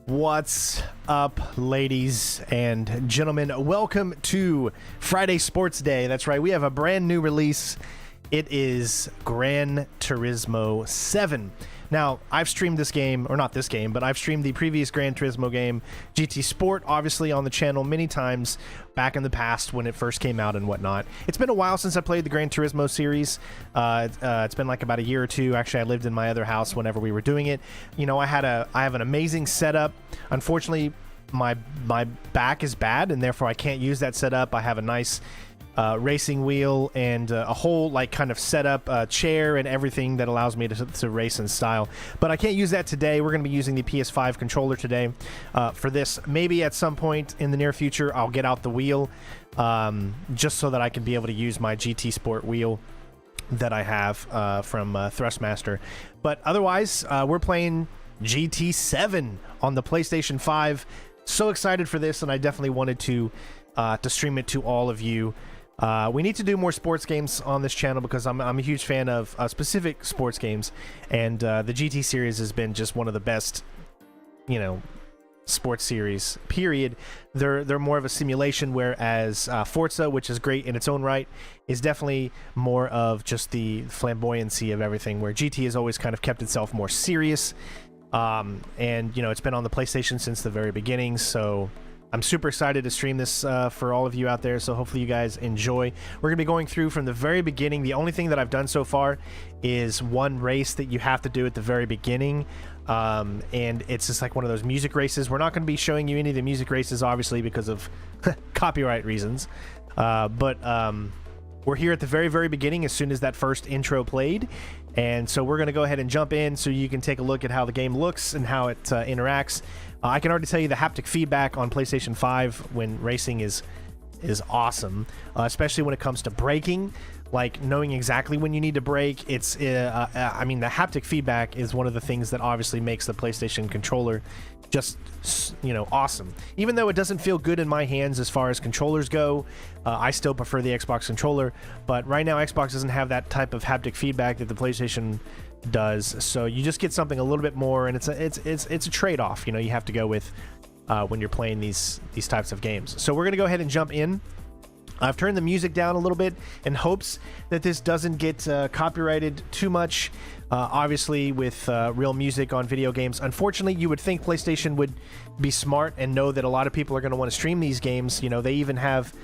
What's up, ladies and gentlemen? Welcome to Friday Sports Day. That's right, we have a brand new release. It is Gran Turismo 7. Now, I've streamed this game, or not this game, but I've streamed the previous Gran Turismo game, GT Sport, obviously on the channel many times back in the past when it first came out and whatnot. It's been a while since I played the Gran Turismo series. It's been like about a year or two. Actually, I lived in my other house whenever we were doing it. You know, I have an amazing setup. Unfortunately, my back is bad, and therefore I can't use that setup. I have a nice racing wheel and a whole like kind of setup, chair and everything that allows me to race in style, but I can't use that today. We're going to be using the PS5 controller today for this. Maybe at some point in the near future I'll get out the wheel just so that I can be able to use my GT Sport wheel that I have from Thrustmaster. But otherwise we're playing GT7 on the PlayStation 5. So excited for this, and I definitely wanted to stream it to all of you. We need to do more sports games on this channel because I'm a huge fan of specific sports games, and the GT series has been just one of the best, you know, sports series, period. They're more of a simulation, whereas Forza, which is great in its own right, is definitely more of just the flamboyancy of everything, where GT has always kind of kept itself more serious. And, you know, it's been on the PlayStation since the very beginning, so I'm super excited to stream this for all of you out there, so hopefully you guys enjoy. We're going to be going through from the very beginning. The only thing that I've done so far is one race that you have to do at the very beginning, and it's just like one of those music races. We're not going to be showing you any of the music races, obviously, because of copyright reasons, but we're here at the very, very beginning as soon as that first intro played, and so we're going to go ahead and jump in so you can take a look at how the game looks and how it interacts. I can already tell you the haptic feedback on PlayStation 5 when racing is awesome, especially when it comes to braking, like knowing exactly when you need to brake. It's I mean, the haptic feedback is one of the things that obviously makes the PlayStation controller just, you know, awesome. Even though it doesn't feel good in my hands as far as controllers go, I still prefer the Xbox controller, but right now Xbox doesn't have that type of haptic feedback that the PlayStation does, so you just get something a little bit more, and it's a trade-off, you know, you have to go with when you're playing these types of games. So we're gonna go ahead and jump in. I've turned the music down a little bit in hopes that this doesn't get copyrighted too much. Obviously, with real music on video games, unfortunately, you would think PlayStation would be smart and know that a lot of people are going to want to stream these games. You know, they even have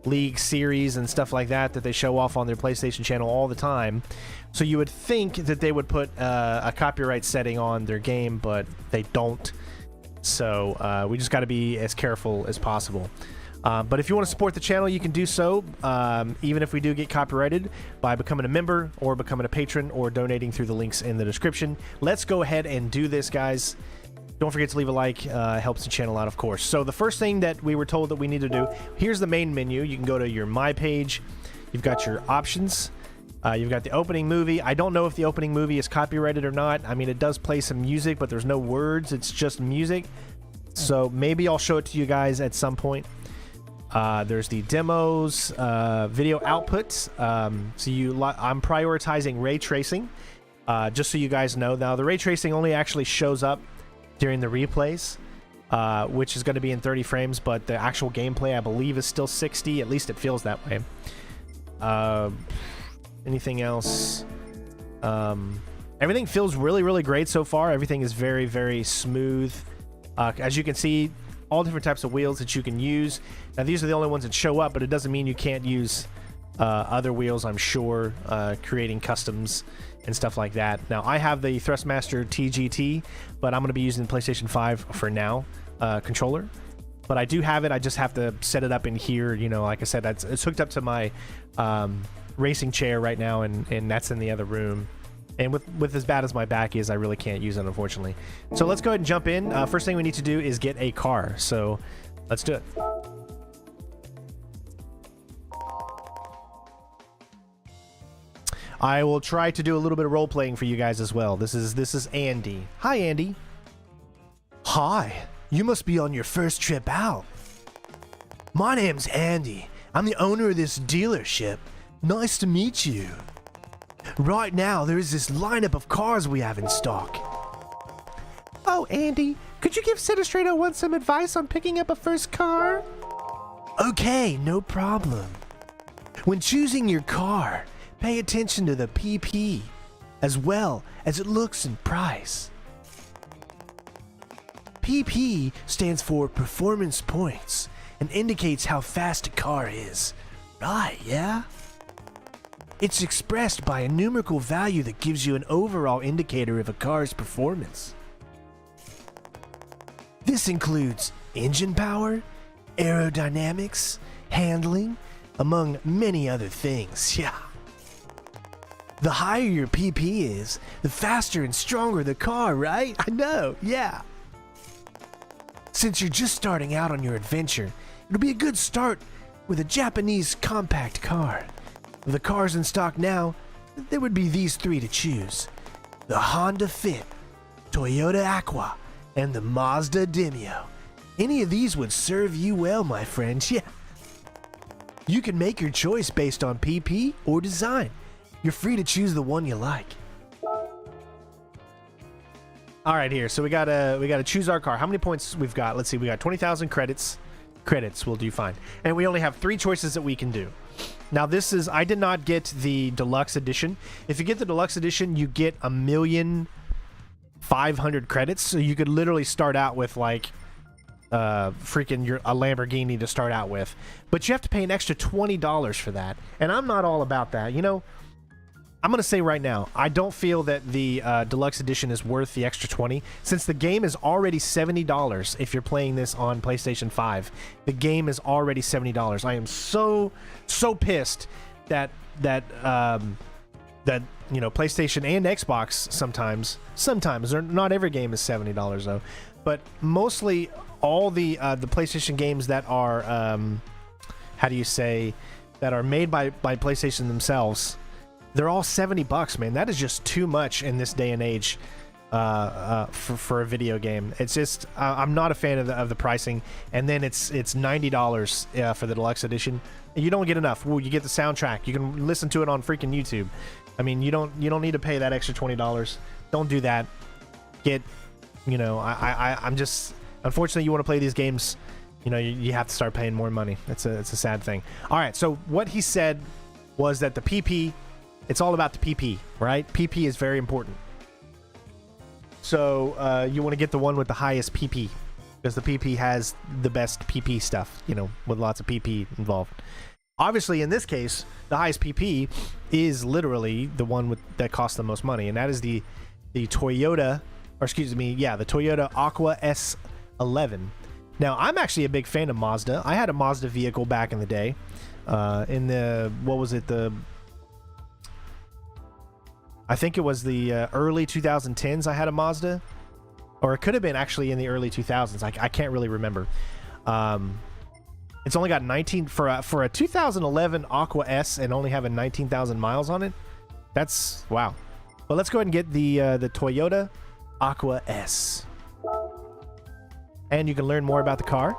League series and stuff like that they show off on their PlayStation channel all the time. So you would think that they would put a copyright setting on their game, but they don't. So we just got to be as careful as possible. But if you want to support the channel, you can do so, even if we do get copyrighted, by becoming a member or becoming a patron or donating through the links in the description. Let's go ahead and do this, guys. Don't forget to leave a like, helps the channel out, of course. So the first thing that we were told that we need to do, here's the main menu. You can go to your My page. You've got your options. You've got the opening movie. I don't know if the opening movie is copyrighted or not. I mean, it does play some music, but there's no words. It's just music. So maybe I'll show it to you guys at some point. There's the demos, video outputs. I'm prioritizing ray tracing, just so you guys know. Now, the ray tracing only actually shows up during the replays, which is going to be in 30 frames, but the actual gameplay, I believe, is still 60. At least it feels that way. Anything else? Everything feels really, really great so far. Everything is very, very smooth. As you can see, all different types of wheels that you can use. Now, these are the only ones that show up, but it doesn't mean you can't use other wheels, I'm sure, creating customs and stuff like that. Now, I have the Thrustmaster TGT, but I'm going to be using the PlayStation 5 for now controller. But I do have it. I just have to set it up in here. You know, like I said, it's hooked up to my racing chair right now, and that's in the other room. And with as bad as my back is, I really can't use it, unfortunately. So let's go ahead and jump in. First thing we need to do is get a car. So let's do it. I will try to do a little bit of role playing for you guys as well. This is Andy. Hi, Andy. Hi. You must be on your first trip out. My name's Andy. I'm the owner of this dealership. Nice to meet you. Right now, there is this lineup of cars we have in stock. Oh, Andy, Could you give Sinistrado One some advice on picking up a first car? Okay, no problem. When choosing your car, pay attention to the PP, as well as it looks and price. PP stands for performance points and indicates how fast a car is. Right, yeah? It's expressed by a numerical value that gives you an overall indicator of a car's performance. This includes engine power, aerodynamics, handling, among many other things, yeah. The higher your PP is, the faster and stronger the car, right? I know, yeah. Since you're just starting out on your adventure, it'll be a good start with a Japanese compact car. Of the cars in stock now, there would be these three to choose. The Honda Fit, Toyota Aqua, and the Mazda Demio. Any of these would serve you well, my friend, yeah. You can make your choice based on PP or design. You're free to choose the one you like. All right, here. So we gotta choose our car. How many points we've got? Let's see. We got 20,000 credits. Credits will do fine. And we only have 3 choices that we can do. Now this is, I did not get the deluxe edition. If you get the deluxe edition, you get 1,500,000 credits. So you could literally start out with like freaking a Lamborghini to start out with. But you have to pay an extra $20 for that. And I'm not all about that. You know, I'm going to say right now, I don't feel that the deluxe edition is worth the extra 20, since the game is already $70 if you're playing this on PlayStation 5. The game is already $70. I am so pissed that you know, PlayStation and Xbox sometimes, not every game is $70 though, but mostly all the PlayStation games that are how do you say, that are made by PlayStation themselves, they're all $70, man. That is just too much in this day and age for a video game. It's just I'm not a fan of the pricing. And then it's $90 for the deluxe edition. You don't get enough. Well, you get the soundtrack. You can listen to it on freaking YouTube. I mean, you don't need to pay that extra $20. Don't do that. Get, you know, I'm just, unfortunately, you want to play these games, you know, you have to start paying more money. It's a sad thing. All right, so what he said was that the PP, it's all about the PP, right? PP is very important. So you want to get the one with the highest PP, because the PP has the best PP stuff, you know, with lots of PP involved. Obviously, in this case, the highest PP is literally the one that costs the most money, and that is the Toyota, or excuse me, yeah, the Toyota Aqua S11. Now, I'm actually a big fan of Mazda. I had a Mazda vehicle back in the day, in the, what was it, I think it was the early 2010s I had a Mazda. Or it could have been actually in the early 2000s. I can't really remember. It's only got 19... For a 2011 Aqua S and only having 19,000 miles on it, that's... wow. Well, let's go ahead and get the Toyota Aqua S. And you can learn more about the car.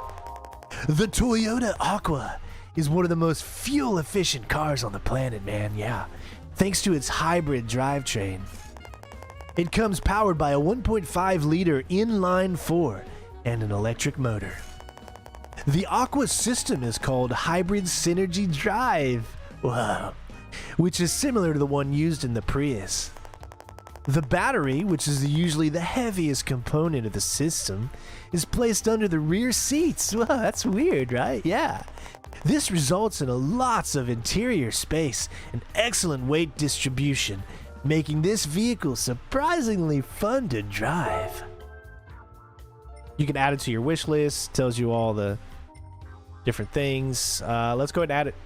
The Toyota Aqua is one of the most fuel-efficient cars on the planet, man, yeah. Thanks to its hybrid drivetrain. It comes powered by a 1.5-liter inline-4 and an electric motor. The Aqua system is called Hybrid Synergy Drive, wow, which is similar to the one used in the Prius. The battery, which is usually the heaviest component of the system, is placed under the rear seats. Wow, that's weird, right? Yeah. This results in lots of interior space and excellent weight distribution, making this vehicle surprisingly fun to drive. You can add it to your wish list, tells you all the different things. Let's go ahead and add it.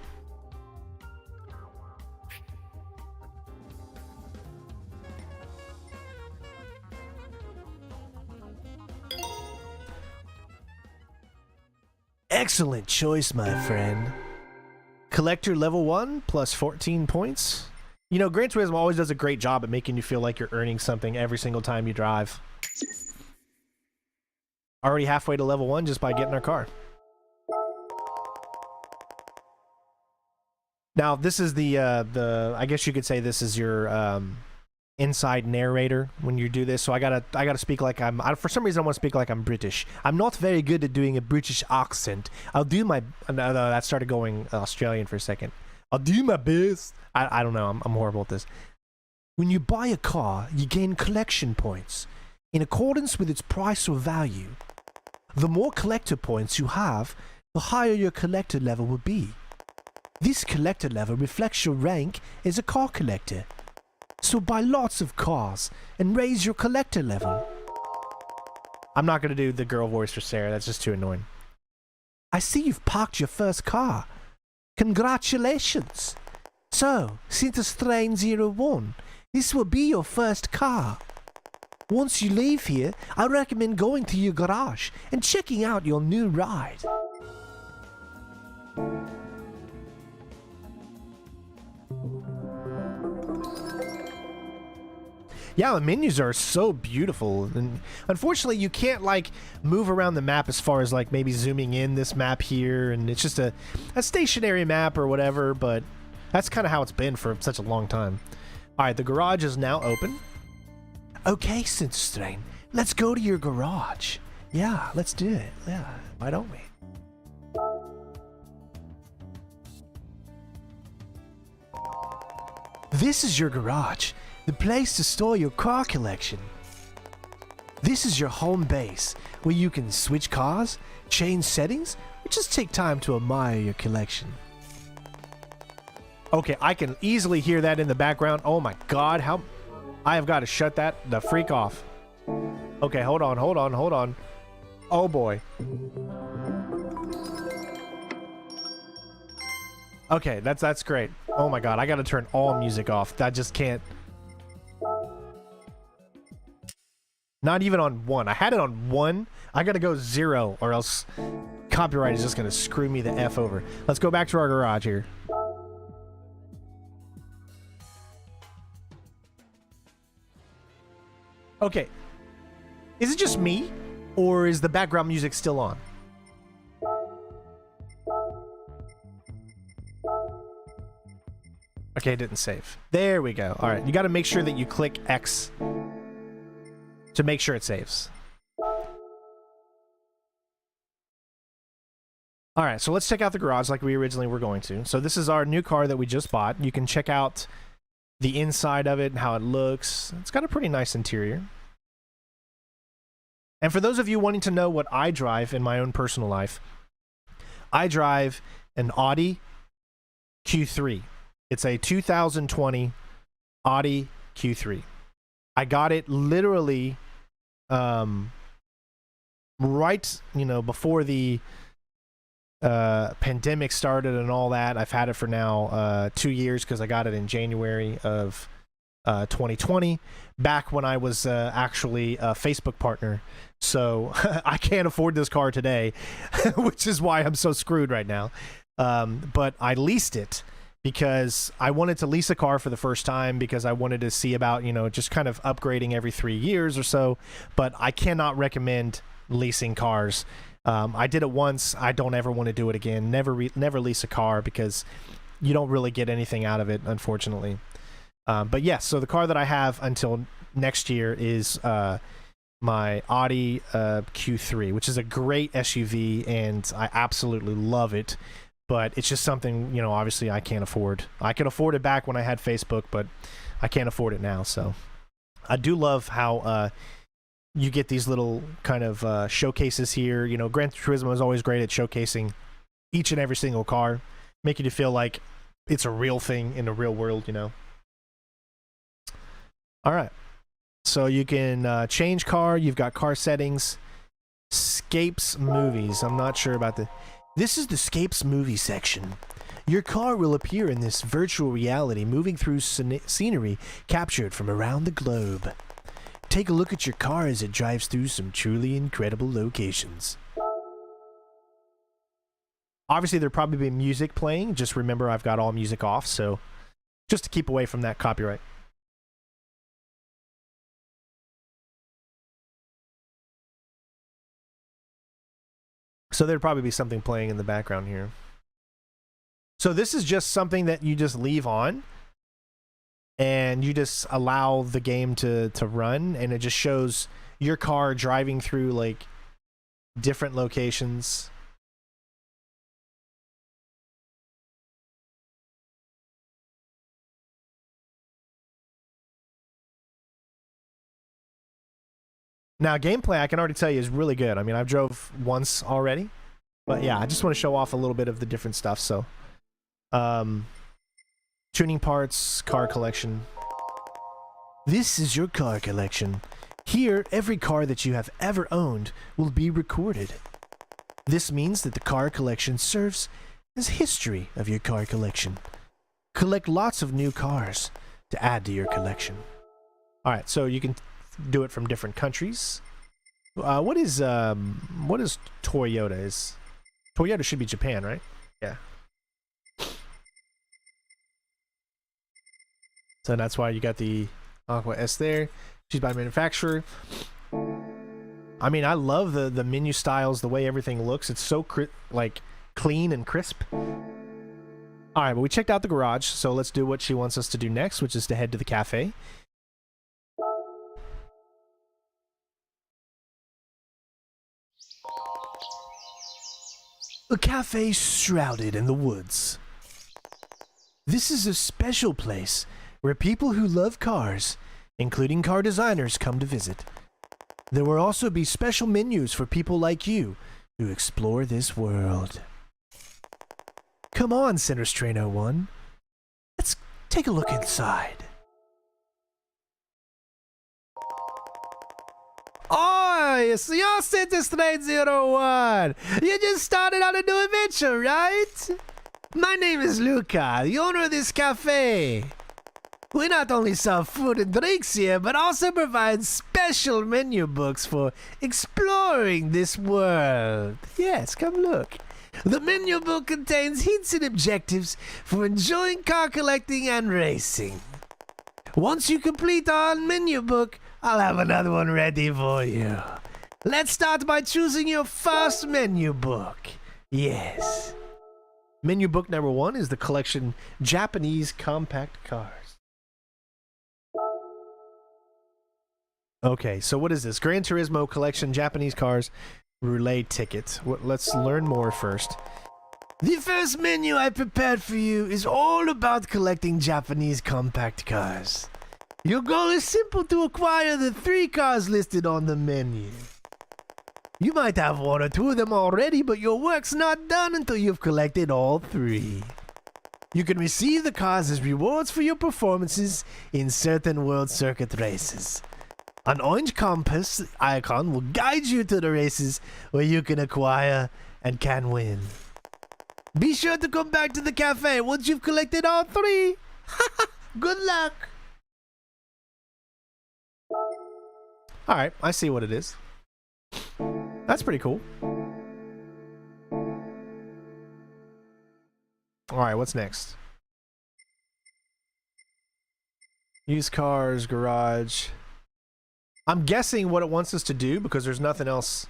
Excellent choice, my friend. Collector level 1 plus 14 points. You know, Gran Turismo always does a great job at making you feel like you're earning something every single time you drive. Already halfway to level 1 just by getting our car. Now, this is the I guess you could say this is your inside narrator when you do this, so I gotta speak like for some reason I want to speak like I'm British. I'm not very good at doing a British accent. I'll do my no, that started going Australian for a second. I'll do my best. I don't know. I'm horrible at this. When you buy a car, you gain collection points in accordance with its price or value. The more collector points you have, the higher your collector level will be. This collector level reflects your rank as a car collector. So buy lots of cars and raise your collector level. I'm not going to do the girl voice for Sarah. That's just too annoying. I see you've parked your first car. Congratulations. So, since it's Train 01, this will be your first car. Once you leave here, I recommend going to your garage and checking out your new ride. Yeah, the menus are so beautiful, and unfortunately you can't like move around the map as far as like maybe zooming in this map here, and it's just a stationary map or whatever, but that's kind of how it's been for such a long time. Alright, the garage is now open. Okay, Strain, let's go to your garage. Yeah, let's do it. Yeah, why don't we? This is your garage. The place to store your car collection. This is your home base, where you can switch cars, change settings, or just take time to admire your collection. Okay, I can easily hear that in the background. Oh my god, how... I have got to shut that the freak off. Okay, hold on. Oh boy. Okay, that's great. Oh my god, I gotta turn all music off. I just can't... Not even on 1. I had it on 1. I gotta go 0 or else copyright is just gonna screw me the F over. Let's go back to our garage here. Okay. Is it just me? Or is the background music still on? Okay, it didn't save. There we go. Alright, you gotta make sure that you click X to make sure it saves. Alright, so let's check out the garage like we originally were going to. So this is our new car that we just bought. You can check out the inside of it and how it looks. It's got a pretty nice interior. And for those of you wanting to know what I drive in my own personal life, I drive an Audi Q3. It's a 2020 Audi Q3. I got it literally right, before the pandemic started and all that. I've had it for now 2 years because I got it in January of 2020, back when I was actually a Facebook partner. So I can't afford this car today, which is why I'm so screwed right now. But I leased it because I wanted to lease a car for the first time because I wanted to see about, just kind of upgrading every 3 years or so. But I cannot recommend leasing cars. I did it once. I don't ever want to do it again. Never lease a car because you don't really get anything out of it, unfortunately. But yes, so the car that I have until next year is my Audi Q3, which is a great SUV, and I absolutely love it. But it's just something, obviously I can't afford. I could afford it back when I had Facebook, but I can't afford it now. So I do love how you get these little kind of showcases here. Gran Turismo is always great at showcasing each and every single car, making you feel like it's a real thing in the real world, All right. So you can change car. You've got car settings. Scapes movies. I'm not sure about the... This is the Scapes movie section. Your car will appear in this virtual reality, moving through scenery captured from around the globe. Take a look at your car as it drives through some truly incredible locations. Obviously, there'll probably be music playing. Just remember, I've got all music off, so just to keep away from that copyright. So there'd probably be something playing in the background here. So this is just something that you just leave on, and you just allow the game to run, and it just shows your car driving through like different locations. Now, gameplay, I can already tell you, is really good. I mean, I've drove once already. But yeah, I just want to show off a little bit of the different stuff. So, tuning parts, car collection. This is your car collection. Here, every car that you have ever owned will be recorded. This means that the car collection serves as history of your car collection. Collect lots of new cars to add to your collection. All right, so you can do it from different countries. What is Toyota? Is Toyota should be Japan, right? Yeah. So that's why you got the Aqua S there. She's by manufacturer. I mean, I love the menu styles, the way everything looks. It's so like clean and crisp. All right, but we checked out the garage, so let's do what she wants us to do next, which is to head to the cafe. A cafe shrouded in the woods. This is a special place where people who love cars, including car designers, come to visit. There will also be special menus for people like you who explore this world. Come on, Center Strain 01. Let's take a look inside. Oh, so you're Center Strain 01. You just started on a new adventure, right? My name is Luca, the owner of this cafe. We not only sell food and drinks here, but also provide special menu books for exploring this world. Yes, come look. The menu book contains hints and objectives for enjoying car collecting and racing. Once you complete our menu book, I'll have another one ready for you. Let's start by choosing your first menu book. Yes. Menu book number 1 is the collection Japanese compact cars. Okay, so what is this? Gran Turismo collection Japanese cars roulette ticket. Let's learn more first. The first menu I prepared for you is all about collecting Japanese compact cars. Your goal is simple: to acquire the 3 cars listed on the menu. You might have 1 or 2 of them already, but your work's not done until you've collected all 3. You can receive the cars as rewards for your performances in certain World Circuit races. An orange compass icon will guide you to the races where you can acquire and can win. Be sure to come back to the cafe once you've collected all 3. Good luck. All right, I see what it is. That's pretty cool. All right, what's next? Used cars, garage. I'm guessing what it wants us to do, because there's nothing else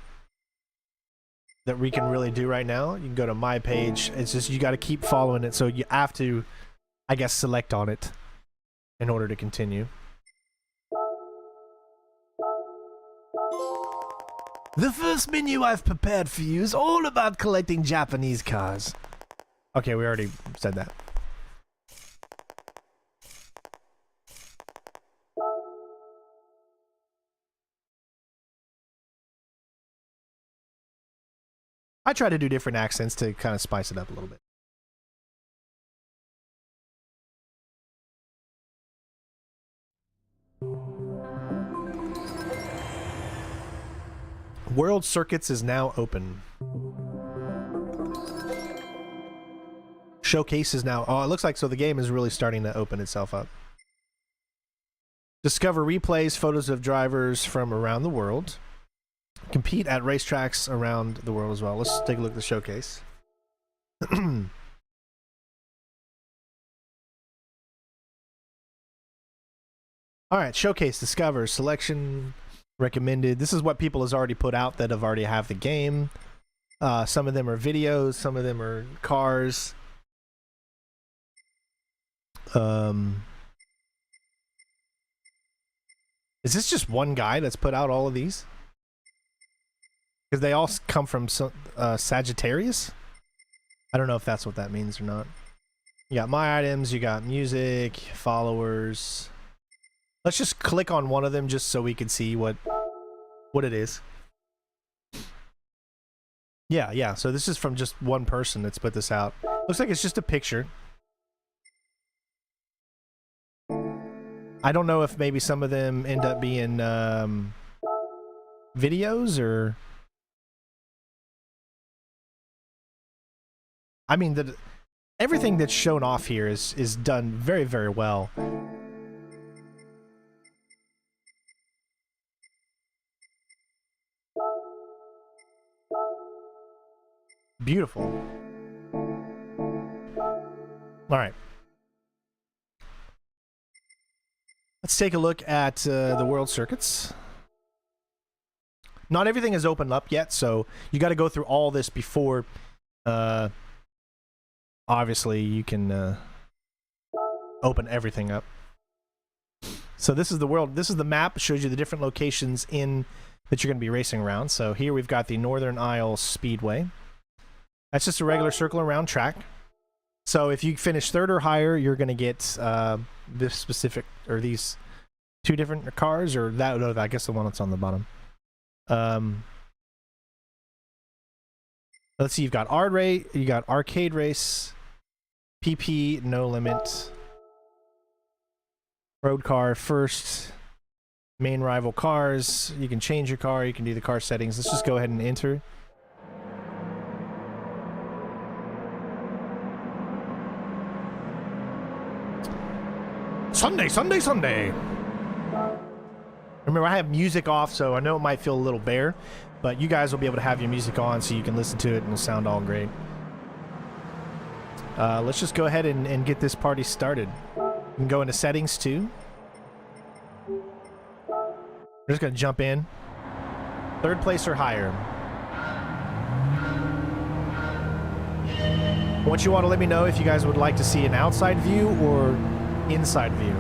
that we can really do right now. You can go to my page. It's just you got to keep following it, so you have to, I guess, select on it in order to continue. The first menu I've prepared for you is all about collecting Japanese cars. Okay, we already said that. I try to do different accents to kind of spice it up a little bit. World Circuits is now open. Showcase is now... Oh, it looks like so the game is really starting to open itself up. Discover replays, photos of drivers from around the world. Compete at racetracks around the world as well. Let's take a look at the showcase. Alright, showcase, discover, selection, recommended. This is what people has already put out that have already have the game. Some of them are videos, some of them are cars. Is this just one guy that's put out all of these? Because they all come from Sagittarius? I don't know if that's what that means or not. You got my items, you got music, followers. Let's just click on one of them just so we can see what it is. Yeah, so this is from just one person that's put this out. Looks like it's just a picture. I don't know if maybe some of them end up being videos or... I mean, everything that's shown off here is done very, very well. Beautiful. All right. Let's take a look at the world circuits. Not everything is opened up yet, so you got to go through all this before obviously you can open everything up. So this is the world, this is the map. It shows you the different locations in that you're going to be racing around. So here we've got the Northern Isle Speedway. That's just a regular circle around track. So if you finish third or higher, you're going to get this specific, or these two different cars, or that, no, I guess the one that's on the bottom. Let's see, you've got you got arcade race, PP, no limit, road car first, main rival cars. You can change your car, you can do the car settings. Let's just go ahead and enter. Sunday. Remember, I have music off, so I know it might feel a little bare, but you guys will be able to have your music on so you can listen to it and it'll sound all great. Let's just go ahead and get this party started. You can go into settings too. We're just going to jump in. Third place or higher. I want you all to let me know if you guys would like to see an outside view or inside view.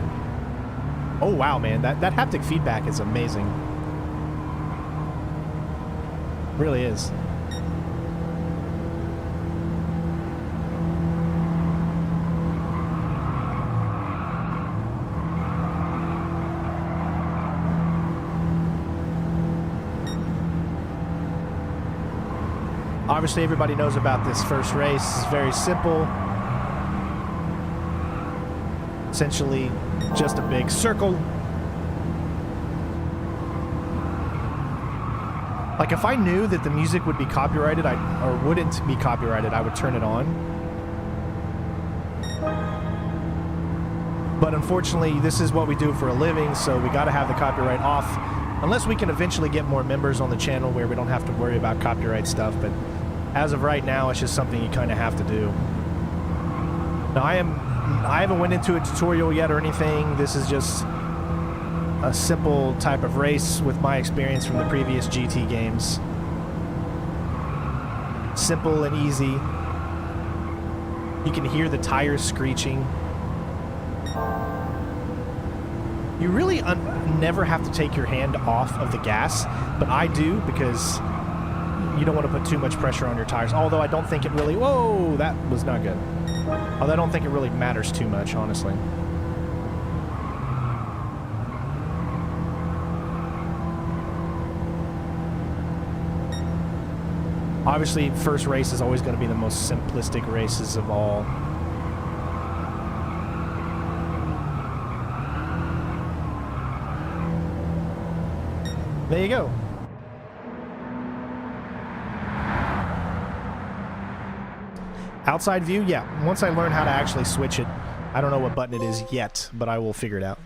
Oh wow, man, that haptic feedback is amazing. It really is. Obviously, everybody knows about this first race. It's very simple. Essentially, just a big circle. Like, if I knew that the music would be copyrighted, or wouldn't be copyrighted, I would turn it on. But unfortunately, this is what we do for a living, so we gotta have the copyright off. Unless we can eventually get more members on the channel where we don't have to worry about copyright stuff, but as of right now, it's just something you kind of have to do. Now, I haven't went into a tutorial yet or anything. This is just a simple type of race with my experience from the previous GT games. Simple and easy. You can hear the tires screeching. You really never have to take your hand off of the gas, but I do because you don't want to put too much pressure on your tires. Although I don't think it really... Whoa, that was not good. Although I don't think it really matters too much, honestly. Obviously, first race is always going to be the most simplistic races of all. There you go. Outside view, yeah. Once I learn how to actually switch it, I don't know what button it is yet, but I will figure it out.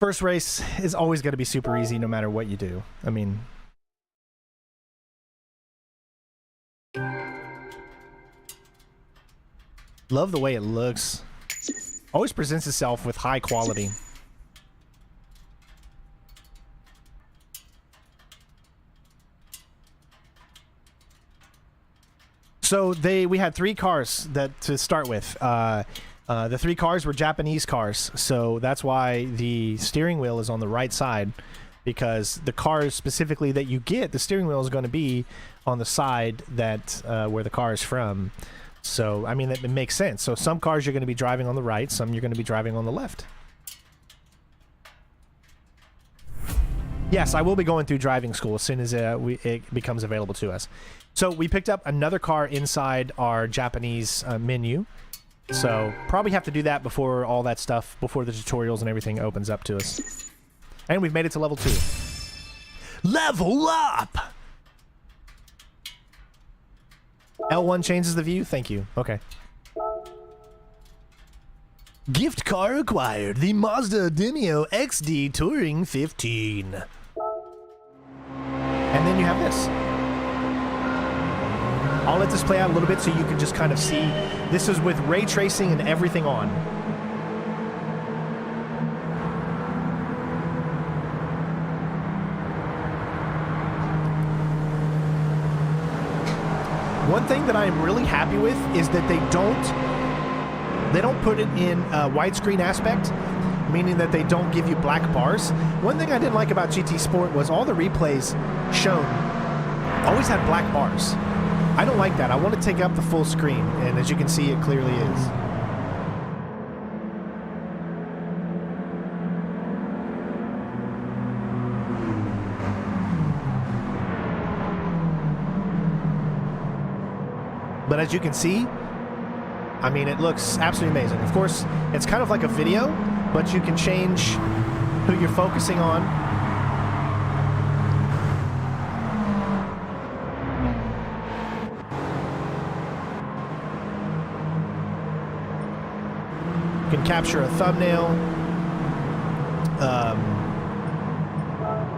First race is always going to be super easy no matter what you do. I mean... Love the way it looks. Always presents itself with high quality. So we had 3 cars that to start with. The 3 cars were Japanese cars, so that's why the steering wheel is on the right side, because the cars specifically that you get, the steering wheel is going to be on the side that where the car is from. So, I mean, it makes sense. So some cars you're going to be driving on the right, some you're going to be driving on the left. Yes, I will be going through driving school as soon as it becomes available to us. So we picked up another car inside our Japanese menu. So probably have to do that before all that stuff, before the tutorials and everything opens up to us. And we've made it to level 2. Level up! L1 changes the view? Thank you. Okay. Gift car acquired. The Mazda Demio XD Touring 15. And then you have this. I'll let this play out a little bit so you can just kind of see. This is with ray tracing and everything on. One thing that I am really happy with is that they don't put it in widescreen aspect, meaning that they don't give you black bars. One thing I didn't like about GT Sport was all the replays shown always had black bars. I don't like that. I want to take up the full screen, and as you can see, it clearly is. But as you can see, I mean, it looks absolutely amazing. Of course, it's kind of like a video, but you can change who you're focusing on. You can capture a thumbnail.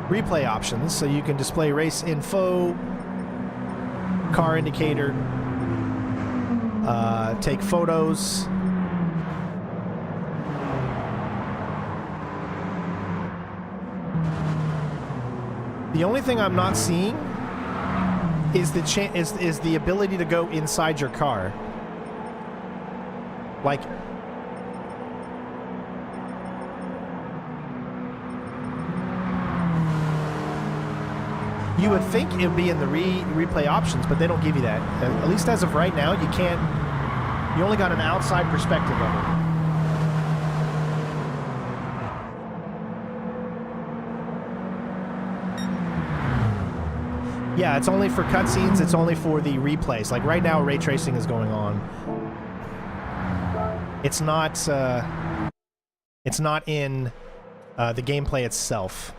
Replay options, so you can display race info, car indicator, take photos. The only thing I'm not seeing is the ability to go inside your car. Like, you would think it would be in the replay options, but they don't give you that. At least as of right now, you can't. You only got an outside perspective of it. Yeah, it's only for cutscenes. It's only for the replays. Like right now, ray tracing is going on. It's not. It's not in the gameplay itself.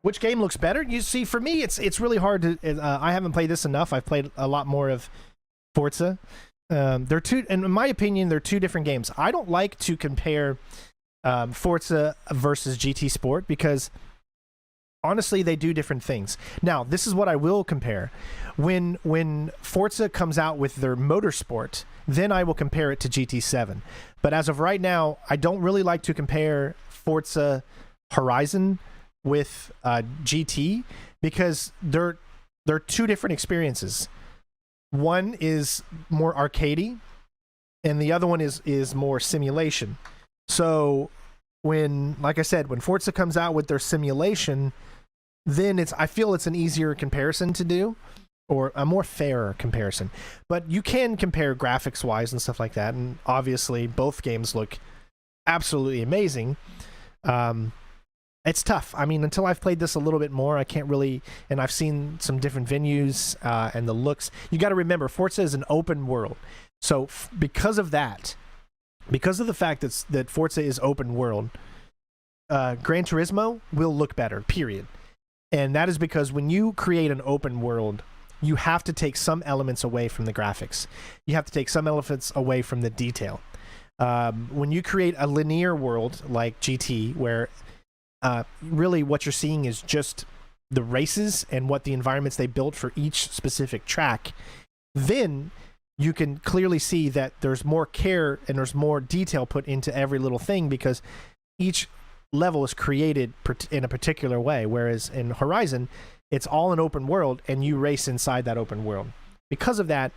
Which game looks better? You see, for me, it's really hard to. I haven't played this enough. I've played a lot more of Forza. They're two, and in my opinion, they're two different games. I don't like to compare Forza versus GT Sport because honestly, they do different things. Now, this is what I will compare. When Forza comes out with their motorsport, then I will compare it to GT7. But as of right now, I don't really like to compare Forza Horizon with GT because they're two different experiences. One is more arcadey and the other one is more simulation. So when, like I said, when Forza comes out with their simulation, then I feel it's an easier comparison to do, or a more fairer comparison. But you can compare graphics wise and stuff like that, and obviously both games look absolutely amazing. It's tough. I mean, until I've played this a little bit more, I can't really, and I've seen some different venues and the looks. You got to remember, Forza is an open world. So because of that, because of the fact that Forza is open world, Gran Turismo will look better, period. And that is because when you create an open world, you have to take some elements away from the graphics. You have to take some elements away from the detail. When you create a linear world like GT, where really what you're seeing is just the races and what the environments they built for each specific track, then you can clearly see that there's more care and there's more detail put into every little thing because each level is created in a particular way, whereas in Horizon, it's all an open world, and you race inside that open world. Because of that,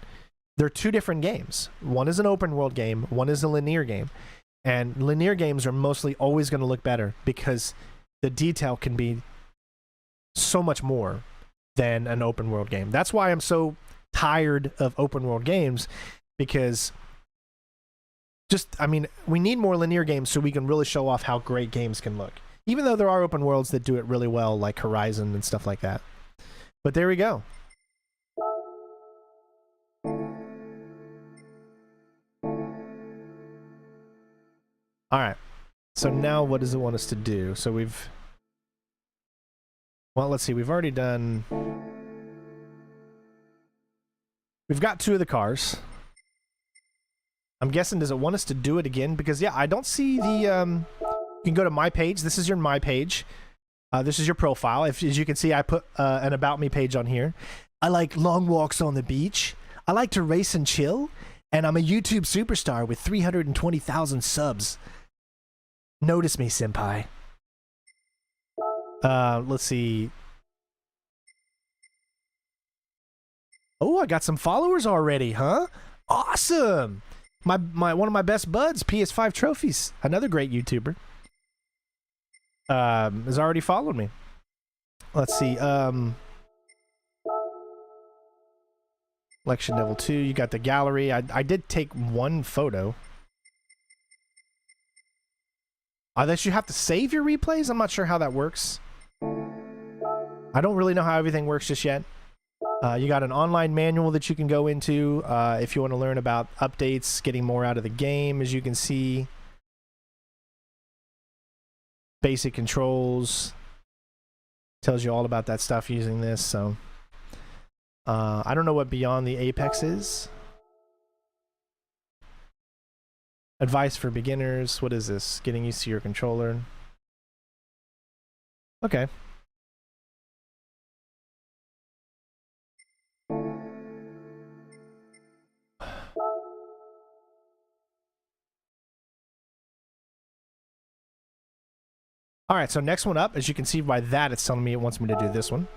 they're two different games. One is an open world game, one is a linear game. And linear games are mostly always going to look better because the detail can be so much more than an open world game. That's why I'm so tired of open world games, because we need more linear games so we can really show off how great games can look. Even though there are open worlds that do it really well, like Horizon and stuff like that. But there we go. All right. So now what does it want us to do? So well, let's see. We've already done... We've got 2 of the cars. I'm guessing, does it want us to do it again? Because, yeah, I don't see the... You can go to My Page. This is your My Page. This is your profile. As you can see, I put an About Me page on here. I like long walks on the beach. I like to race and chill. And I'm a YouTube superstar with 320,000 subs. Notice me, senpai. Let's see. Oh, I got some followers already, huh? Awesome! My one of my best buds, PS5 Trophies, another great YouTuber, has already followed me. Let's see. Election Level 2, you got the gallery. I did take 1 photo. Unless you have to save your replays? I'm not sure how that works. I don't really know how everything works just yet. You got an online manual that you can go into if you want to learn about updates, getting more out of the game, as you can see. Basic controls. Tells you all about that stuff using this, so... I don't know what Beyond the Apex is. Advice for beginners. What is this? Getting used to your controller. Okay. Alright, so next one up, as you can see by that, it's telling me it wants me to do this one.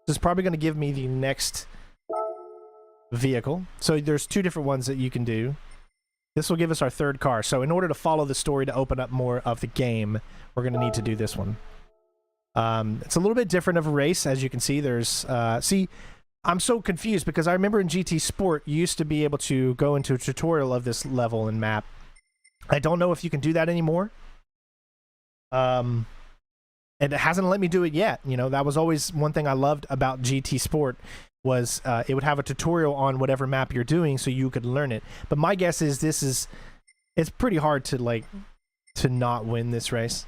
This is probably going to give me the next vehicle. So there's 2 different ones that you can do. This will give us our 3rd car. So in order to follow the story to open up more of the game, we're going to need to do this one. It's a little bit different of a race. As you can see, there's... see, I'm so confused because I remember in GT Sport, you used to be able to go into a tutorial of this level and map. I don't know if you can do that anymore. And it hasn't let me do it yet. You know, that was always one thing I loved about GT Sport was it would have a tutorial on whatever map you're doing so you could learn it. But my guess is it's pretty hard to to not win this race.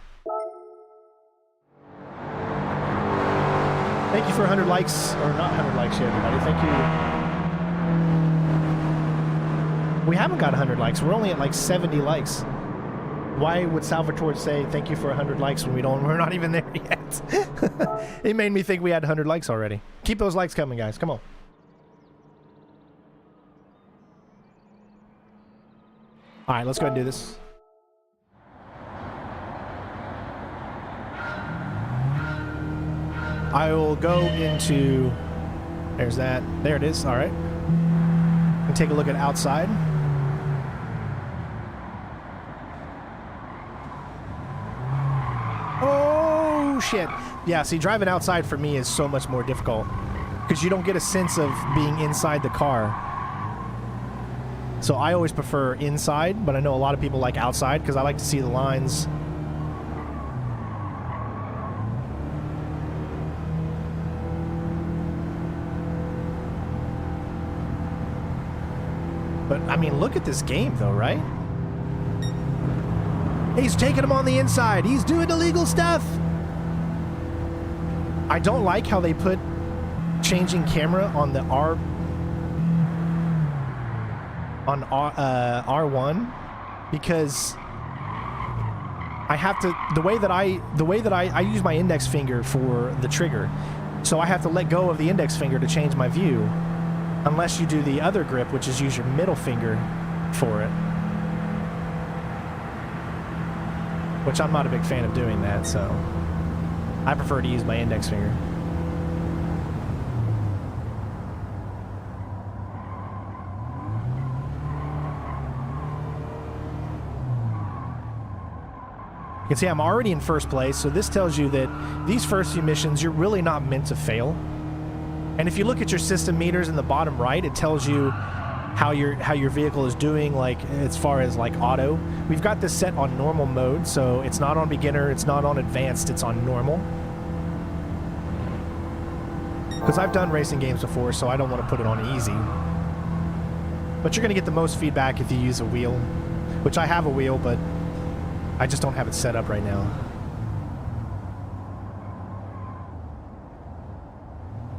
Thank you for 100 likes, or not 100 likes yet, everybody. Thank you. We haven't got 100 likes. We're only at like 70 likes. Why would Salvatore say thank you for 100 likes when we're not even there yet? It made me think we had 100 likes already. Keep those likes coming, guys. Come on. All right, let's go ahead and do this. I will go into... There's that. There it is. All right. And take a look at outside. Oh, shit. Yeah, see, driving outside for me is so much more difficult because you don't get a sense of being inside the car. So I always prefer inside, but I know a lot of people like outside because I like to see the lines. But, I mean, look at this game, though, right? He's taking him on the inside. He's doing illegal stuff. I don't like how they put changing camera on the R1 because I have to the way that I use my index finger for the trigger, so I have to let go of the index finger to change my view, unless you do the other grip, which is use your middle finger for it. which I'm not a big fan of doing that, so I prefer to use my index finger. You can see I'm already in first place, so this tells you that these first few missions, you're really not meant to fail. And if you look at your system meters in the bottom right, it tells you how your vehicle is doing, like as far as like auto. We've got this set on normal mode, so it's not on beginner, it's not on advanced, it's on normal. Because I've done racing games before, so I don't want to put it on easy. But you're going to get the most feedback if you use a wheel, which I have a wheel, but I just don't have it set up right now.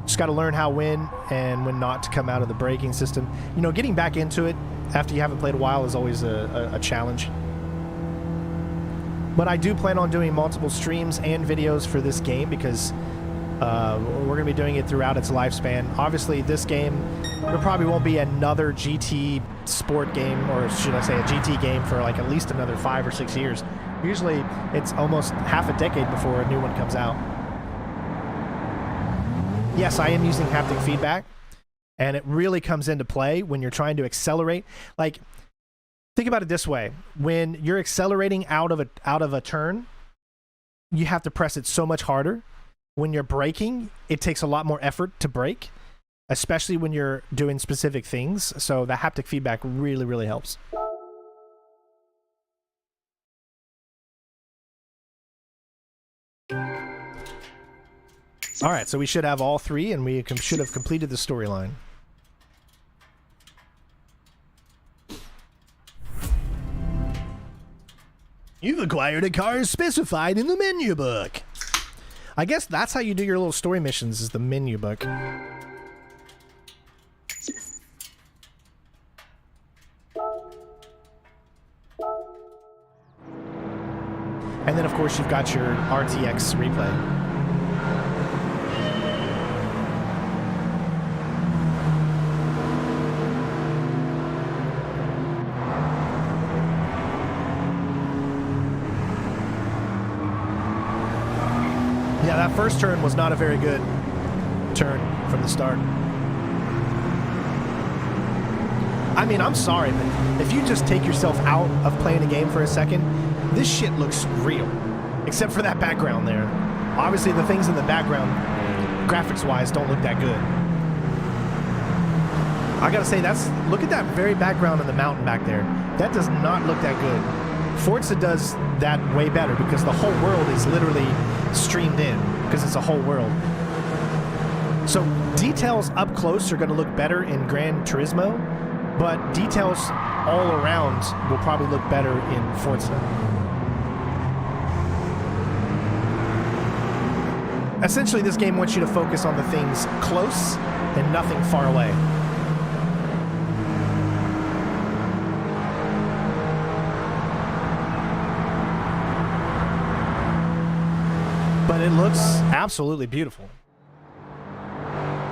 Just got to learn how when and when not to come out of the braking system. You know, getting back into it after you haven't played a while is always a challenge. But I do plan on doing multiple streams and videos for this game because we're going to be doing it throughout its lifespan. Obviously, this game, there probably won't be another GT sport game, or should I say a GT game, for like at least another 5 or 6 years. Usually, it's almost half a decade before a new one comes out. Yes, I am using haptic feedback, and it really comes into play when you're trying to accelerate. Like, think about it this way. When you're accelerating out of a turn, you have to press it so much harder. When you're braking, it takes a lot more effort to brake, especially when you're doing specific things. So the haptic feedback really, really helps. All right, so we should have all 3, and we should have completed the storyline. You've acquired a car specified in the menu book. I guess that's how you do your little story missions, is the menu book. And then, of course, you've got your RTX replay. Yeah, that first turn was not a very good turn from the start. I mean, I'm sorry, but if you just take yourself out of playing a game for a second, this shit looks real. Except for that background there. Obviously, the things in the background, graphics-wise, don't look that good. I gotta say, look at that very background in the mountain back there. That does not look that good. Forza does that way better because the whole world is literally streamed in because it's a whole world. So details up close are going to look better in Gran Turismo, but details all around will probably look better in Forza. Essentially, this game wants you to focus on the things close and nothing far away. But it looks absolutely beautiful.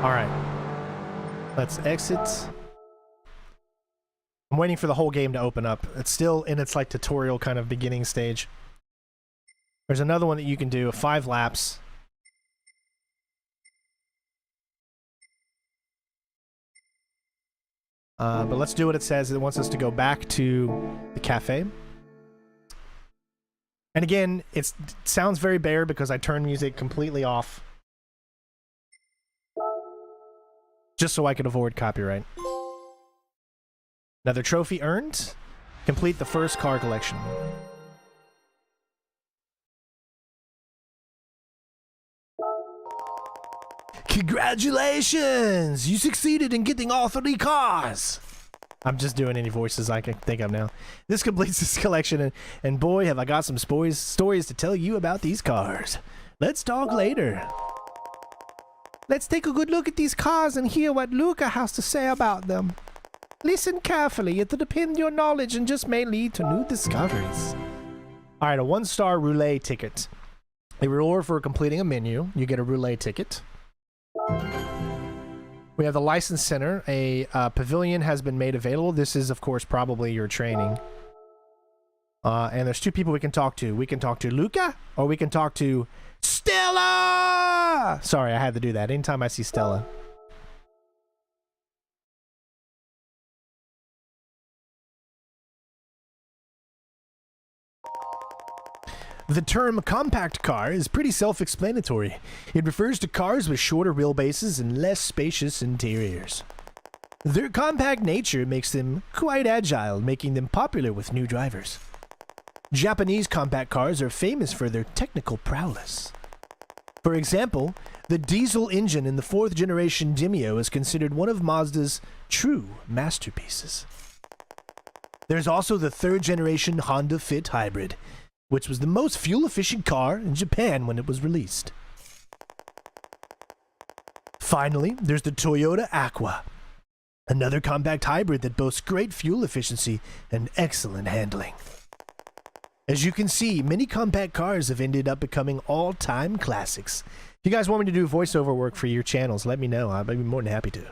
All right. Let's exit. I'm waiting for the whole game to open up. It's still in its like tutorial kind of beginning stage. There's another one that you can do, 5 laps. But let's do what it says. It wants us to go back to the cafe. And again, it sounds very bare because I turned music completely off. Just so I could avoid copyright. Another trophy earned. Complete the first car collection. Congratulations! You succeeded in getting all 3 cars! I'm just doing any voices I can think of now. This completes this collection, and boy, have I got some stories to tell you about these cars. Let's talk later. Let's take a good look at these cars and hear what Luca has to say about them. Listen carefully, it'll depend your knowledge and just may lead to new discoveries. Alright, a 1-star roulette ticket. A reward for completing a menu. You get a roulette ticket. We have the license center. A pavilion has been made available. This is, of course, probably your training. And there's two people we can talk to. We can talk to Luca, or we can talk to Stella! Sorry, I had to do that. Anytime I see Stella. The term compact car is pretty self-explanatory. It refers to cars with shorter wheelbases and less spacious interiors. Their compact nature makes them quite agile, making them popular with new drivers. Japanese compact cars are famous for their technical prowess. For example, the diesel engine in the 4th generation Demio is considered one of Mazda's true masterpieces. There's also the 3rd generation Honda Fit Hybrid, which was the most fuel-efficient car in Japan when it was released. Finally, there's the Toyota Aqua, another compact hybrid that boasts great fuel efficiency and excellent handling. As you can see, many compact cars have ended up becoming all-time classics. If you guys want me to do voiceover work for your channels, let me know. I'd be more than happy to.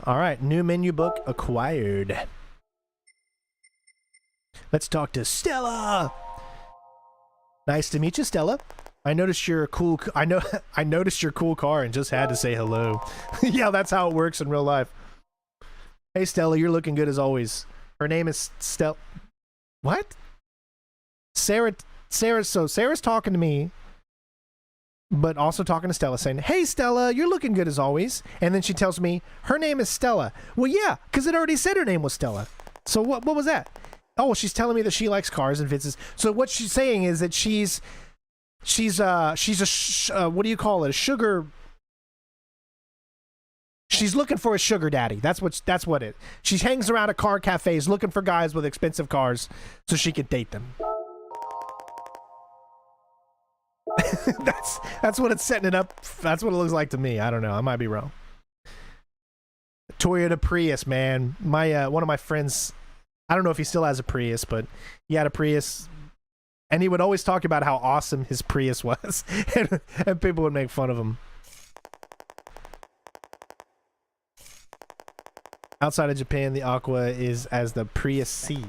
All right, new menu book acquired. Let's talk to Stella. Nice to meet you, Stella. I noticed your cool. I noticed your cool car and just had to say hello. Yeah, that's how it works in real life. Hey, Stella, you're looking good as always. Her name is Stella. What? Sarah. So Sarah's talking to me, but also talking to Stella, saying, "Hey, Stella, you're looking good as always." And then she tells me her name is Stella. Well, yeah, because it already said her name was Stella. So what was that? Oh, she's telling me that she likes cars and fits. So what she's saying is that she's a what do you call it? A sugar. She's looking for a sugar daddy. That's what it. She hangs around at car cafes looking for guys with expensive cars so she can date them. that's what it's setting it up. That's what it looks like to me. I don't know. I might be wrong. Toyota Prius, man. My one of my friends, I don't know if he still has a Prius, but he had a Prius, and he would always talk about how awesome his Prius was, and people would make fun of him. Outside of Japan, the Aqua is as the Prius C.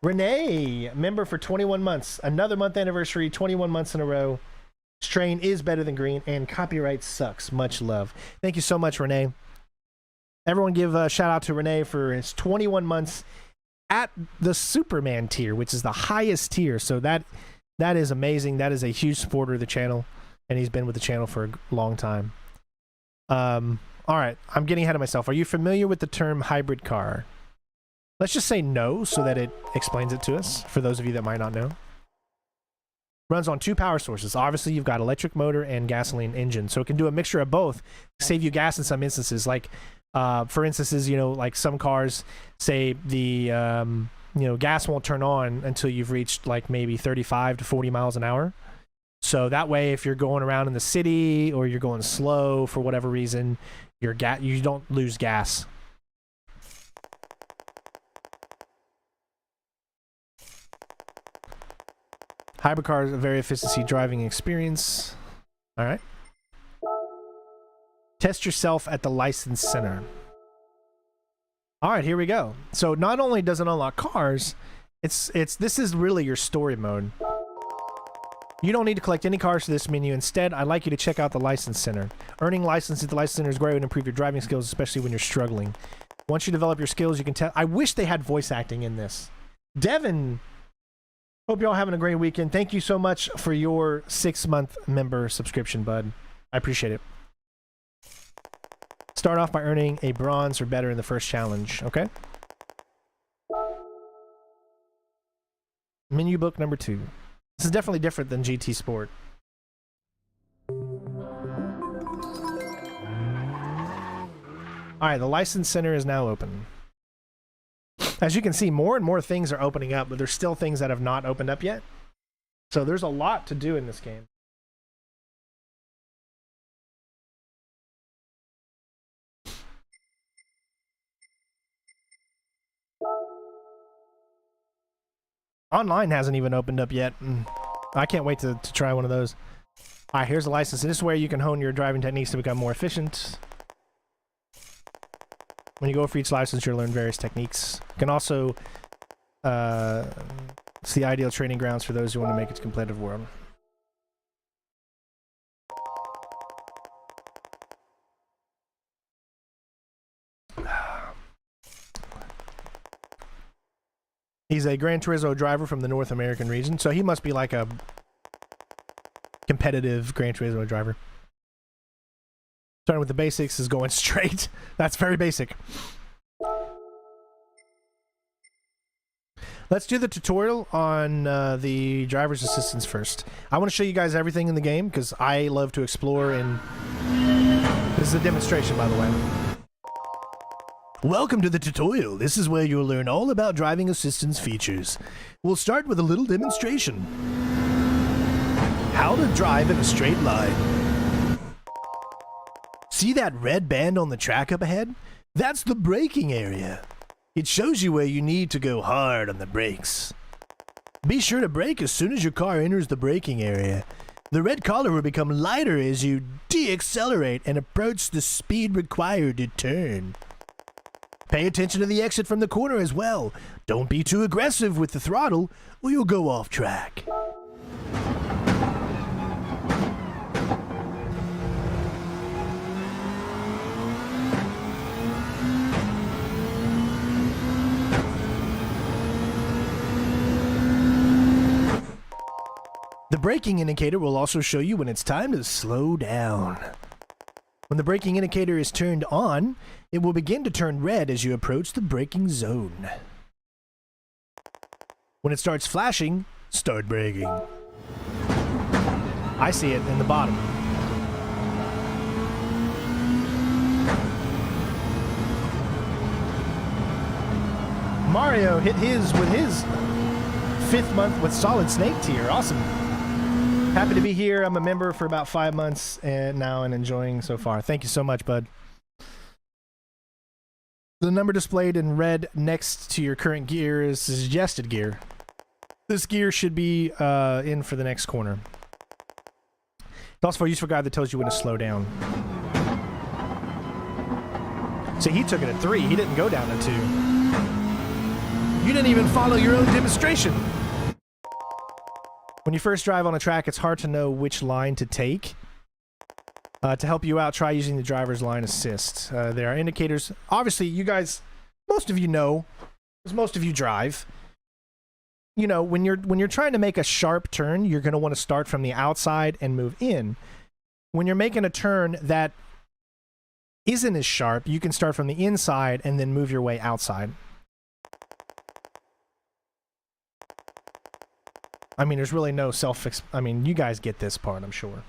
Renee, member for 21 months. Another month anniversary, 21 months in a row. Strain is better than green, and copyright sucks. Much love. Thank you so much, Renee. Everyone give a shout out to Renee for his 21 months at the Superman tier, which is the highest tier. So that is amazing. That is a huge supporter of the channel, and he's been with the channel for a long time. All right, I'm getting ahead of myself. Are you familiar with the term hybrid car? Let's just say no, so that it explains it to us, for those of you that might not know. Runs on 2 power sources. Obviously, you've got electric motor and gasoline engine, so it can do a mixture of both, save you gas in some instances. Like, for instances, you know, like some cars, say the, gas won't turn on until you've reached like maybe 35 to 40 miles an hour. So that way, if you're going around in the city or you're going slow for whatever reason, you don't lose gas. Hybrid cars, a very efficiency driving experience. All right. Test yourself at the license center. All right, here we go. So not only does it unlock cars, this is really your story mode. You don't need to collect any cars for this menu. Instead, I'd like you to check out the License Center. Earning license at the License Center is great way to improve your driving skills, especially when you're struggling. Once you develop your skills, you can tell. I wish they had voice acting in this. Devin, hope you're all having a great weekend. Thank you so much for your 6-month member subscription, bud. I appreciate it. Start off by earning a bronze or better in the first challenge, okay? Menu book number 2. This is definitely different than GT Sport. Alright, the License Center is now open. As you can see, more and more things are opening up, but there's still things that have not opened up yet. So there's a lot to do in this game. Online hasn't even opened up yet. I can't wait to try one of those. Alright, here's the license. This is where you can hone your driving techniques to become more efficient. When you go for each license, you'll learn various techniques. You can also... it's the ideal training grounds for those who want to make it to competitive world. He's a Gran Turismo driver from the North American region, so he must be like a competitive Gran Turismo driver. Starting with the basics is going straight. That's very basic. Let's do the tutorial on the driver's assistance first. I want to show you guys everything in the game because I love to explore, and this is a demonstration, by the way. Welcome to the tutorial. This is where you'll learn all about driving assistance features. We'll start with a little demonstration. How to drive in a straight line. See that red band on the track up ahead? That's the braking area. It shows you where you need to go hard on the brakes. Be sure to brake as soon as your car enters the braking area. The red color will become lighter as you de-accelerate and approach the speed required to turn. Pay attention to the exit from the corner as well. Don't be too aggressive with the throttle or you'll go off track. The braking indicator will also show you when it's time to slow down. When the braking indicator is turned on, it will begin to turn red as you approach the braking zone. When it starts flashing, start braking. I see it in the bottom. Mario hit his with his 5th month with Solid Snake tier. Awesome. Happy to be here. I'm a member for about 5 months and now and enjoying so far. Thank you so much, bud. The number displayed in red next to your current gear is suggested gear. This gear should be in for the next corner. It's also for a useful guide that tells you when to slow down. See, he took it at 3. He didn't go down at 2. You didn't even follow your own demonstration. When you first drive on a track, it's hard to know which line to take. To help you out, try using the driver's line assist. There are indicators. Obviously, you guys, most of you know, because most of you drive. You know, when you're trying to make a sharp turn, you're going to want to start from the outside and move in. When you're making a turn that isn't as sharp, you can start from the inside and then move your way outside. I mean, there's really no I mean, you guys get this part, I'm sure.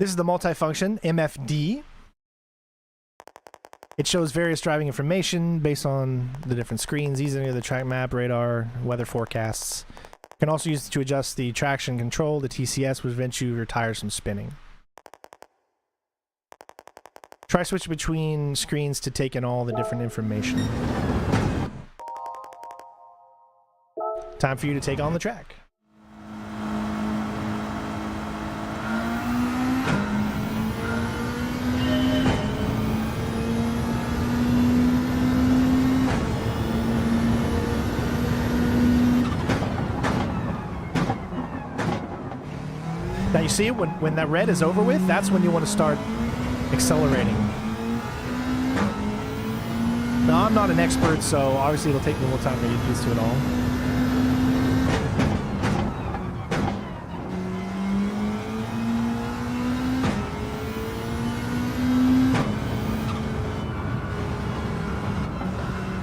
This is the multifunction, MFD. It shows various driving information based on the different screens, easily the track map, radar, weather forecasts. You can also use it to adjust the traction control, the TCS, which prevents your tires from spinning. Try switch between screens to take in all the different information. Time for you to take on the track. Now you see when that red is over with, that's when you want to start accelerating. Now, I'm not an expert, so obviously it'll take me a little time to get used to it all.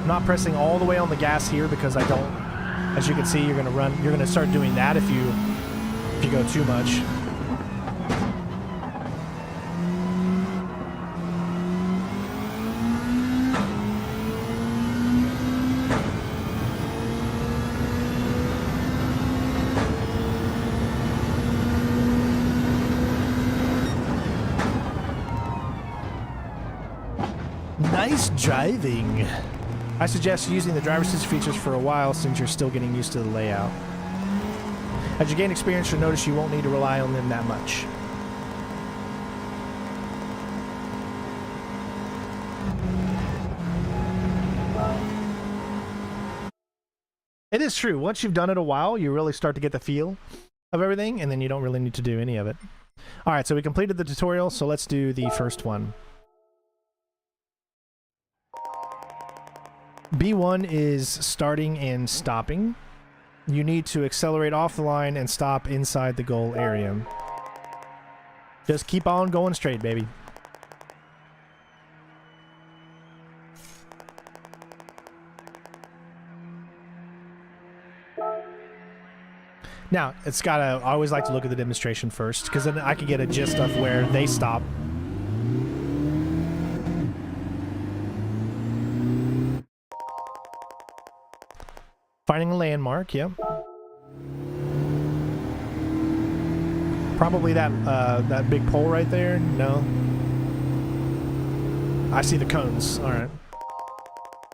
I'm not pressing all the way on the gas here because I don't, as you can see, you're gonna start doing that if you go too much. Nice driving. I suggest using the driver assist features for a while since you're still getting used to the layout. As you gain experience, you'll notice you won't need to rely on them that much. It is true. Once you've done it a while, you really start to get the feel of everything, and then you don't really need to do any of it. All right, so we completed the tutorial, so let's do the first one. B1 is starting and stopping. You need to accelerate off the line and stop inside the goal area. Just keep on going straight, baby. Now, it's gotta, I always like to look at the demonstration first, because then I can get a gist of where they stop. Finding a landmark, yep. Probably that big pole right there. No. I see the cones. All right.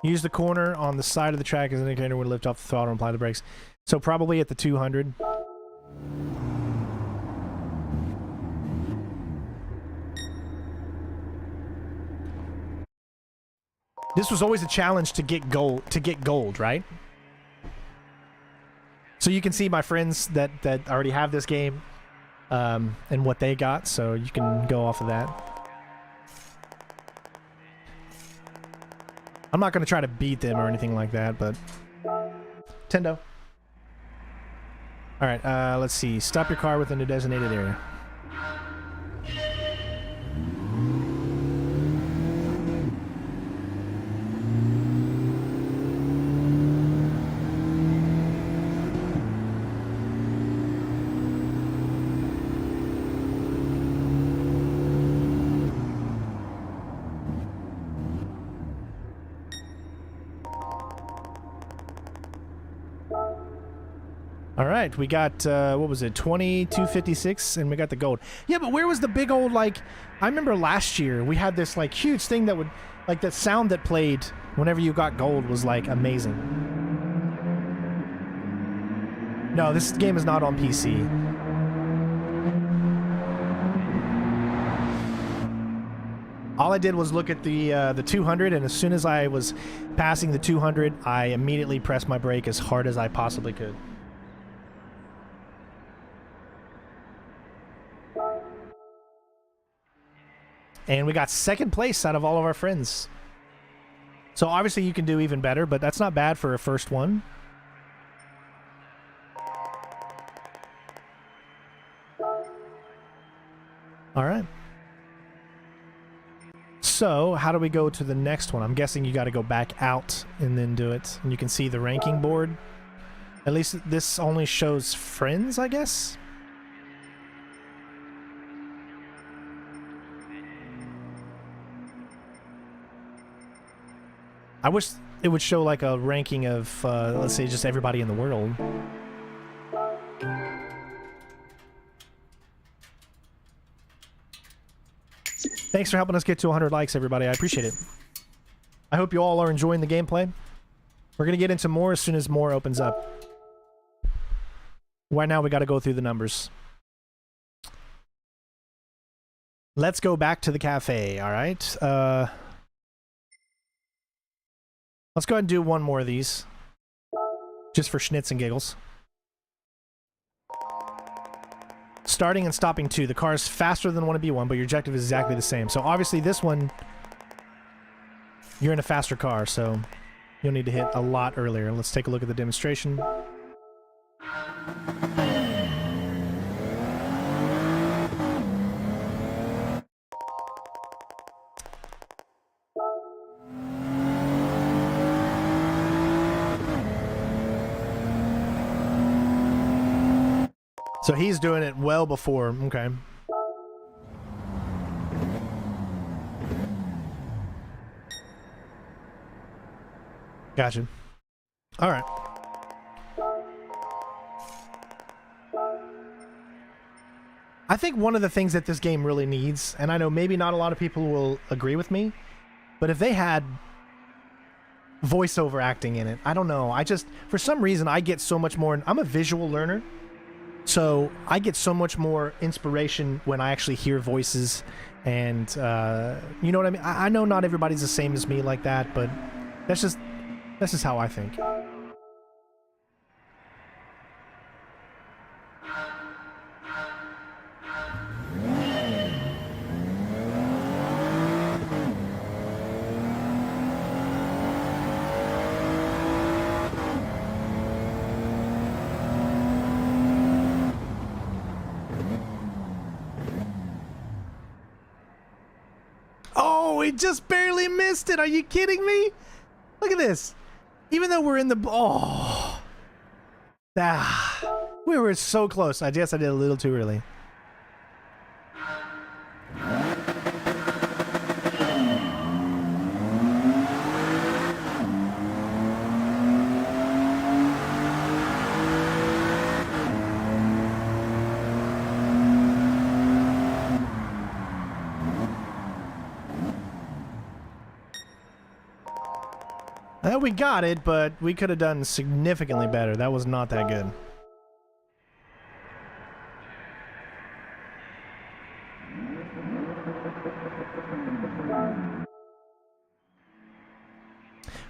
Use the corner on the side of the track as an indicator when lift off the throttle and apply the brakes. So probably at the 200. This was always a challenge to get gold, right? So you can see my friends that already have this game and what they got, so you can go off of that. I'm not going to try to beat them or anything like that, but... Tendo. Alright, let's see. Stop your car within a designated area. All right, we got, what was it, 2256, and we got the gold. Yeah, but where was the big old, like, I remember last year we had this, like, huge thing that would, like, the sound that played whenever you got gold was, like, amazing. No, this game is not on PC. All I did was look at the 200, and as soon as I was passing the 200, I immediately pressed my brake as hard as I possibly could. And we got second place out of all of our friends. So obviously you can do even better, but that's not bad for a first one. All right. So how do we go to the next one? I'm guessing you got to go back out and then do it. And you can see the ranking board. At least this only shows friends, I guess. I wish it would show like a ranking of, let's say, just everybody in the world. Thanks for helping us get to 100 likes, everybody. I appreciate it. I hope you all are enjoying the gameplay. We're going to get into more as soon as more opens up. Right now, we got to go through the numbers. Let's go back to the cafe, all right? Let's go ahead and do one more of these. Just for schnitz and giggles. Starting and stopping 2. The car is faster than 1B1, but your objective is exactly the same. So obviously this one, you're in a faster car, so you'll need to hit a lot earlier. Let's take a look at the demonstration. So he's doing it well before, okay. Gotcha. All right. I think one of the things that this game really needs, and I know maybe not a lot of people will agree with me, but if they had voiceover acting in it. I don't know. I just, for some reason, I get so much more. I'm a visual learner, so I get so much more inspiration when I actually hear voices. And you know what I mean? I know not everybody's the same as me like that, but that's just how I think. Oh, we just barely missed it. Are you kidding me? Look at this. Even though we're in the... Oh. We were so close. I guess I did a little too early. We got it, but we could have done significantly better. That was not that good.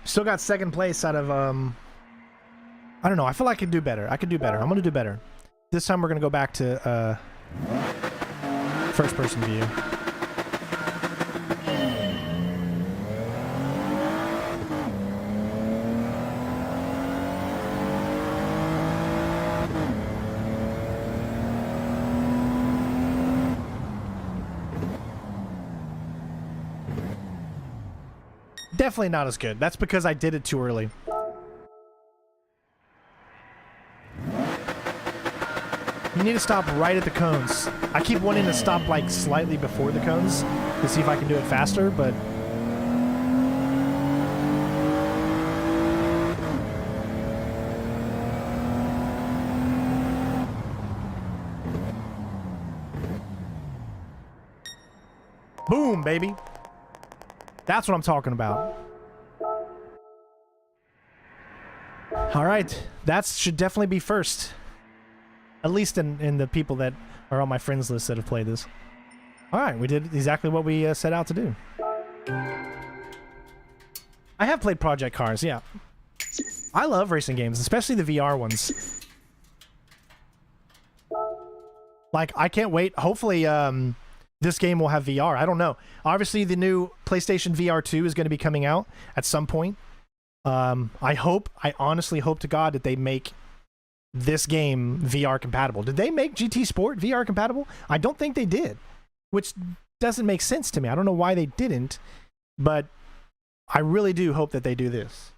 Still got second place out of, I don't know. I feel like I could do better. I could do better. I'm going to do better. This time we're going to go back to first person view. Definitely not as good. That's because I did it too early. You need to stop right at the cones. I keep wanting to stop like slightly before the cones to see if I can do it faster, but... Boom, baby. That's what I'm talking about. All right, that should definitely be first. At least in the people that are on my friends list that have played this. All right, we did exactly what we set out to do. I have played Project Cars, yeah. I love racing games, especially the VR ones. Like, I can't wait. Hopefully, this game will have VR. I don't know. Obviously, the new PlayStation VR 2 is going to be coming out at some point. I honestly hope to God that they make this game VR compatible. Did they make GT Sport VR compatible? I don't think they did, which doesn't make sense to me. I don't know why they didn't, but I really do hope that they do this.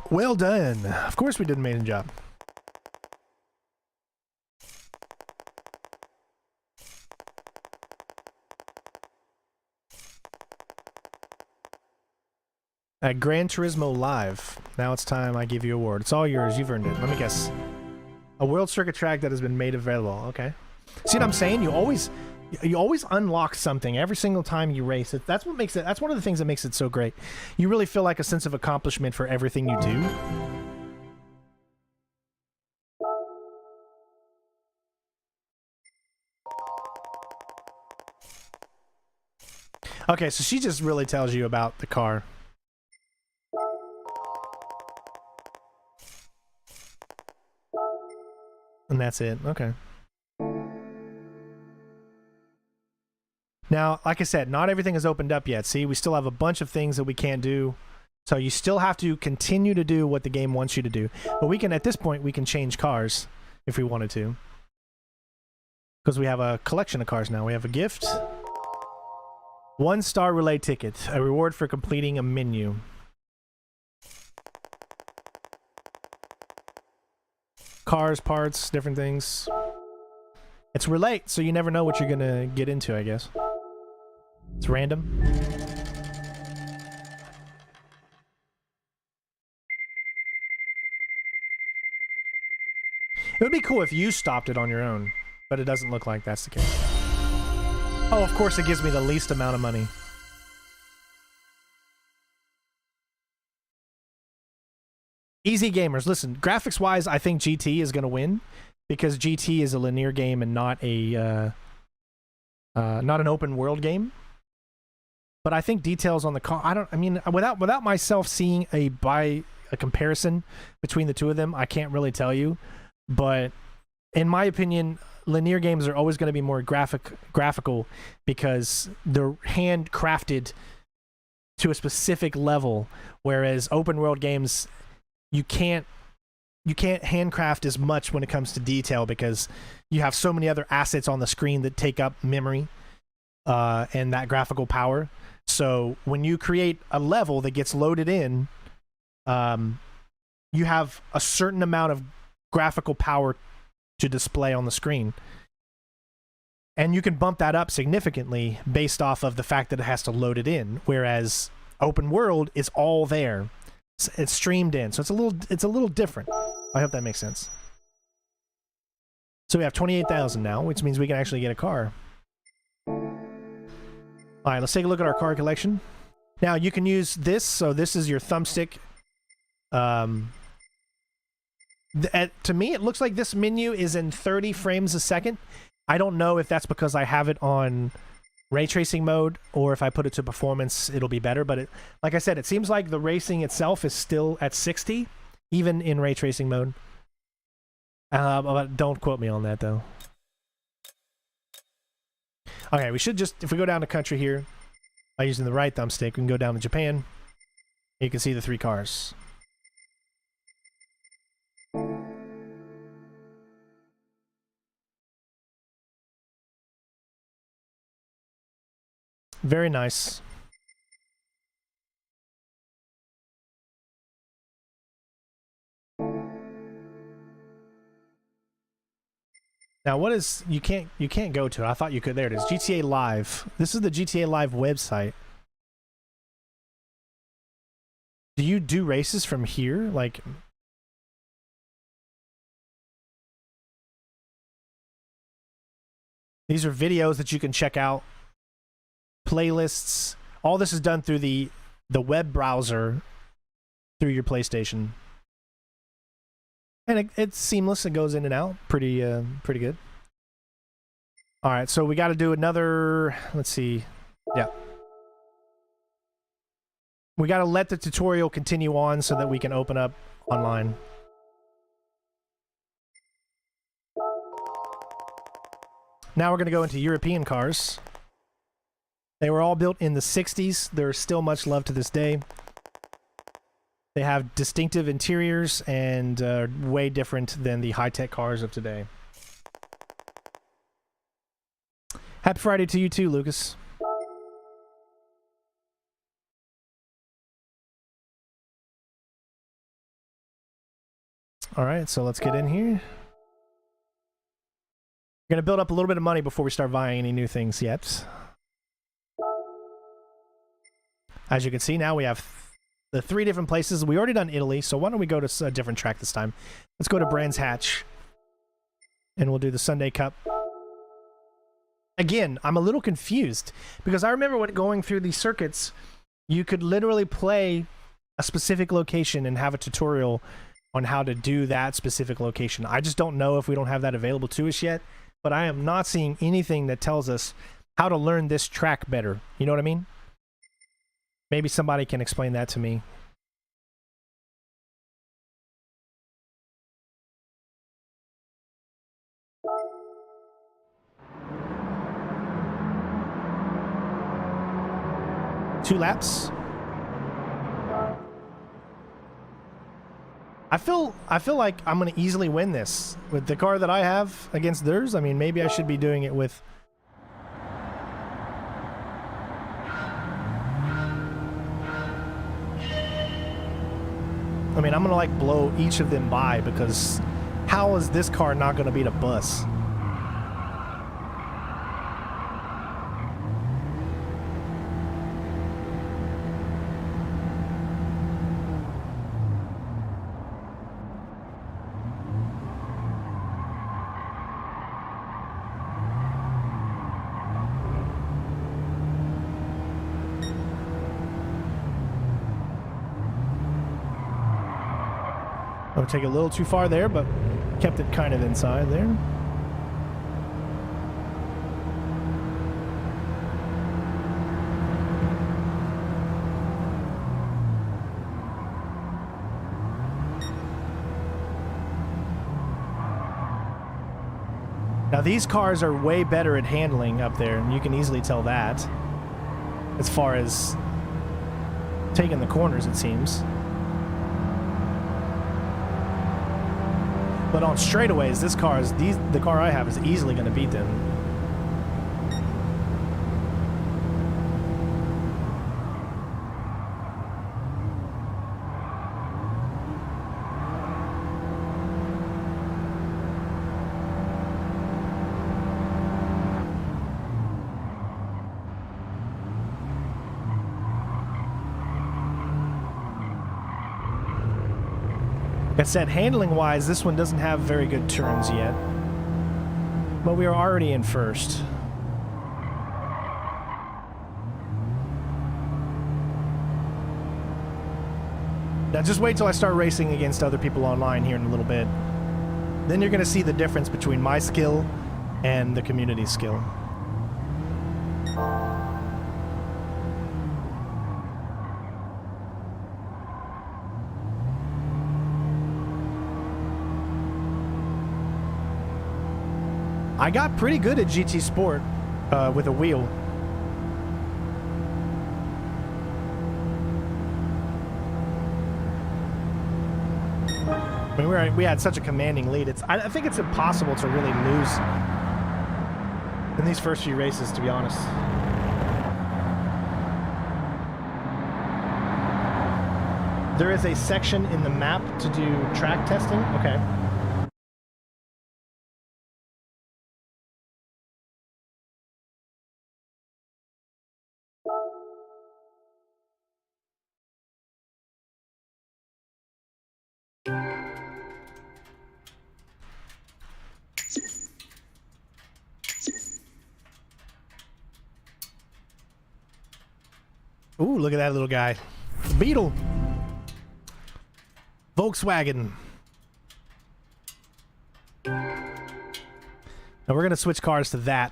Well done. Of course we did an amazing job. At Gran Turismo Live. Now it's time I give you an award. It's all yours. You've earned it. Let me guess. A World Circuit track that has been made available. Okay. See what I'm saying? You always unlock something every single time you race. That's what makes it. That's one of the things that makes it so great. You really feel like a sense of accomplishment for everything you do. Okay, so she just really tells you about the car. And that's it. Okay. Now, like I said, not everything is opened up yet. See, we still have a bunch of things that we can't do. So you still have to continue to do what the game wants you to do. But we can, at this point, we can change cars if we wanted to. Because we have a collection of cars now. We have a gift. 1-star relay ticket. A reward for completing a menu. Cars, parts, different things. It's relay, so you never know what you're gonna get into, I guess. It's random. It would be cool if you stopped it on your own, but it doesn't look like that's the case. Oh, of course it gives me the least amount of money. Easy gamers, listen, graphics-wise, I think GT is going to win because GT is a linear game and not a not an open world game. But I think details on the car, I mean, without myself seeing a comparison between the two of them, I can't really tell you. But in my opinion, linear games are always going to be more graphical because they're handcrafted to a specific level, whereas open world games, you can't handcraft as much when it comes to detail because you have so many other assets on the screen that take up memory and that graphical power. So when you create a level that gets loaded in, you have a certain amount of graphical power to display on the screen. And you can bump that up significantly based off of the fact that it has to load it in, whereas open world is all there. It's streamed in, so it's a little different. I hope that makes sense. So we have 28,000 now, which means we can actually get a car. All right, let's take a look at our car collection. Now you can use this. So this is your thumbstick. To me, it looks like this menu is in 30 frames a second. I don't know if that's because I have it on ray tracing mode or if I put it to performance, it'll be better. But like I said, it seems like the racing itself is still at 60, even in ray tracing mode. But don't quote me on that, though. Okay, we should just, if we go down to country here, by using the right thumbstick, we can go down to Japan. You can see the 3 cars. Very nice. Now, what is you can't go to it. I thought you could. There it is. GTA Live. This is the GTA Live website. Do you do races from here? Like, these are videos that you can check out. Playlists. All this is done through the web browser through your PlayStation. And it's seamless. It goes in and out. Pretty good. All right, so we got to do another. Let's see. Yeah. We got to let the tutorial continue on so that we can open up online. Now we're going to go into European cars. They were all built in the 60s. They're still much loved to this day. They have distinctive interiors and way different than the high-tech cars of today. Happy Friday to you too, Lucas. All right, so let's get in here. We're going to build up a little bit of money before we start buying any new things yet. As you can see, now we have the 3 different places. We already done Italy, so why don't we go to a different track this time? Let's go to Brands Hatch. And we'll do the Sunday Cup. Again, I'm a little confused because I remember when going through these circuits, you could literally play a specific location and have a tutorial on how to do that specific location. I just don't know if we don't have that available to us yet, but I am not seeing anything that tells us how to learn this track better. You know what I mean? Maybe somebody can explain that to me. Two laps. I feel like I'm gonna easily win this with the car that I have against theirs. I mean, maybe I should be doing it with. I mean, I'm gonna like blow each of them by because how is this car not gonna beat a bus? I'll take it a little too far there, but kept it kind of inside there. Now these cars are way better at handling up there, and you can easily tell that. As far as taking the corners, it seems. But on straightaways, the car I have is easily going to beat them. Like I said, handling-wise, this one doesn't have very good turns yet. But we are already in first. Now just wait till I start racing against other people online here in a little bit. Then you're going to see the difference between my skill and the community skill. I got pretty good at GT Sport with a wheel. I mean, we had such a commanding lead. I think it's impossible to really lose in these first few races, to be honest. There is a section in the map to do track testing. Okay. Ooh, look at that little guy. Beetle. Volkswagen. Now we're going to switch cars to that,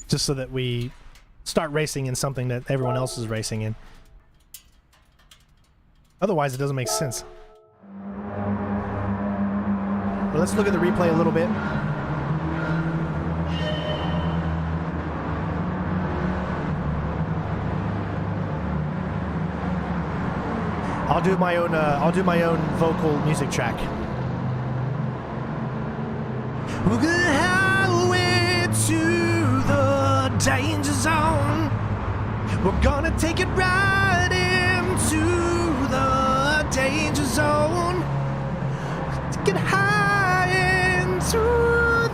just so that we start racing in something that everyone else is racing in. Otherwise, it doesn't make sense. But let's look at the replay a little bit. I'll do my own vocal music track. We're gonna highway to the danger zone. We're gonna take it right into the danger zone. Get high into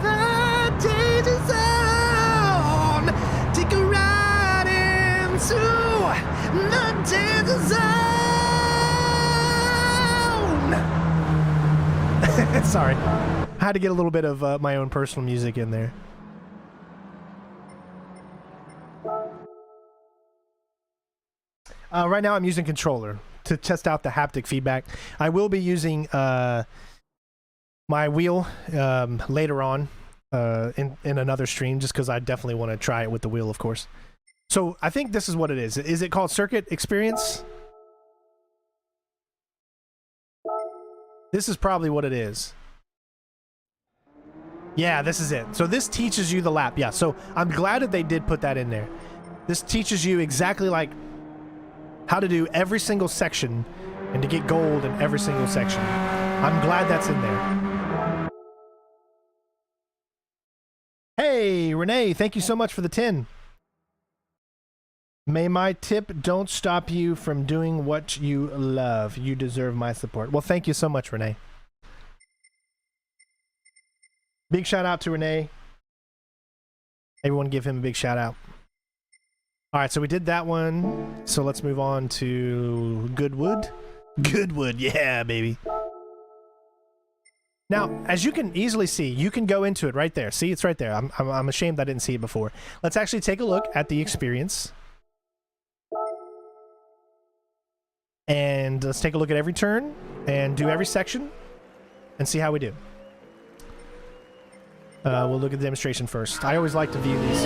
the danger zone. Take it right into the danger zone. Sorry, I had to get a little bit of my own personal music in there. Right now I'm using controller to test out the haptic feedback. I will be using my wheel later on in another stream, just because I definitely want to try it with the wheel, of course. So I think this is what it is. Is it called Circuit Experience? This is probably what it is. Yeah, this is it. So this teaches you the lap. Yeah, so I'm glad that they did put that in there. This teaches you exactly like how to do every single section and to get gold in every single section. I'm glad that's in there. Hey, Renee, thank you so much for the 10. May my tip don't stop you from doing what you love. You deserve my support. Well, thank you so much, Renee. Big shout out to Renee. Everyone give him a big shout out. All right, so we did that one. So let's move on to Goodwood. Goodwood, yeah, baby. Now, as you can easily see, you can go into it right there. See, it's right there. I'm ashamed I didn't see it before. Let's actually take a look at the experience. And let's take a look at every turn and do every section. and see how we do. We'll look at the demonstration first. I always like to view these.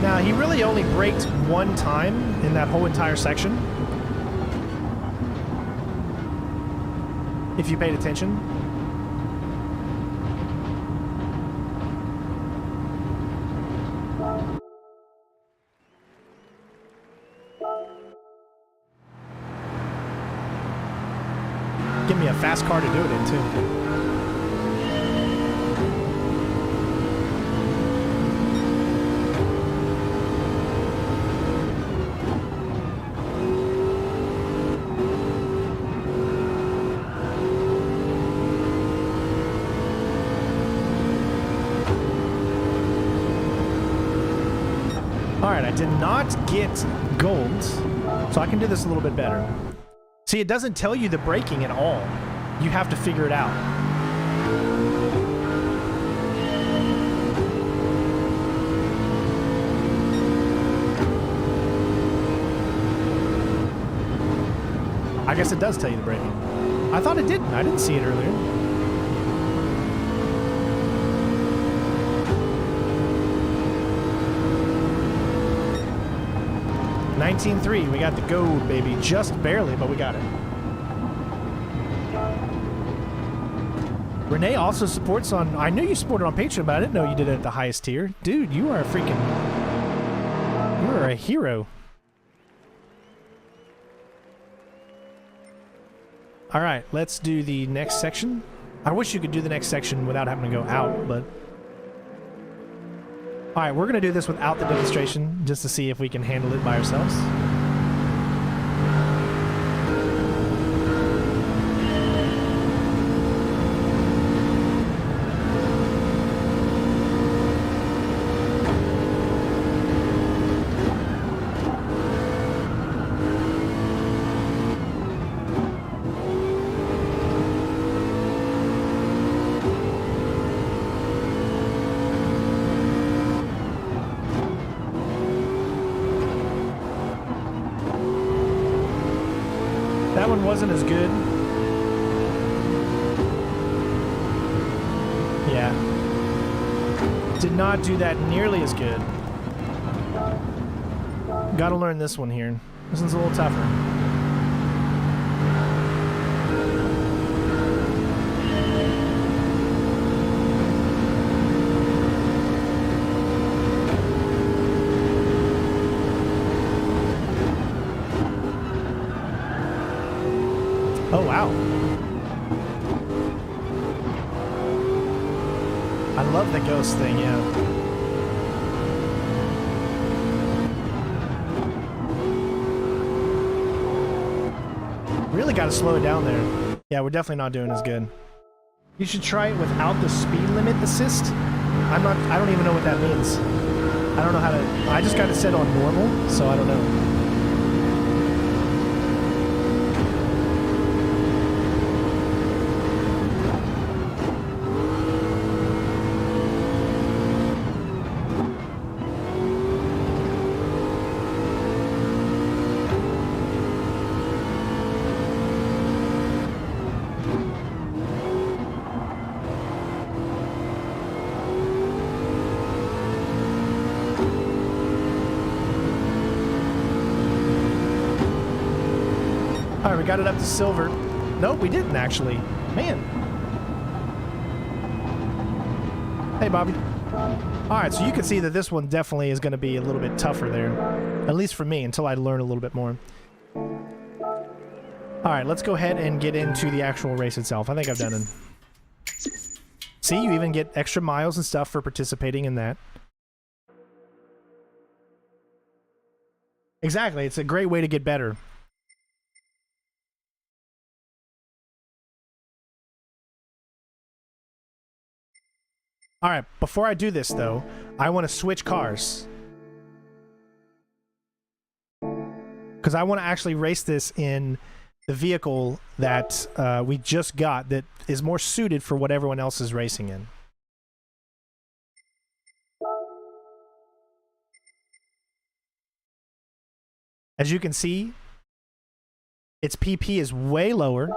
Now, he really only braked one time in that whole entire section. If you paid attention. Give me a fast car to do it in, too. Alright, I did not get gold, so I can do this a little bit better. See, it doesn't tell you the braking at all. You have to figure it out. I guess it does tell you the braking. I thought it didn't. I didn't see it earlier. $19.3, we got the gold, baby. Just barely, but we got it. Renee also supports on... I knew you supported on Patreon, but I didn't know you did it at the highest tier. Dude, you are a freaking... You are a hero. Alright, let's do the next section. I wish you could do the next section without having to go out, but... Alright, we're going to do this without the demonstration, just to see if we can handle it by ourselves. That one wasn't as good. Yeah. Did not do that nearly as good. Gotta learn this one here. This one's a little tougher. Oh, wow. I love the ghost thing, yeah. Really got to slow it down there. Yeah, we're definitely not doing as good. You should try it without the speed limit assist. I don't even know what that means. I don't know how to... I just got it set on normal, so I don't know. Alright, we got it up to silver. Nope, we didn't actually. Man. Hey, Bobby. Alright, so you can see that this one definitely is going to be a little bit tougher there. At least for me, until I learn a little bit more. Alright, let's go ahead and get into the actual race itself. I think I've done it. See, you even get extra miles and stuff for participating in that. Exactly, it's a great way to get better. Alright, before I do this, though, I want to switch cars. Because I want to actually race this in the vehicle that we just got that is more suited for what everyone else is racing in. As you can see, its PP is way lower,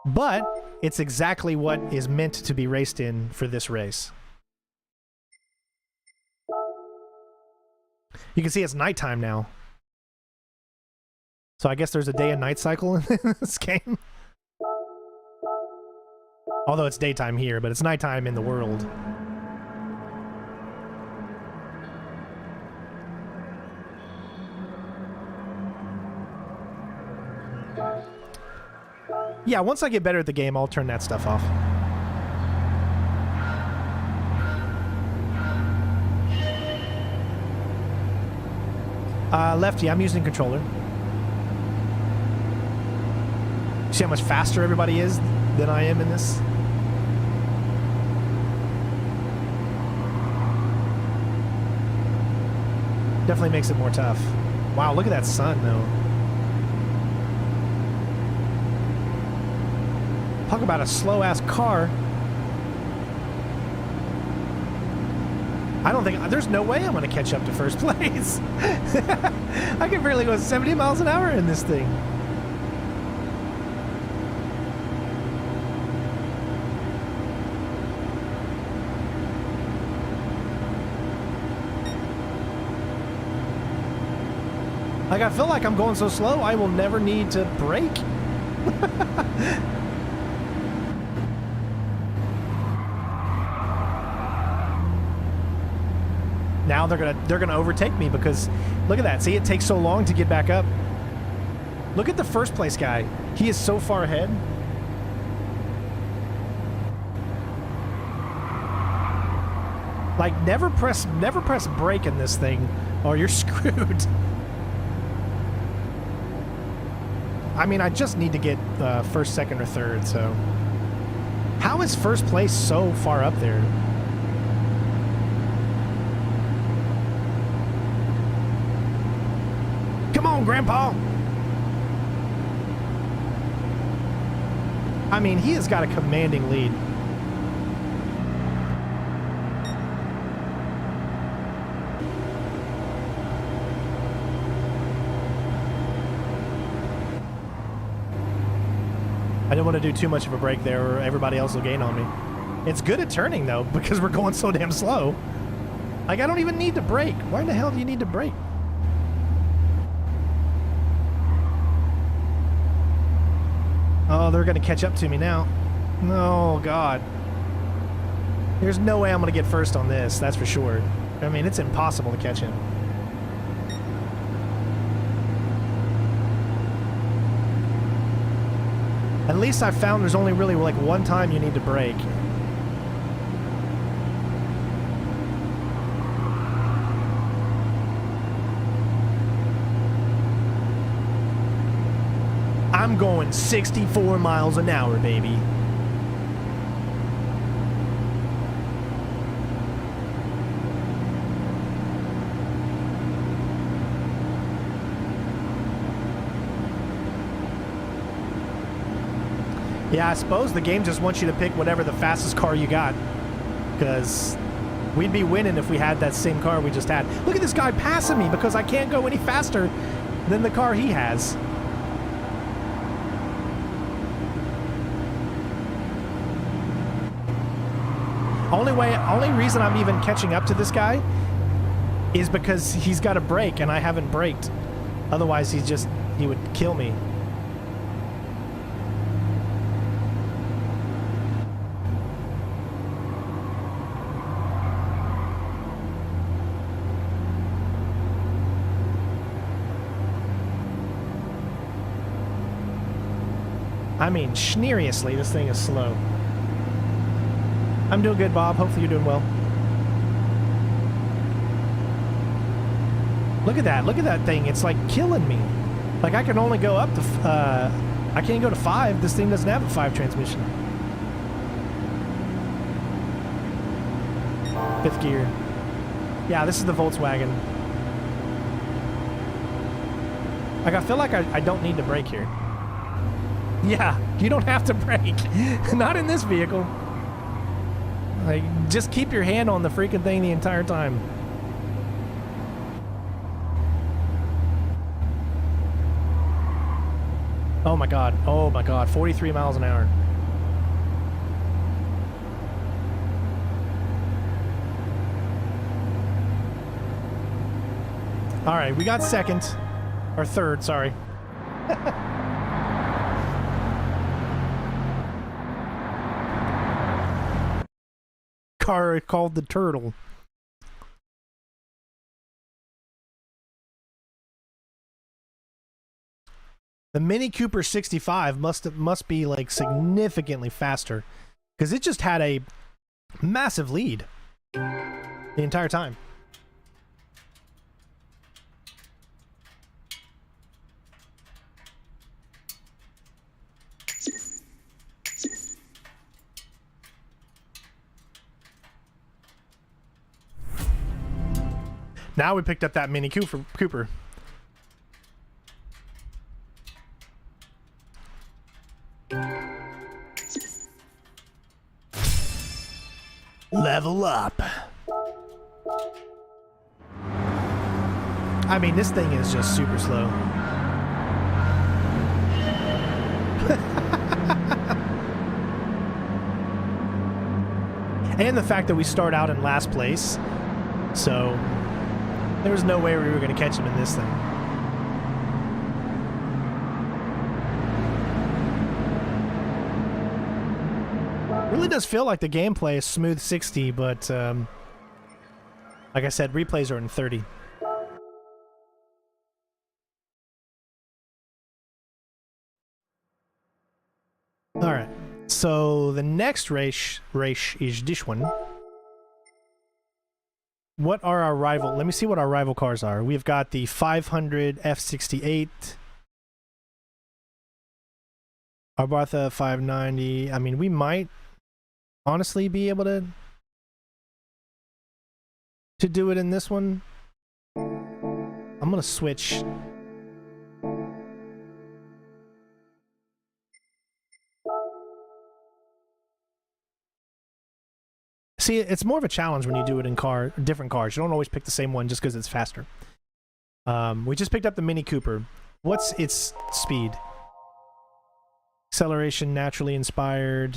but it's exactly what is meant to be raced in for this race. You can see it's nighttime now. So I guess there's a day and night cycle in this game. Although it's daytime here, but it's nighttime in the world. Yeah, once I get better at the game, I'll turn that stuff off. Lefty, I'm using controller. See how much faster everybody is than I am in this? Definitely makes it more tough. Wow, look at that sun, though. Talk about a slow-ass car. I don't think... There's no way I'm going to catch up to first place. I can barely go 70 miles an hour in this thing. Like, I feel like I'm going so slow, I will never need to brake. Now they're gonna overtake me because look at that. See, it takes so long to get back up. Look at the first place guy. He is so far ahead. Like, never press brake in this thing or you're screwed. I mean, I just need to get first, second, or third, so. How is first place so far up there? Come on, Grandpa! I mean, he has got a commanding lead. I didn't want to do too much of a break there or everybody else will gain on me. It's good at turning, though, because we're going so damn slow. Like, I don't even need to brake. Why in the hell do you need to brake? Oh, they're going to catch up to me now. Oh, God. There's no way I'm going to get first on this, that's for sure. I mean, it's impossible to catch him. At least I found there's only really like one time you need to brake. I'm going 64 miles an hour, baby. Yeah, I suppose the game just wants you to pick whatever the fastest car you got. Because we'd be winning if we had that same car we just had. Look at this guy passing me because I can't go any faster than the car he has. Only reason I'm even catching up to this guy is because he's got a brake and I haven't braked. Otherwise, he would kill me. I mean, seriously, this thing is slow. I'm doing good, Bob. Hopefully you're doing well. Look at that. Look at that thing. It's like killing me. Like, I can only go up to... I can't go to 5. This thing doesn't have a 5 transmission. 5th gear. Yeah, this is the Volkswagen. Like, I feel like I don't need to brake here. Yeah, you don't have to brake. Not in this vehicle. Like, just keep your hand on the freaking thing the entire time. Oh my god. Oh my god. 43 miles an hour. All right, we got second. Or third, sorry. Car called the Turtle. The Mini Cooper 65 must be like significantly faster, because it just had a massive lead the entire time. Now we picked up that Mini Cooper. Level up. I mean, this thing is just super slow. And the fact that we start out in last place, so there was no way we were going to catch him in this thing. Really does feel like the gameplay is smooth 60, but like I said, replays are in 30. All right, so the next race is this one. What are our rival? Let me see what our rival cars are. We've got the 500 F68, Abartha 590. I mean, we might honestly be able to do it in this one. I'm gonna switch. See, it's more of a challenge when you do it in different cars. You don't always pick the same one just because it's faster. We just picked up the Mini Cooper. What's its speed? Acceleration naturally inspired.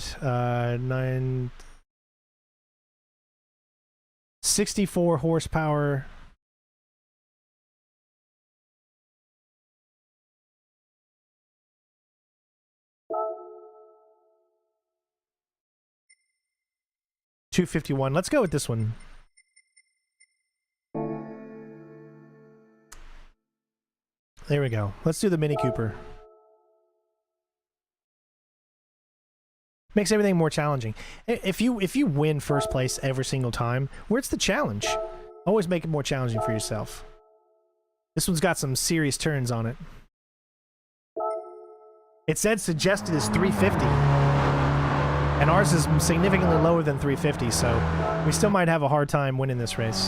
64 horsepower. $251. Let's go with this one. There we go. Let's do the Mini Cooper. Makes everything more challenging. If you win first place every single time, where's the challenge? Always make it more challenging for yourself. This one's got some serious turns on it. It said suggested is 350. And ours is significantly lower than 350, so we still might have a hard time winning this race.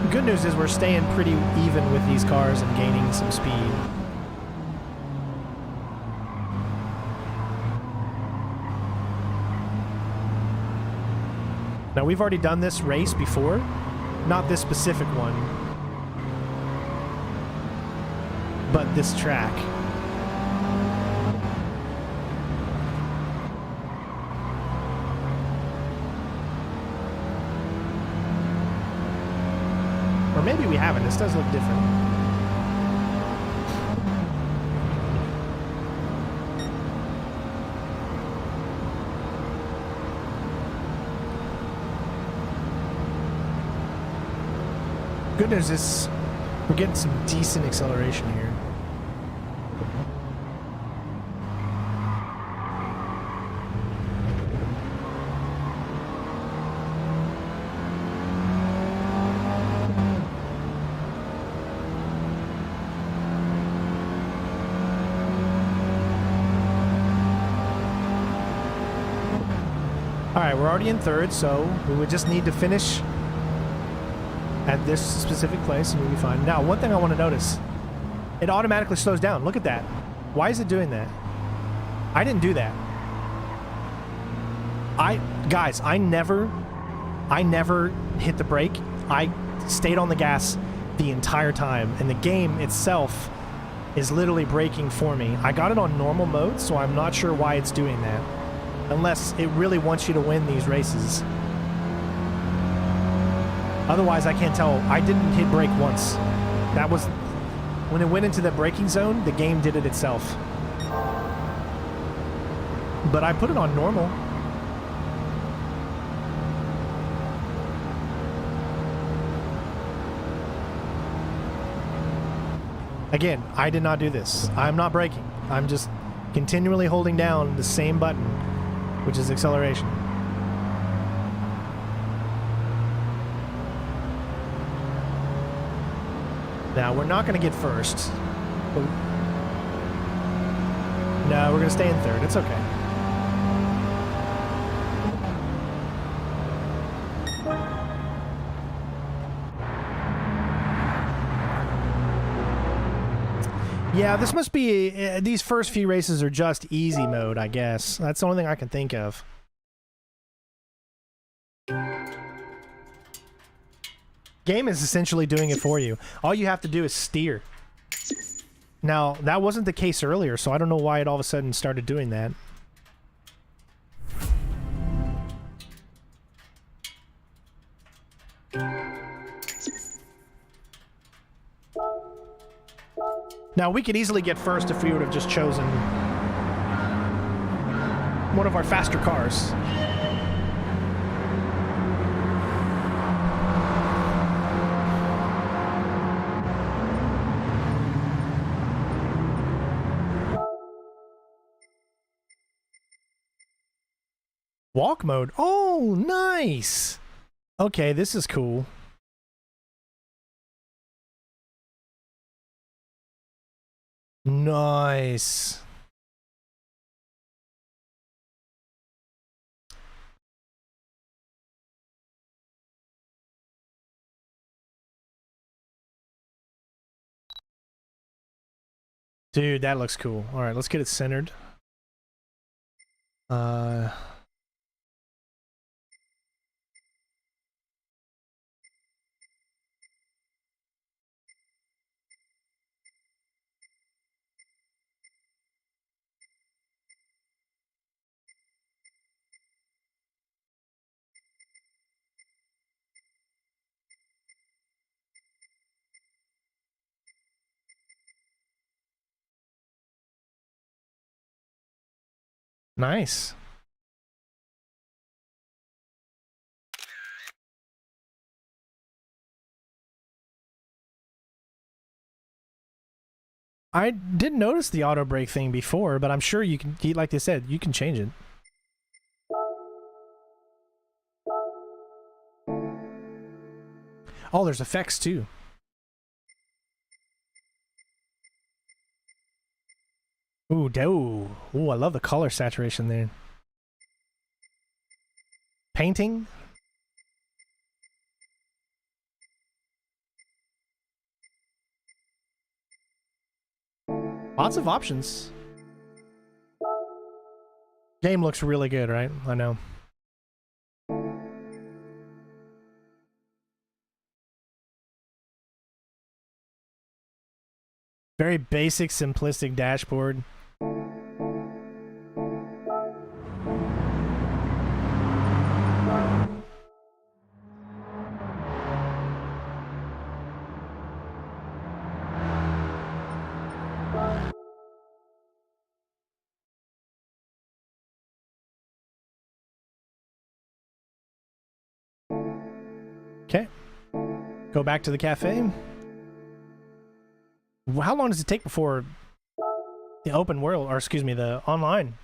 The good news is we're staying pretty even with these cars and gaining some speed. Now, we've already done this race before, not this specific one, but this track. Or maybe we haven't. This does look different. Good news is we're getting some decent acceleration here. All right, we're already in third, so we would just need to finish at this specific place and we'll be fine. Now, one thing I want to notice, it automatically slows down. Look at that. Why is it doing that? I didn't do that. Guys, I never hit the brake. I stayed on the gas the entire time, and the game itself is literally braking for me. I got it on normal mode, so I'm not sure why it's doing that. Unless it really wants you to win these races. Otherwise, I can't tell. I didn't hit brake once. That was... When it went into the braking zone, the game did it itself. But I put it on normal. Again, I did not do this. I'm not braking. I'm just continually holding down the same button, which is acceleration. Now, we're not going to get first. No, we're going to stay in third. It's okay. Yeah, this must be... these first few races are just easy mode, I guess. That's the only thing I can think of. Game is essentially doing it for you. All you have to do is steer. Now, that wasn't the case earlier, so I don't know why it all of a sudden started doing that. Now, we could easily get first if we would have just chosen one of our faster cars. Walk mode. Oh, nice. Okay, this is cool. Nice. Dude, that looks cool. All right, let's get it centered. Nice. I didn't notice the auto brake thing before, but I'm sure you can, like they said, you can change it. Oh, there's effects too. Ooh, ooh, I love the color saturation there. Painting. Lots of options. Game looks really good, right? I know. Very basic, simplistic dashboard. Okay. Go back to the cafe. How long does it take before the open world, or excuse me, the online?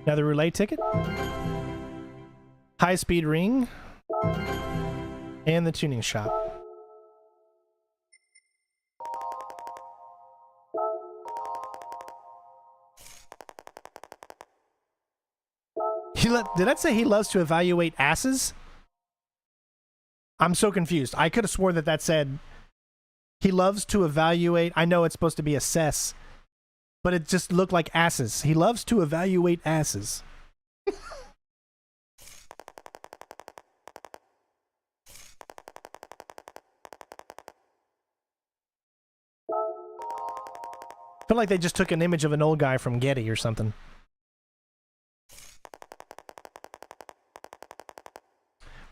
Another relay ticket. High speed ring. And the tuning shop. Did that say he loves to evaluate asses? I'm so confused. I could have swore that that said he loves to evaluate. I know it's supposed to be assess, but it just looked like asses. He loves to evaluate asses. I feel like they just took an image of an old guy from Getty or something.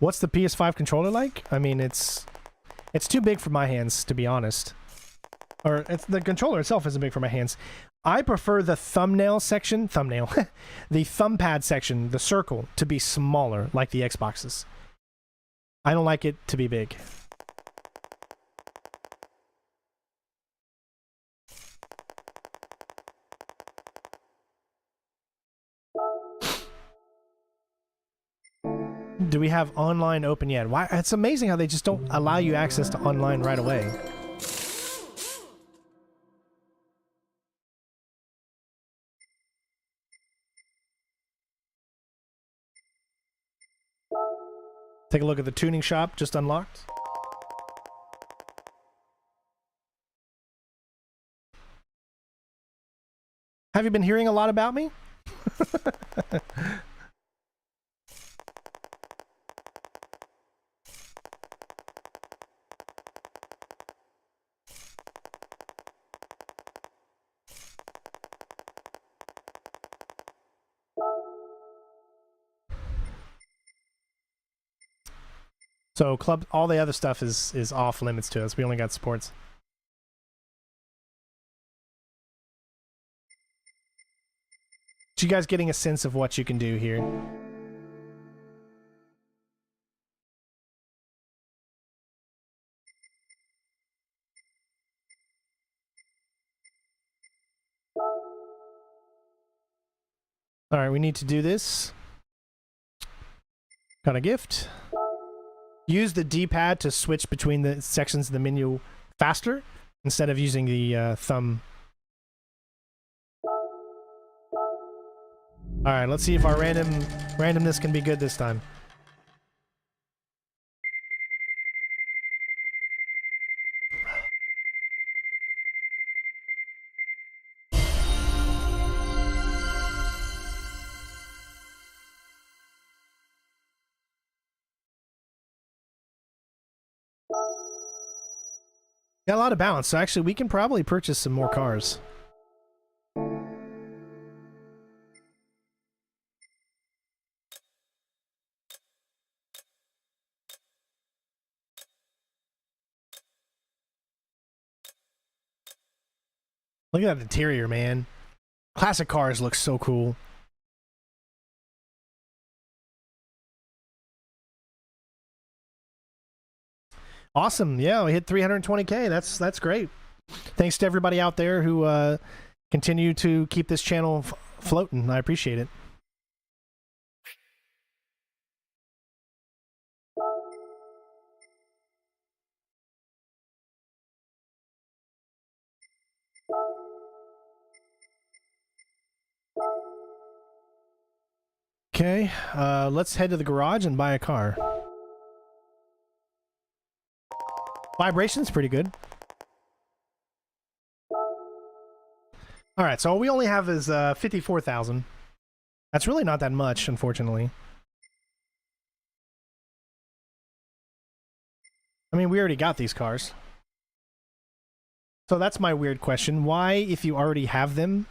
What's the PS5 controller like? I mean, it's too big for my hands, to be honest. Or the controller itself isn't big for my hands. I prefer the thumbnail section, the thumb pad section, the circle, to be smaller, like the Xboxes. I don't like it to be big. Do we have online open yet? Why? It's amazing how they just don't allow you access to online right away. Take a look at the tuning shop, just unlocked. Have you been hearing a lot about me? So all the other stuff is off limits to us. We only got sports. So you guys getting a sense of what you can do here? All right, we need to do this. Got a gift. Use the D-pad to switch between the sections of the menu faster instead of using the thumb. All right, let's see if our randomness can be good this time. Got a lot of balance, so actually we can probably purchase some more cars. Look at that interior, man. Classic cars look so cool. Awesome. Yeah, we hit 320K. That's great. Thanks to everybody out there who continue to keep this channel floating. I appreciate it. Okay, let's head to the garage and buy a car. Vibration's pretty good. Alright, so all we only have is 54,000. That's really not that much, unfortunately. I mean, we already got these cars. So that's my weird question. Why, if you already have them,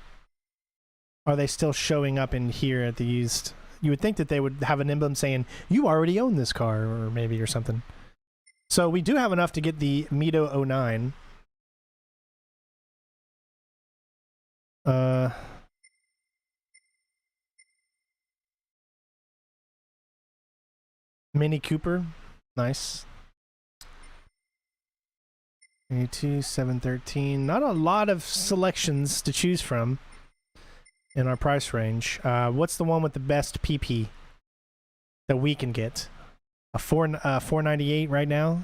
are they still showing up in here at the used? You would think that they would have an emblem saying, you already own this car, or maybe, or something. So we do have enough to get the Mito 09. Mini Cooper. Nice. 82, 713. Not a lot of selections to choose from in our price range. What's the one with the best PP that we can get? A 498 right now.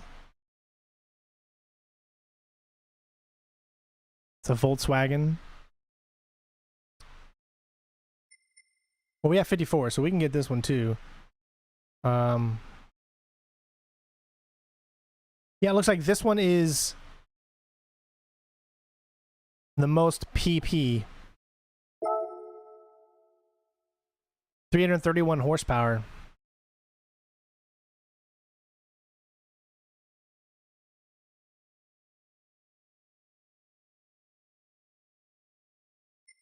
It's a Volkswagen. Well, we have 54, so we can get this one too. Yeah, it looks like this one is the most PP. 331 horsepower.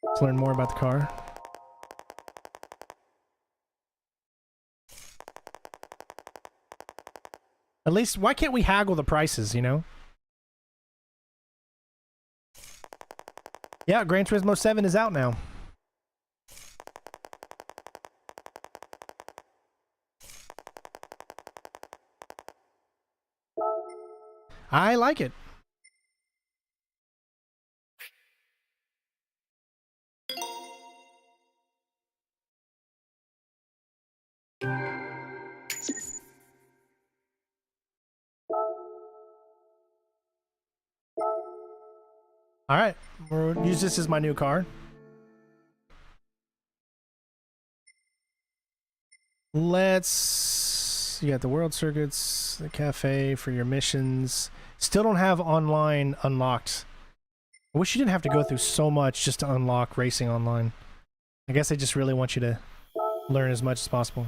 Let's learn more about the car. At least, why can't we haggle the prices, you know? Yeah, Gran Turismo 7 is out now. I like it. All right, we'll use this as my new car. You got the world circuits, the cafe for your missions. Still don't have online unlocked. I wish you didn't have to go through so much just to unlock racing online. I guess they just really want you to learn as much as possible.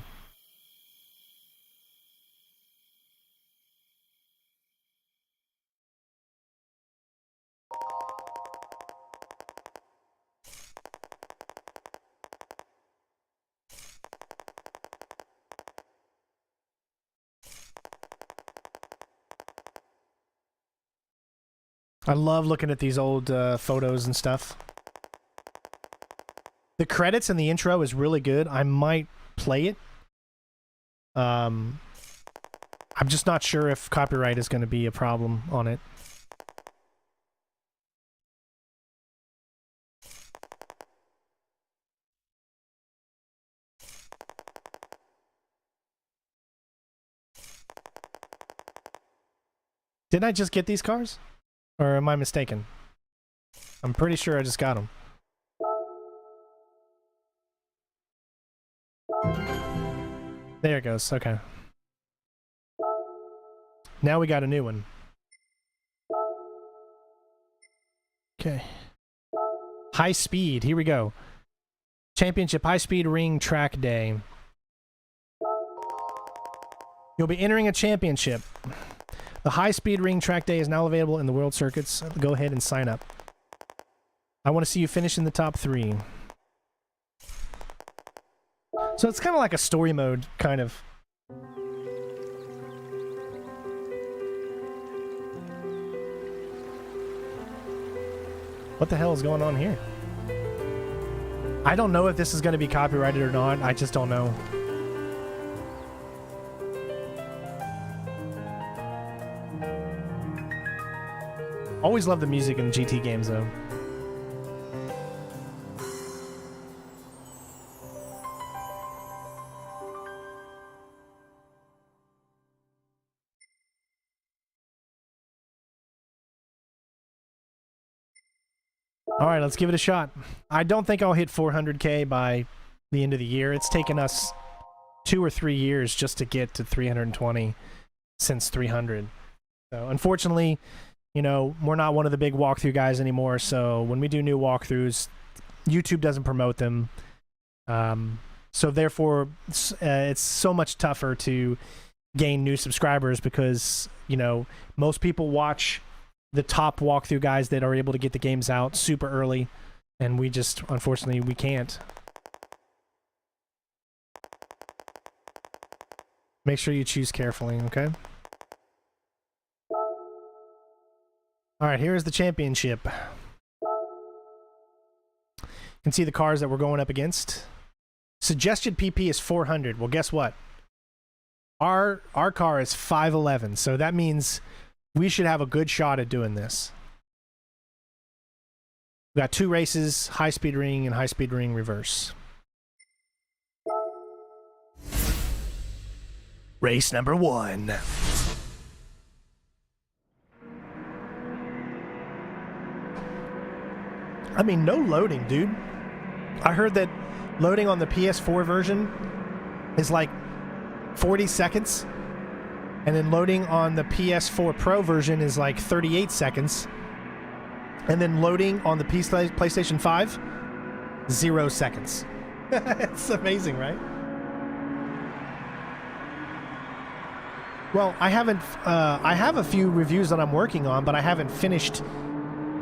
I love looking at these old photos and stuff. The credits and the intro is really good. I might play it. I'm just not sure if copyright is going to be a problem on it. Didn't I just get these cars? Or am I mistaken? I'm pretty sure I just got them. There it goes. Okay. Now we got a new one. Okay. High speed. Here we go. Championship High Speed Ring Track Day. You'll be entering a championship. The High Speed Ring Track Day is now available in the World Circuits. Go ahead and sign up. I want to see you finish in the top 3. So it's kind of like a story mode, kind of. What the hell is going on here? I don't know if this is going to be copyrighted or not. I just don't know. Always love the music in GT games, though. All right, let's give it a shot. I don't think I'll hit 400K by the end of the year. It's taken us 2 or 3 years just to get to 320 since 300. So, unfortunately, you know, we're not one of the big walkthrough guys anymore, so when we do new walkthroughs, YouTube doesn't promote them. So therefore, it's so much tougher to gain new subscribers because, you know, most people watch the top walkthrough guys that are able to get the games out super early, and we just, unfortunately, we can't. Make sure you choose carefully, okay? All right, here's the championship. You can see the cars that we're going up against. Suggested PP is 400. Well, guess what? Our car is 511, so that means we should have a good shot at doing this. We got 2 races, High Speed Ring and High Speed Ring Reverse. Race number 1. I mean, no loading, dude. I heard that loading on the PS4 version is like 40 seconds. And then loading on the PS4 Pro version is like 38 seconds. And then loading on the PlayStation 5, 0 seconds. It's amazing, right? Well, I haven't. I have a few reviews that I'm working on, but I haven't finished,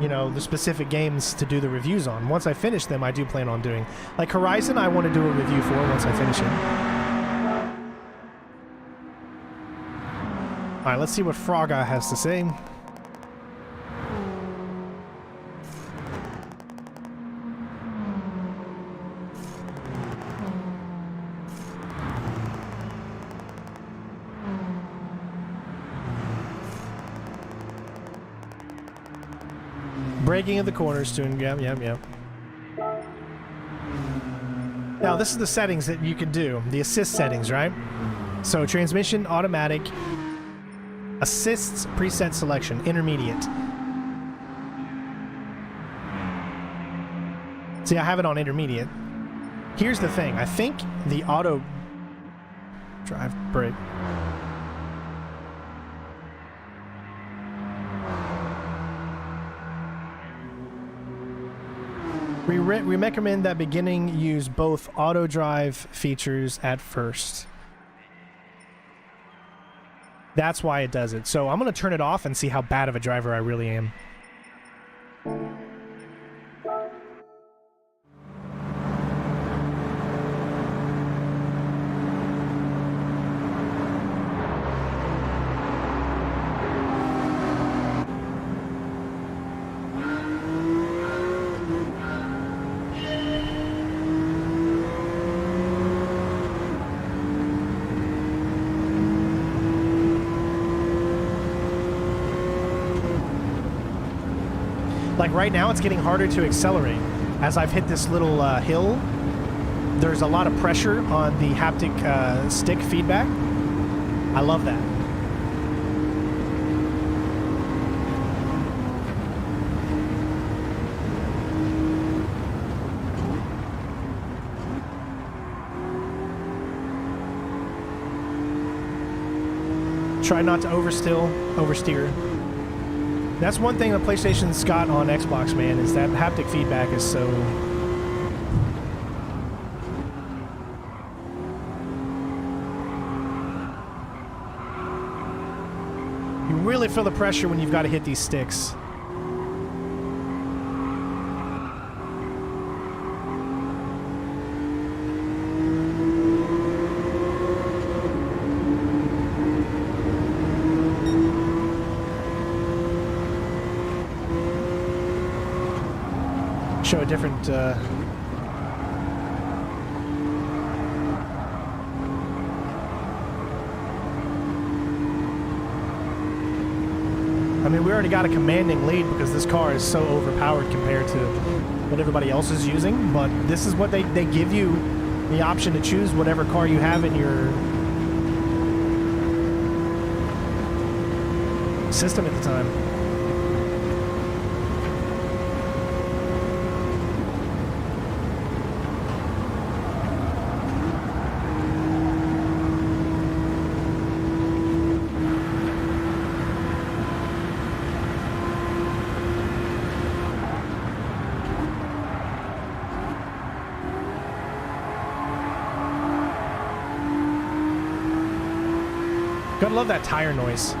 you know, the specific games to do the reviews on. Once I finish them, I do plan on doing. Like Horizon, I want to do a review for once I finish it. All right, let's see what Frogga has to say. Braking of the corners, doing, yep. Now, this is the settings that you can do. The assist settings, right? So, transmission, automatic, assists, preset selection, intermediate. See, I have it on intermediate. Here's the thing. I think the auto drive brake. We recommend that beginning use both auto drive features at first. That's why it does it. So I'm going to turn it off and see how bad of a driver I really am. Like right now, it's getting harder to accelerate. As I've hit this little hill, there's a lot of pressure on the haptic stick feedback. I love that. Try not to oversteer. That's one thing the PlayStation's got on Xbox, man, is that haptic feedback is so... You really feel the pressure when you've got to hit these sticks. Show a different I mean, we already got a commanding lead because this car is so overpowered compared to what everybody else is using, but this is what they give you the option to choose whatever car you have in your system at the time. Gotta love that tire noise.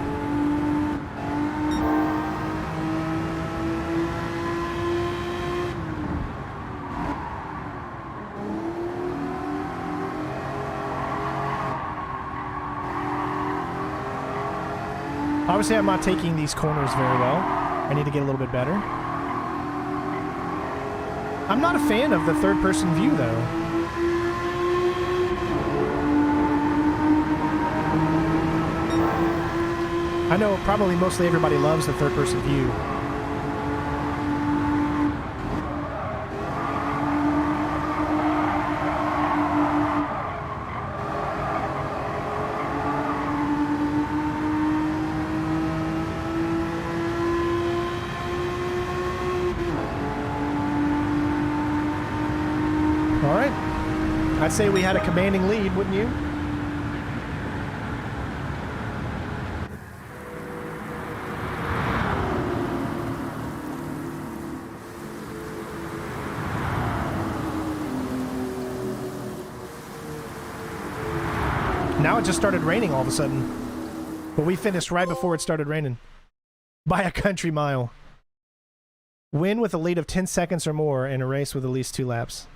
Obviously, I'm not taking these corners very well. I need to get a little bit better. I'm not a fan of the third-person view, though. I know probably mostly everybody loves the third-person view. I'd say we had a commanding lead, wouldn't you? Now it just started raining all of a sudden. But we finished right before it started raining. By a country mile. Win with a lead of 10 seconds or more in a race with at least 2 laps.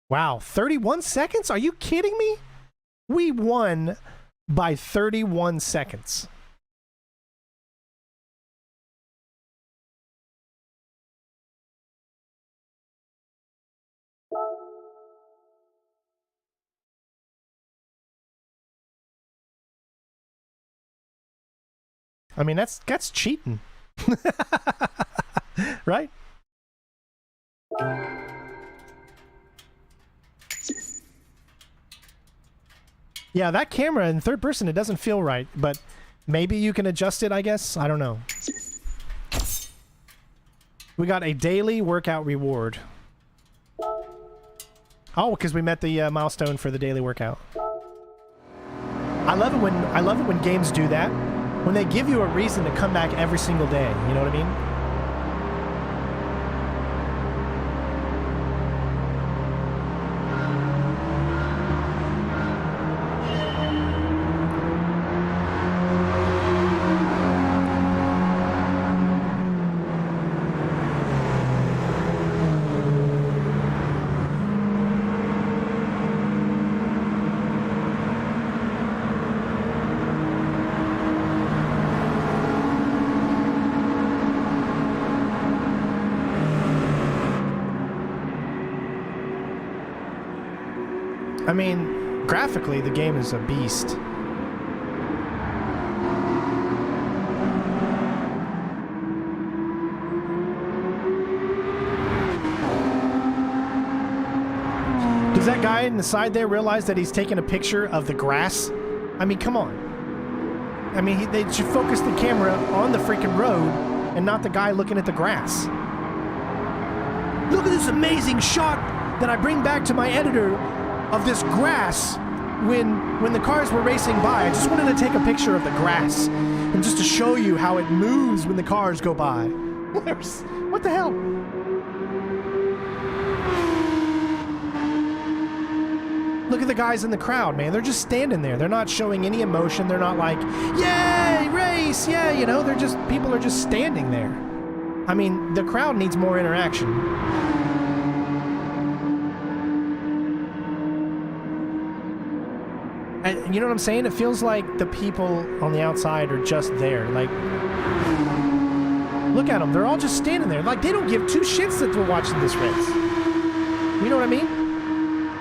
Wow, 31 seconds? Are you kidding me? We won by 31 seconds. I mean, that's cheating. Right? Yeah, that camera in third person, it doesn't feel right, but maybe you can adjust it, I guess. I don't know. We got a daily workout reward. Oh, because we met the milestone for the daily workout. I love it when games do that. When they give you a reason to come back every single day, you know what I mean? I mean, graphically, the game is a beast. Does that guy in the side there realize that he's taking a picture of the grass? I mean, come on. I mean, they should focus the camera on the freaking road and not the guy looking at the grass. Look at this amazing shot that I bring back to my editor of this grass when the cars were racing by. I just wanted to take a picture of the grass and just to show you how it moves when the cars go by. What the hell? Look at the guys in the crowd, man. They're just standing there. They're not showing any emotion. They're not like, yay, race, yeah, you know, people are just standing there. I mean, the crowd needs more interaction. And you know what I'm saying? It feels like the people on the outside are just there. Like, look at them. They're all just standing there. Like, they don't give 2 shits that we're watching this race. You know what I mean?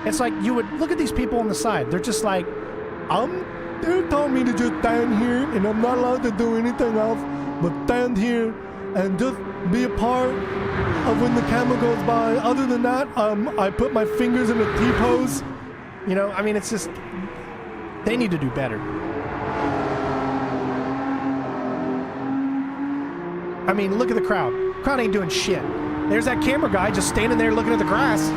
It's like you would look at these people on the side. They're just like, they told me to just stand here, and I'm not allowed to do anything else but stand here and just be a part of when the camera goes by. Other than that, I put my fingers in a T-pose. You know, I mean, it's just... They need to do better. I mean, look at the crowd. Crowd ain't doing shit. There's that camera guy just standing there looking at the grass.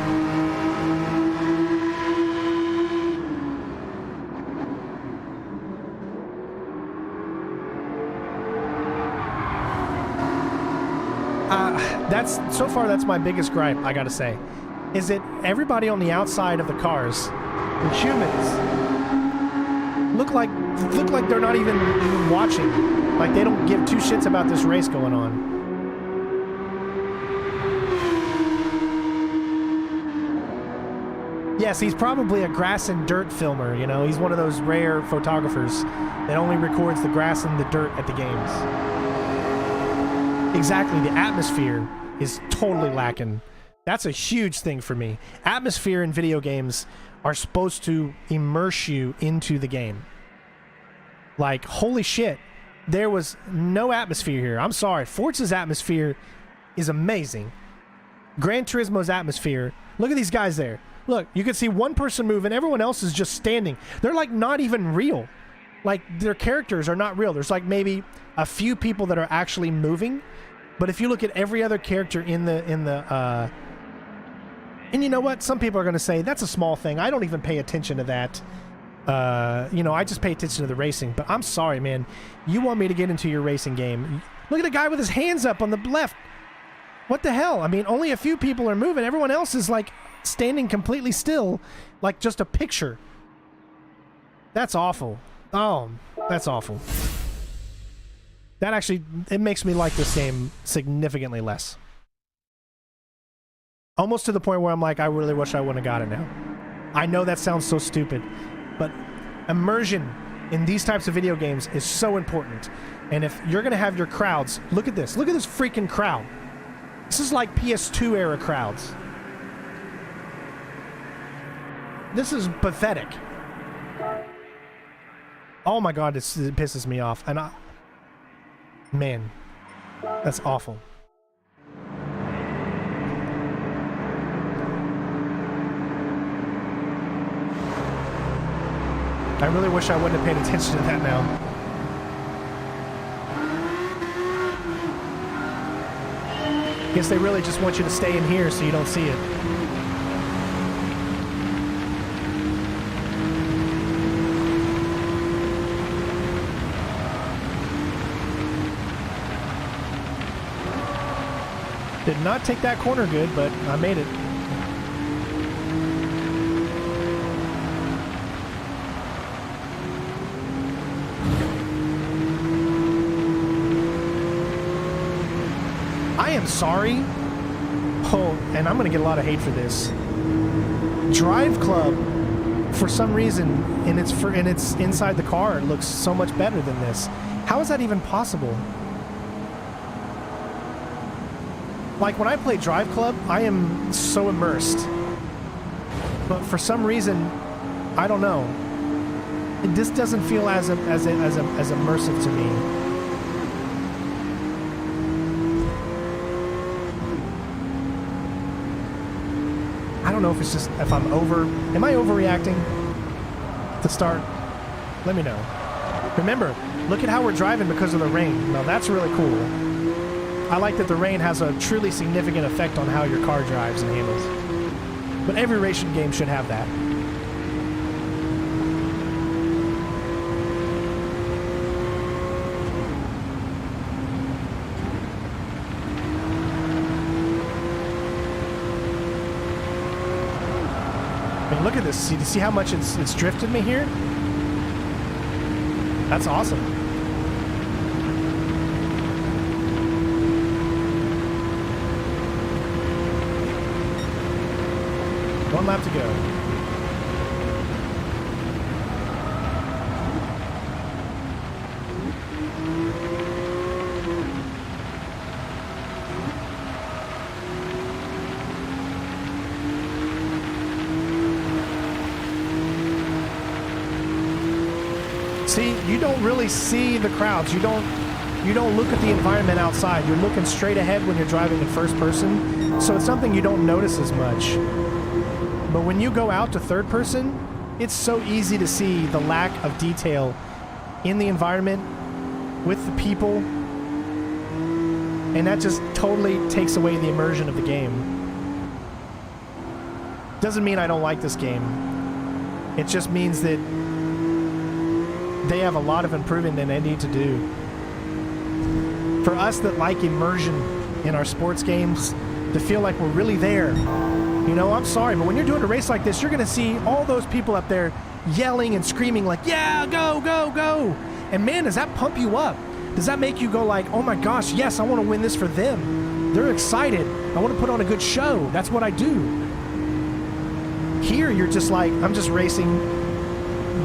That's my biggest gripe, I gotta say. Is that everybody on the outside of the cars, the humans, look like they're not even watching. Like they don't give 2 shits about this race going on. Yes, he's probably a grass and dirt filmer, you know? He's one of those rare photographers that only records the grass and the dirt at the games. Exactly, the atmosphere is totally lacking. That's a huge thing for me. Atmosphere in video games are supposed to immerse you into the game. Like, holy shit, there was no atmosphere here. I'm sorry. Forza's atmosphere is amazing. Gran Turismo's atmosphere, look at these guys there. Look, you can see one person move and everyone else is just standing. They're like not even real. Like their characters are not real. There's like maybe a few people that are actually moving, but if you look at every other character in the And you know what? Some people are going to say, that's a small thing. I don't even pay attention to that. You know, I just pay attention to the racing. But I'm sorry, man. You want me to get into your racing game. Look at the guy with his hands up on the left. What the hell? I mean, only a few people are moving. Everyone else is, like, standing completely still, like just a picture. That's awful. Oh, that's awful. That actually, it makes me like this game significantly less. Almost to the point where I'm like, I really wish I wouldn't have got it now. I know that sounds so stupid, but immersion in these types of video games is so important. And if you're going to have your crowds, look at this. Look at this freaking crowd. This is like PS2 era crowds. This is pathetic. Oh my god, it pisses me off. And man, that's awful. I really wish I wouldn't have paid attention to that now. Guess they really just want you to stay in here so you don't see it. Did not take that corner good, but I made it. I am sorry. Oh, and I'm going to get a lot of hate for this. Drive Club, for some reason, and it's inside the car, it looks so much better than this. How is that even possible? Like, when I play Drive Club, I am so immersed. But for some reason, I don't know. This doesn't feel as immersive to me. I don't know if it's just, if I'm am I overreacting to start? Let me know. Remember, look at how we're driving because of the rain. Now that's really cool. I like that the rain has a truly significant effect on how your car drives and handles. But every racing game should have that. I mean, look at this. See how much it's drifted me here? That's awesome. One lap to go. See, you don't really see the crowds. You don't look at the environment outside. You're looking straight ahead when you're driving in first person, so it's something you don't notice as much. But when you go out to third person, it's so easy to see the lack of detail in the environment, with the people, and that just totally takes away the immersion of the game. Doesn't mean I don't like this game. It just means that they have a lot of improvement that they need to do. For us that like immersion in our sports games, to feel like we're really there, you know, I'm sorry, but when you're doing a race like this, you're going to see all those people up there yelling and screaming like, yeah, go, go, go. And man, does that pump you up? Does that make you go like, oh my gosh, yes, I want to win this for them. They're excited. I want to put on a good show. That's what I do. Here, you're just like, I'm just racing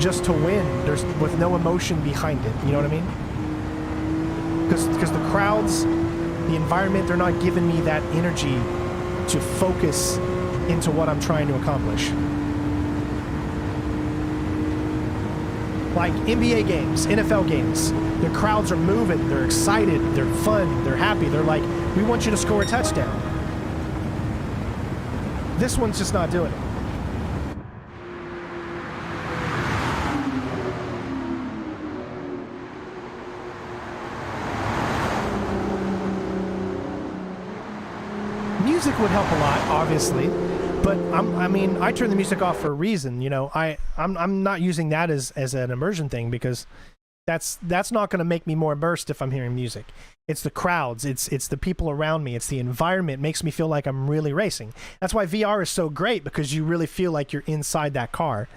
just to win. There's with no emotion behind it. You know what I mean? Because the crowds, the environment, they're not giving me that energy to focus into what I'm trying to accomplish. Like NBA games, NFL games, the crowds are moving, they're excited, they're fun, they're happy, they're like, we want you to score a touchdown. This one's just not doing it. Music would help a lot, obviously, But I mean, I turn the music off for a reason. You know, I'm not using that as an immersion thing, because that's not going to make me more immersed if I'm hearing music. It's the crowds, it's the people around me, it's the environment. It makes me feel like I'm really racing. That's why VR is so great, because you really feel like you're inside that car.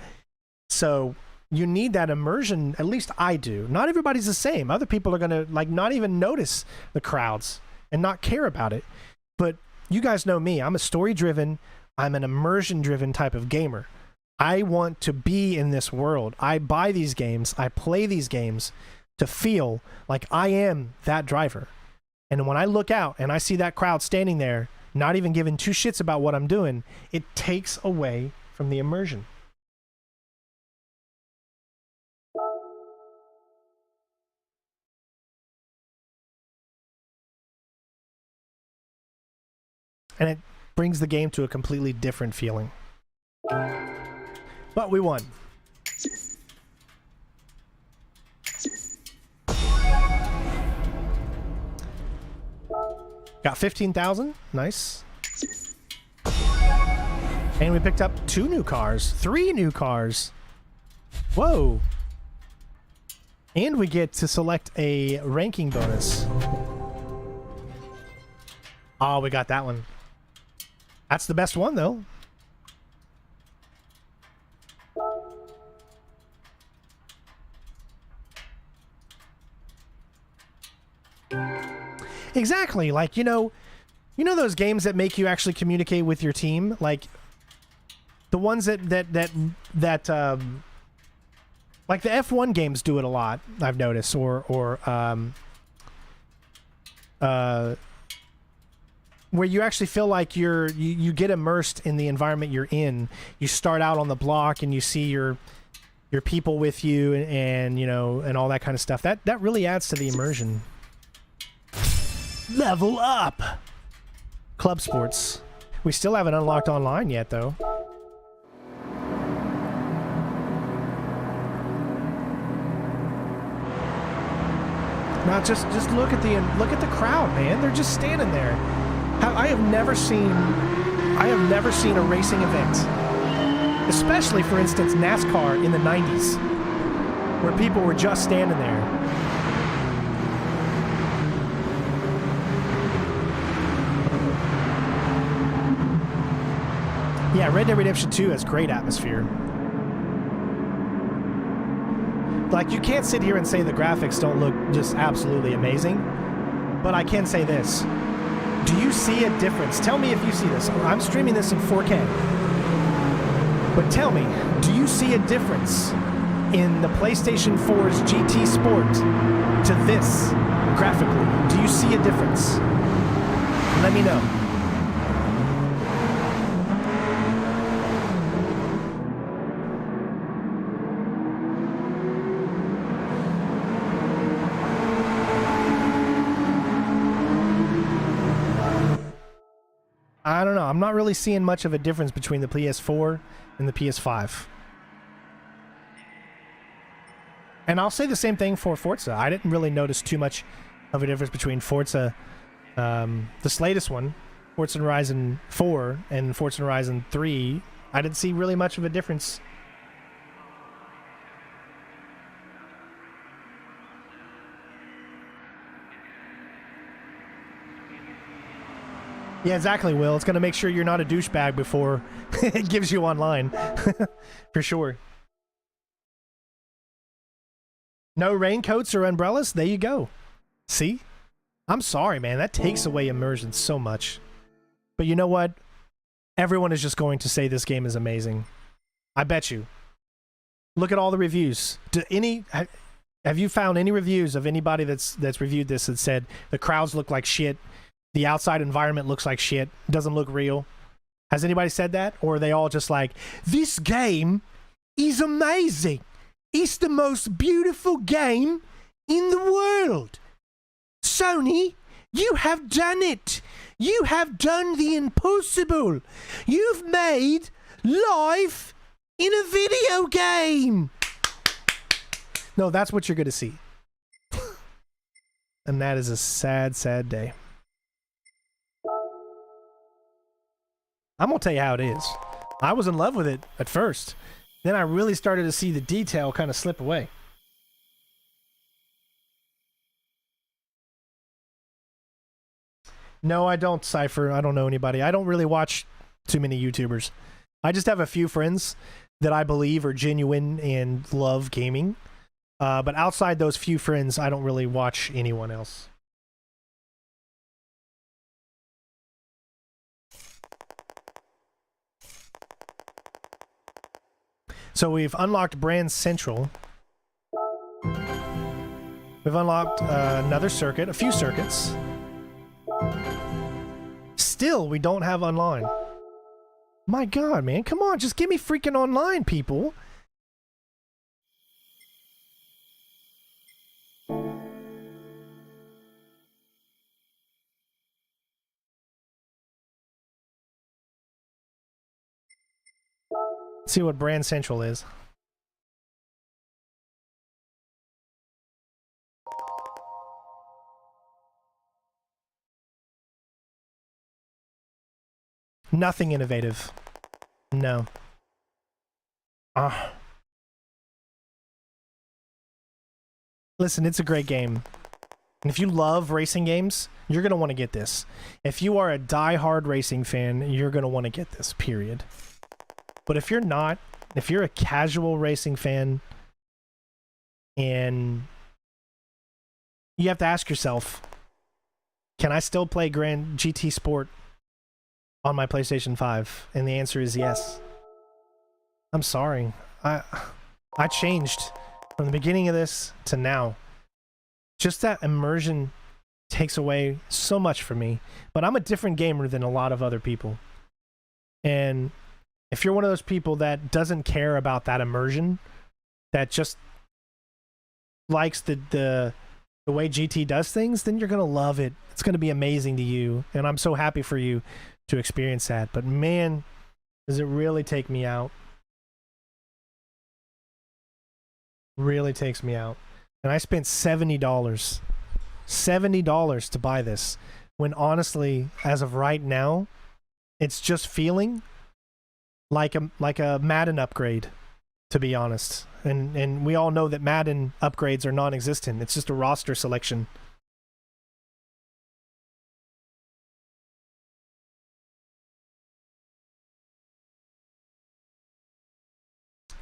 So you need that immersion. At least I do. Not everybody's the same. Other people are going to like not even notice the crowds and not care about it. But you guys know me. I'm a story-driven, I'm an immersion-driven type of gamer. I want to be in this world. I buy these games, I play these games to feel like I am that driver. And when I look out and I see that crowd standing there, not even giving two shits about what I'm doing, it takes away from the immersion. And it brings the game to a completely different feeling. But we won. Got 15,000. Nice. And we picked up 2 new cars. 3 new cars. Whoa. And we get to select a ranking bonus. Oh, we got that one. That's the best one, though. Exactly. Like, you know those games that make you actually communicate with your team, like the ones that like the F1 games do it a lot, I've noticed, or where you actually feel like you get immersed in the environment you're in. You start out on the block and you see your people with you, and you know, and all that kind of stuff. That really adds to the immersion. Level up! Club sports. We still haven't unlocked online yet, though. Now just look at the crowd, man. They're just standing there. I have never seen a racing event, especially for instance NASCAR in the 90s, where people were just standing there. Yeah, Red Dead Redemption 2 has great atmosphere. Like, you can't sit here and say the graphics don't look just absolutely amazing, but I can say this. Do you see a difference? Tell me if you see this. I'm streaming this in 4K. But tell me, do you see a difference in the PlayStation 4's GT Sport to this graphically? Do you see a difference? Let me know. I don't know. I'm not really seeing much of a difference between the PS4 and the PS5. And I'll say the same thing for Forza. I didn't really notice too much of a difference between Forza, this latest one, Forza Horizon 4, and Forza Horizon 3. I didn't see really much of a difference. Yeah, exactly, Will. It's going to make sure you're not a douchebag before it gives you online. For sure. No raincoats or umbrellas? There you go. See? I'm sorry, man. That takes away immersion so much. But you know what? Everyone is just going to say this game is amazing. I bet you. Look at all the reviews. Have you found any reviews of anybody that's reviewed this that said the crowds look like shit? The outside environment looks like shit. Doesn't look real. Has anybody said that? Or are they all just like, this game is amazing. It's the most beautiful game in the world. Sony, you have done it. You have done the impossible. You've made life in a video game. No, that's what you're going to see. And that is a sad, sad day. I'm gonna tell you how it is. I was in love with it at first. Then I really started to see the detail kind of slip away. No, I don't, Cypher. I don't know anybody. I don't really watch too many YouTubers. I just have a few friends that I believe are genuine and love gaming. But outside those few friends, I don't really watch anyone else. So we've unlocked Brand Central. We've unlocked another circuit, a few circuits. Still, we don't have online. My God, man. Come on, just give me freaking online, people. Let's see what Brand Central is. Nothing innovative. No. Listen, it's a great game. And if you love racing games, you're going to want to get this. If you are a die-hard racing fan, you're going to want to get this, period. But if you're not, if you're a casual racing fan, and you have to ask yourself, can I still play Grand GT Sport on my PlayStation 5? And the answer is yes. I'm sorry. I changed from the beginning of this to now. Just that immersion takes away so much from me. But I'm a different gamer than a lot of other people. And if you're one of those people that doesn't care about that immersion, that just likes the way GT does things, then you're going to love it. It's going to be amazing to you. And I'm so happy for you to experience that. But man, does it really take me out. Really takes me out. And I spent $70. $70 to buy this. When honestly, as of right now, it's just feeling like a Madden upgrade, to be honest. And we all know that Madden upgrades are non-existent. It's just a roster selection.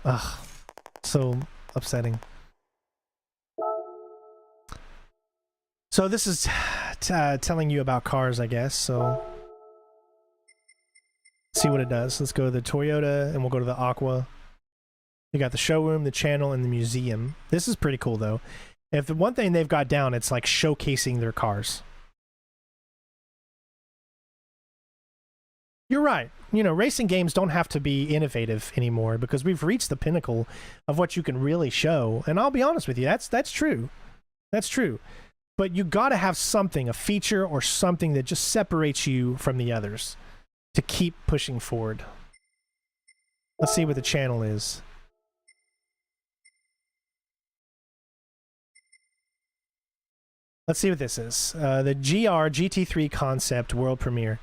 Ugh, so upsetting. So this is telling you about cars, I guess. So see what it does. Let's go to the Toyota and we'll go to the Aqua. You got the showroom, the channel, and the museum. This is pretty cool though. If the one thing they've got down, it's like showcasing their cars. You're right. You know, racing games don't have to be innovative anymore because we've reached the pinnacle of what you can really show. And I'll be honest with you, that's true. That's true. But you got to have something, a feature or something that just separates you from the others to keep pushing forward. Let's see what the channel is. Let's see what this is. The GR GT3 concept world premiere.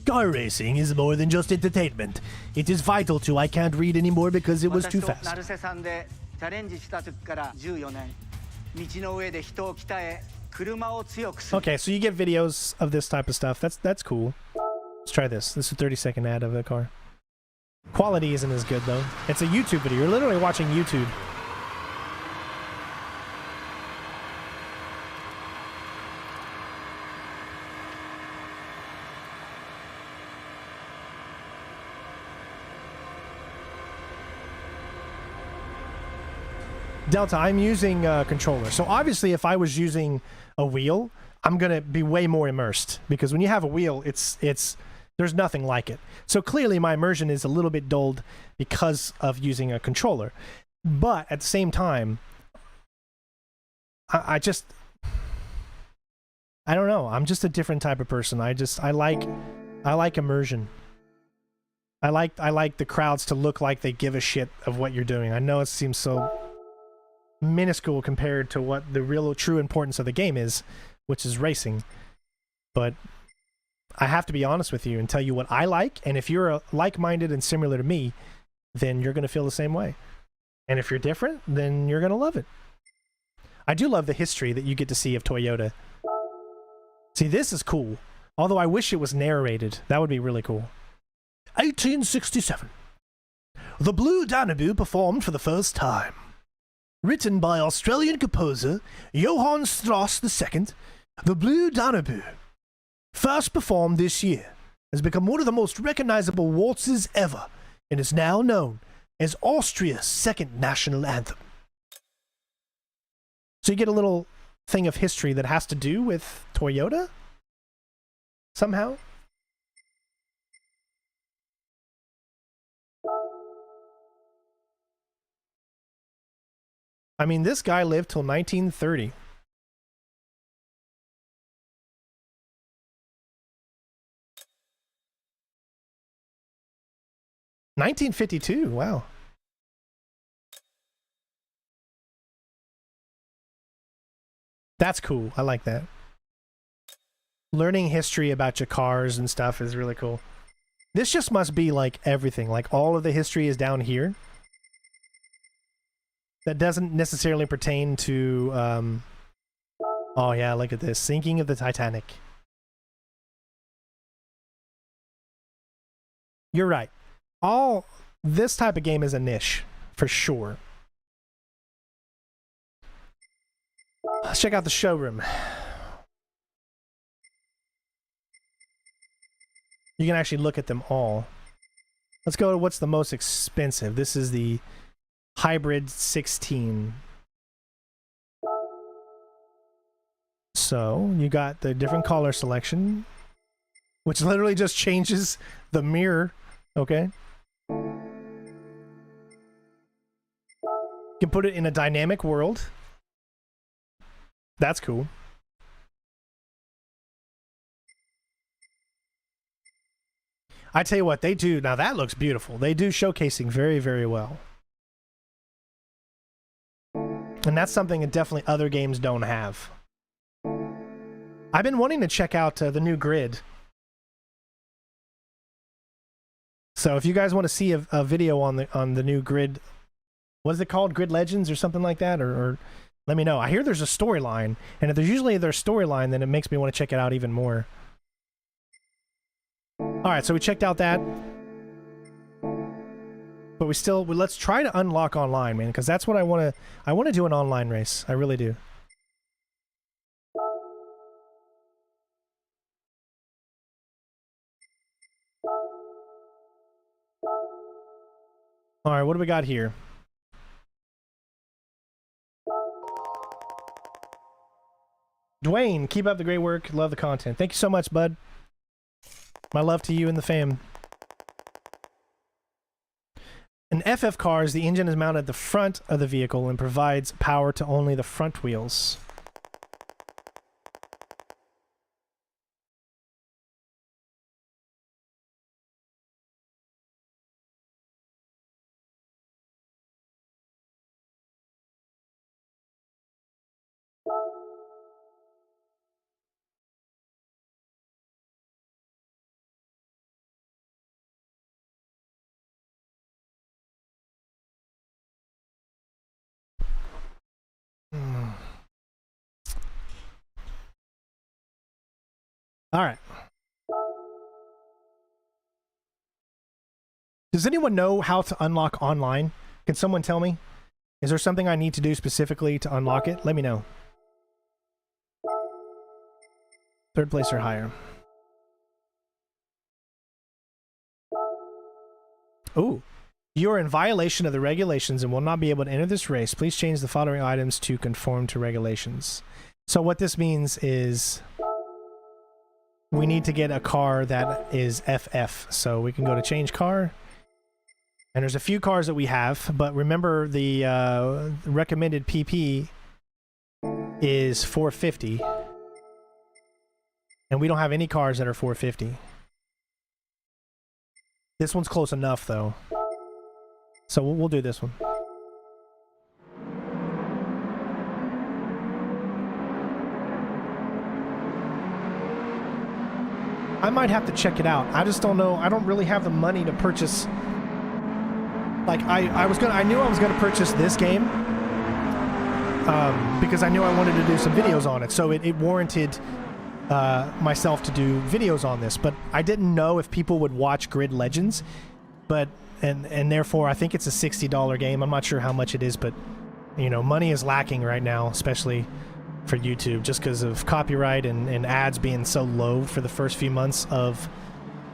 Car racing is more than just entertainment. It is vital to I can't read anymore because it was too fast. Okay, so you get videos of this type of stuff. That's cool. Let's try this. This is a 30-second ad of a car. Quality isn't as good though. It's a YouTube video. You're literally watching YouTube. Delta, I'm using a controller. So obviously if I was using a wheel, I'm going to be way more immersed because when you have a wheel, it's there's nothing like it. So clearly my immersion is a little bit dulled because of using a controller. But at the same time, I don't know. I'm just a different type of person. I like immersion. I like the crowds to look like they give a shit of what you're doing. I know it seems so minuscule compared to what the real true importance of the game is, which is racing. But I have to be honest with you and tell you what I like, and if you're like-minded and similar to me, then you're going to feel the same way. And if you're different, then you're going to love it. I do love the history that you get to see of Toyota. See, this is cool. Although I wish it was narrated. That would be really cool. 1867. The Blue Danube performed for the first time. Written by Australian composer Johann Strauss II, The Blue Danube, first performed this year, has become one of the most recognizable waltzes ever and is now known as Austria's second national anthem. So you get a little thing of history that has to do with Toyota? Somehow? I mean, this guy lived till 1930. $1952, wow. That's cool. I like that. Learning history about your cars and stuff is really cool. This just must be like everything. Like all of the history is down here. That doesn't necessarily pertain to... Oh yeah, look at this. Sinking of the Titanic. You're right. All this type of game is a niche, for sure. Let's check out the showroom. You can actually look at them all. Let's go to what's the most expensive. This is the Hybrid 16. So, you got the different color selection, which literally just changes the mirror, okay? You can put it in a dynamic world. That's cool. I tell you what, they do. Now that looks beautiful. They do showcasing very, very well. And that's something that definitely other games don't have. I've been wanting to check out the new grid. So if you guys want to see a video on the new grid, what is it called? Grid Legends or something like that? Or let me know. I hear there's a storyline, and if there's usually their storyline, then it makes me want to check it out even more. Alright, so we checked out that. But let's try to unlock online, man, because that's what I want to do an online race. I really do. Alright, what do we got here? Dwayne, keep up the great work. Love the content. Thank you so much, bud. My love to you and the fam. In FF cars, the engine is mounted at the front of the vehicle and provides power to only the front wheels. All right. Does anyone know how to unlock online? Can someone tell me? Is there something I need to do specifically to unlock it? Let me know. Third place or higher. Ooh. You are in violation of the regulations and will not be able to enter this race. Please change the following items to conform to regulations. So what this means is we need to get a car that is FF. So we can go to change car. And there's a few cars that we have, but remember the recommended PP is 450. And we don't have any cars that are 450. This one's close enough though. So we'll do this one. I might have to check it out. I just don't know. I don't really have the money to purchase. Like I knew I was gonna purchase this game because I knew I wanted to do some videos on it. So it warranted myself to do videos on this. But I didn't know if people would watch Grid Legends. But and therefore I think it's a $60 game. I'm not sure how much it is, but you know, money is lacking right now, especially for YouTube, just because of copyright and ads being so low for the first few months of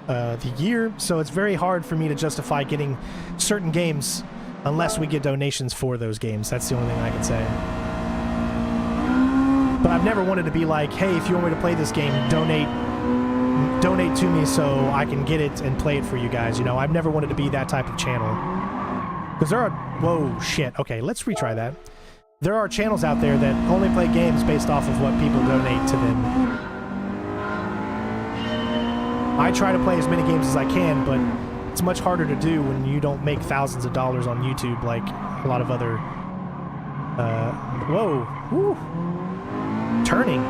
the year. So it's very hard for me to justify getting certain games unless we get donations for those games. That's the only thing I can say. But I've never wanted to be like, hey, if you want me to play this game, donate to me so I can get it and play it for you guys. You know, I've never wanted to be that type of channel. Because there are... Whoa, shit. Okay, let's retry that. There are channels out there that only play games based off of what people donate to them. I try to play as many games as I can, but it's much harder to do when you don't make thousands of dollars on YouTube like a lot of other... whoa. Woo. Turning.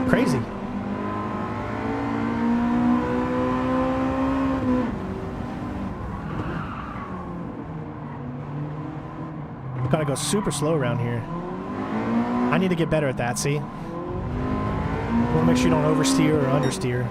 Crazy. Gotta go super slow around here. I need to get better at that, see? Want to make sure you don't oversteer or understeer.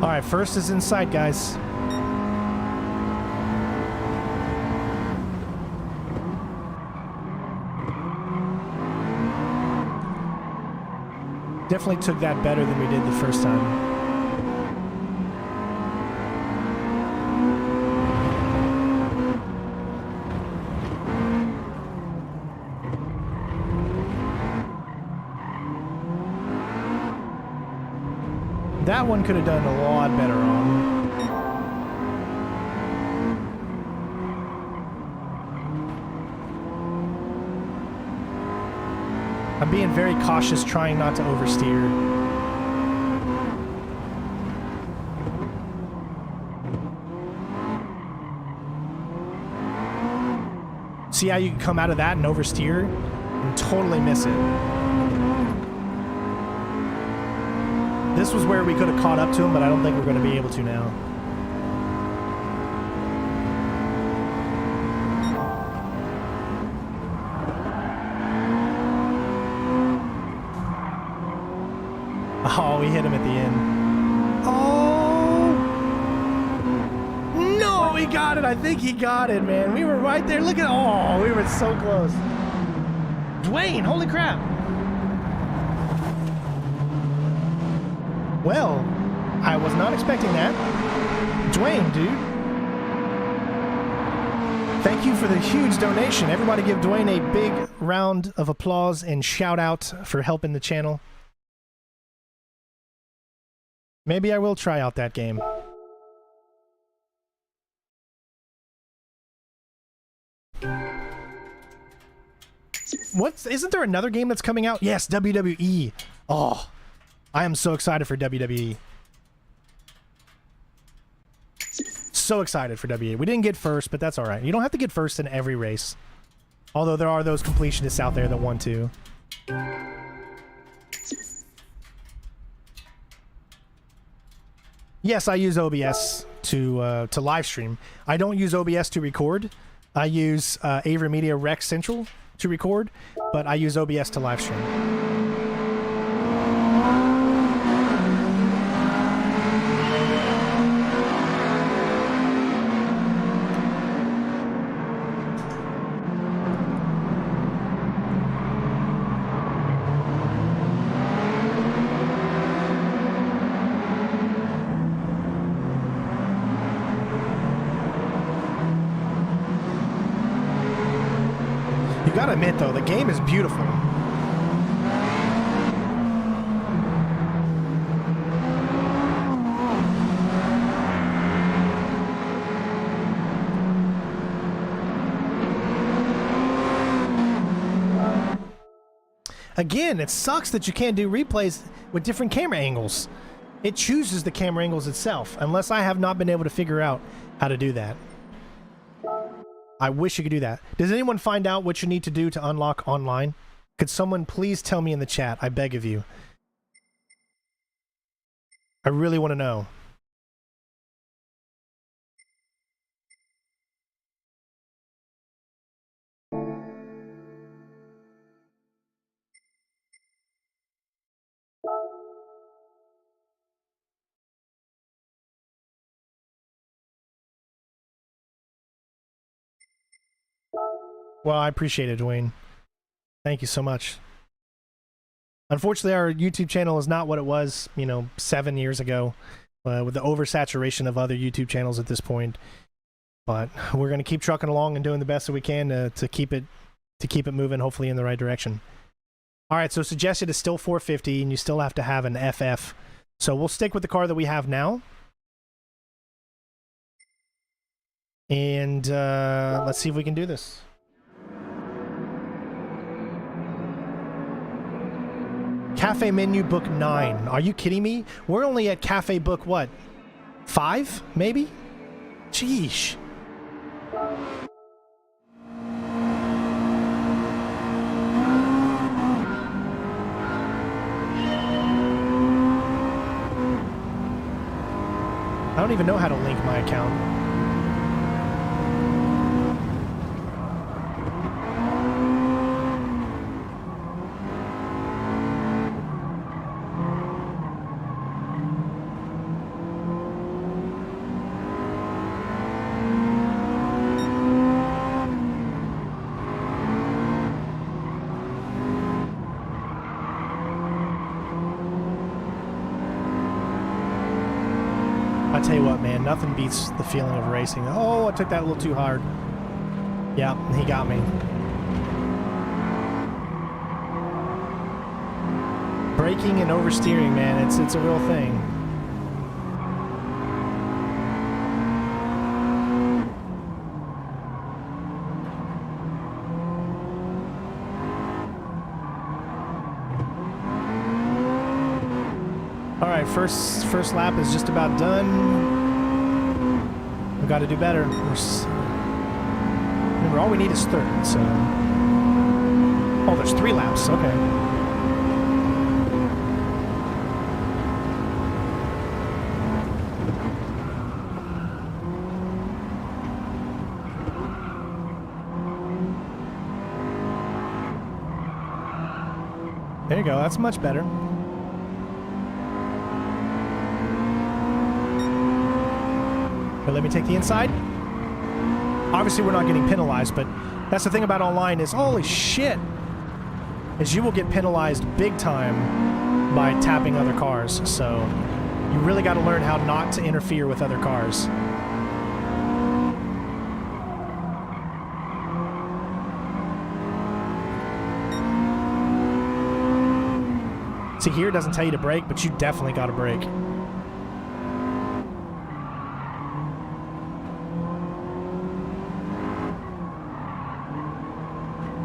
Alright, first is in sight, guys. Definitely took that better than we did the first time. That one could have done a lot better on. I'm being very cautious, trying not to oversteer. See how you can come out of that and oversteer and totally miss it. This was where we could have caught up to him, but I don't think we're going to be able to now. Oh, we hit him at the end. Oh! No, he got it. I think he got it, man. We were right there. Look at... Oh, we were so close. Dwayne, holy crap. Well, I was not expecting that. Dwayne, dude. Thank you for the huge donation. Everybody give Dwayne a big round of applause and shout out for helping the channel. Maybe I will try out that game. Isn't there another game that's coming out? Yes, WWE. Oh, I am so excited for WWE. So excited for WWE. We didn't get first, but that's all right. You don't have to get first in every race. Although there are those completionists out there that want to. Yes, I use OBS to live stream. I don't use OBS to record. I use Avery Media Rec Central to record, but I use OBS to live stream. You gotta admit, though, the game is beautiful. Again, it sucks that you can't do replays with different camera angles. It chooses the camera angles itself, unless I have not been able to figure out how to do that. I wish you could do that. Does anyone find out what you need to do to unlock online? Could someone please tell me in the chat? I beg of you. I really want to know. Well, I appreciate it, Dwayne. Thank you so much. Unfortunately, our YouTube channel is not what it was, 7 years ago, with the oversaturation of other YouTube channels at this point. But we're going to keep trucking along and doing the best that we can to keep it moving, hopefully in the right direction. All right, so suggested is still 450, and you still have to have an FF. So we'll stick with the car that we have now. And let's see if we can do this. Cafe menu book 9. Are you kidding me? We're only at cafe book what? 5, maybe? Sheesh. I don't even know how to link my account. Tell you what, man, nothing beats the feeling of racing. Oh, I took that a little too hard. Yeah, he got me. Braking and oversteering, man, it's a real thing. All right, first lap is just about done. We've got to do better. Remember, all we need is third, so... Oh, there's 3 laps, okay. There you go, that's much better. Let me take the inside. Obviously, we're not getting penalized, but that's the thing about online is, holy shit, is you will get penalized big time by tapping other cars. So you really got to learn how not to interfere with other cars. See, here it doesn't tell you to brake, but you definitely got to brake.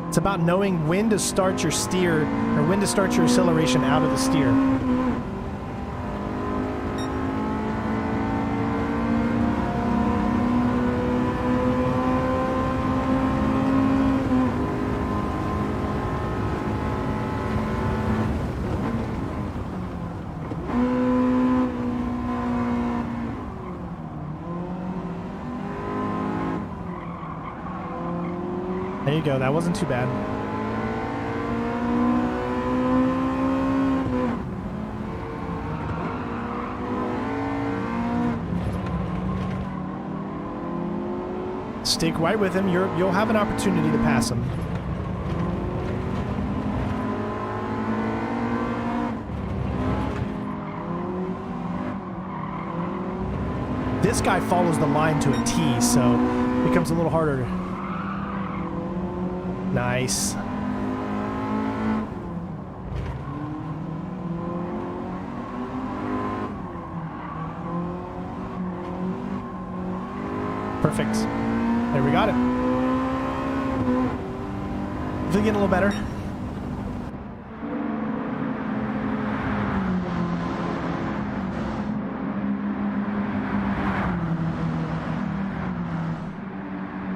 It's about knowing when to start your steer, or when to start your acceleration out of the steer. There you go, that wasn't too bad. Stick right with him, you'll have an opportunity to pass him. This guy follows the line to a T, so it becomes a little harder. Nice. Perfect. There, we got it. Feeling getting a little better.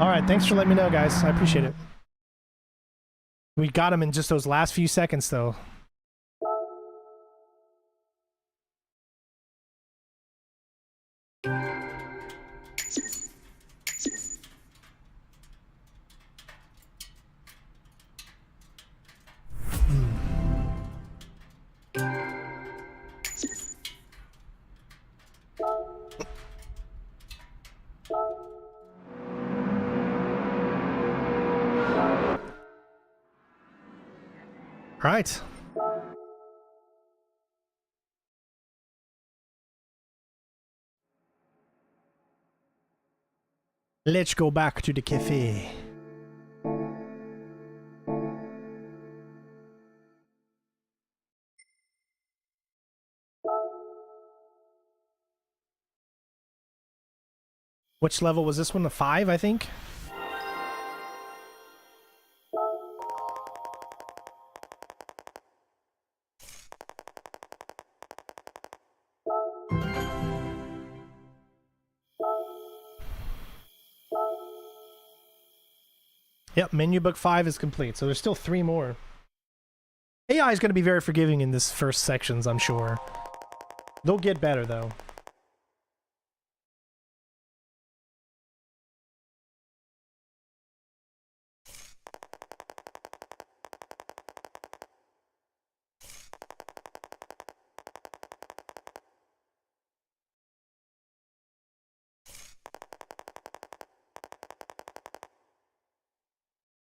All right, thanks for letting me know, guys. I appreciate it. We got him in just those last few seconds, though. Right. Let's go back to the cafe. Which level was this one? The 5, I think? Yep, menu book 5 is complete, so there's still 3 more. AI is going to be very forgiving in this first sections, I'm sure. They'll get better, though.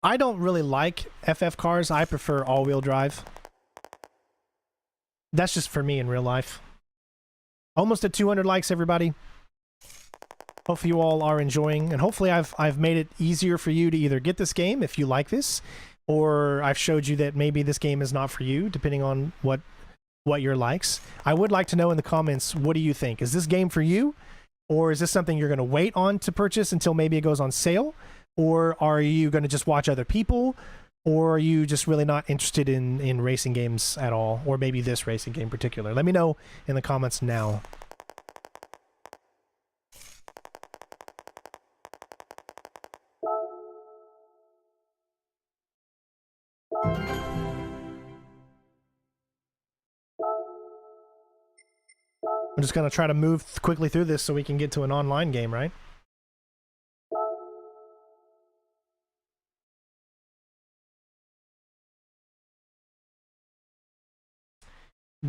I don't really like FF cars. I prefer all-wheel drive. That's just for me in real life. Almost at 200 likes, everybody. Hopefully you all are enjoying, and hopefully I've made it easier for you to either get this game if you like this, or I've showed you that maybe this game is not for you, depending on what your likes. I would like to know in the comments, what do you think? Is this game for you? Or is this something you're going to wait on to purchase until maybe it goes on sale? Or are you going to just watch other people? Or are you just really not interested in racing games at all? Or maybe this racing game in particular? Let me know in the comments now. I'm just going to try to move quickly through this so we can get to an online game, right?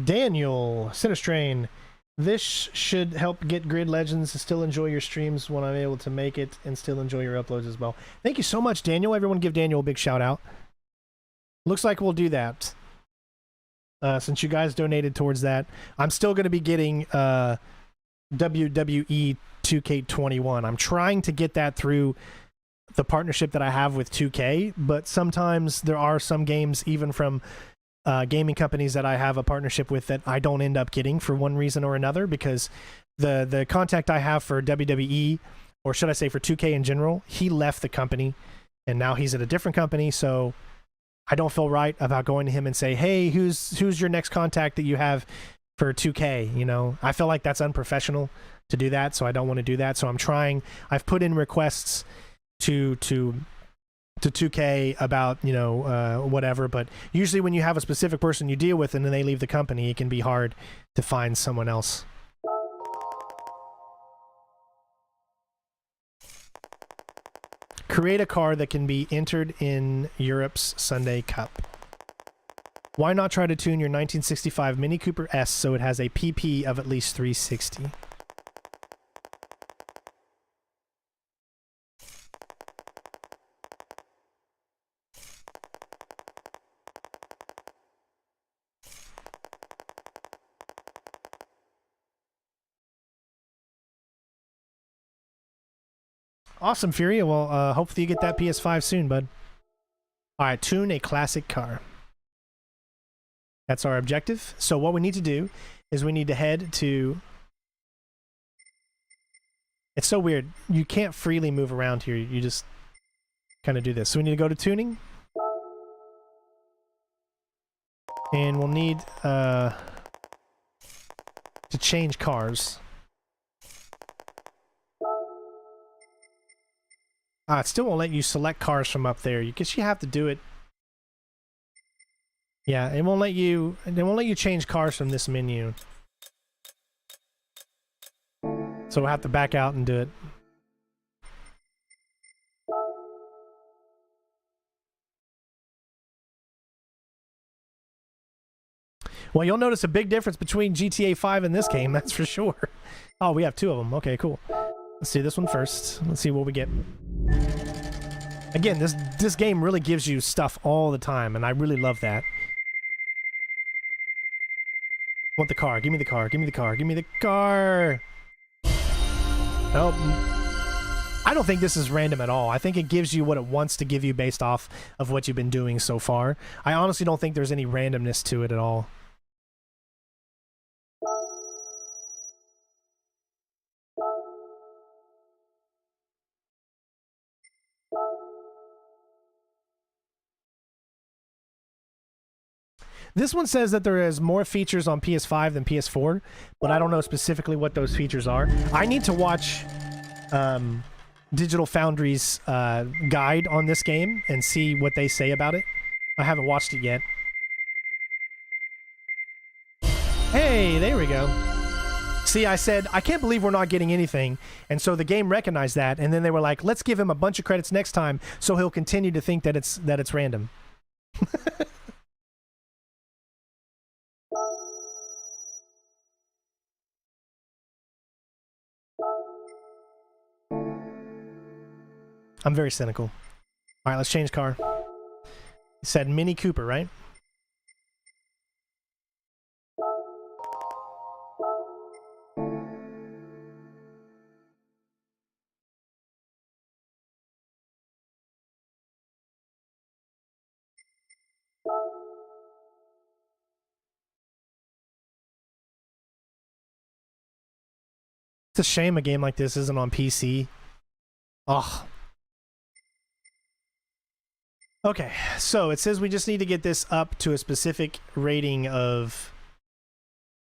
Daniel, Cinestrain, this should help get Grid Legends to still enjoy your streams when I'm able to make it and still enjoy your uploads as well. Thank you so much, Daniel. Everyone give Daniel a big shout out. Looks like we'll do that. Since you guys donated towards that. I'm still going to be getting WWE 2K21. I'm trying to get that through the partnership that I have with 2K, but sometimes there are some games, even from gaming companies that I have a partnership with, that I don't end up getting for one reason or another, because the contact I have for WWE, or should I say for 2K in general, he left the company and now he's at a different company, so I don't feel right about going to him and say, hey, who's your next contact that you have for 2K? You know, I feel like that's unprofessional to do that, so I don't want to do that. So I've put in requests to 2K about, you know, whatever, but usually when you have a specific person you deal with and then they leave the company, it can be hard to find someone else. Create a car that can be entered in Europe's Sunday Cup. Why not try to tune your 1965 Mini Cooper S so it has a PP of at least 360? Awesome, Fury. Well, hopefully you get that PS5 soon, bud. All right, tune a classic car. That's our objective. So what we need to do is we need to head to... It's so weird. You can't freely move around here. You just kind of do this. So we need to go to tuning. And we'll need to change cars. It still won't let you select cars from up there. I guess you have to do it. Yeah, it won't let you change cars from this menu. So we'll have to back out and do it. Well, you'll notice a big difference between GTA 5 and this game, that's for sure. Oh, we have two of them. Okay, cool. Let's see this one first. Let's see what we get. Again, this game really gives you stuff all the time, and I really love that. Want the car. Give me the car. Give me the car. Give me the car. Nope. I don't think this is random at all. I think it gives you what it wants to give you based off of what you've been doing so far. I honestly don't think there's any randomness to it at all. This one says that there is more features on PS5 than PS4, but I don't know specifically what those features are. I need to watch Digital Foundry's guide on this game and see what they say about it. I haven't watched it yet. Hey, there we go. See, I said, I can't believe we're not getting anything. And so the game recognized that, and then they were like, let's give him a bunch of credits next time so he'll continue to think that it's random. I'm very cynical. All right, let's change car. You said Mini Cooper, right? It's a shame a game like this isn't on PC. Ugh. Okay, so it says we just need to get this up to a specific rating of,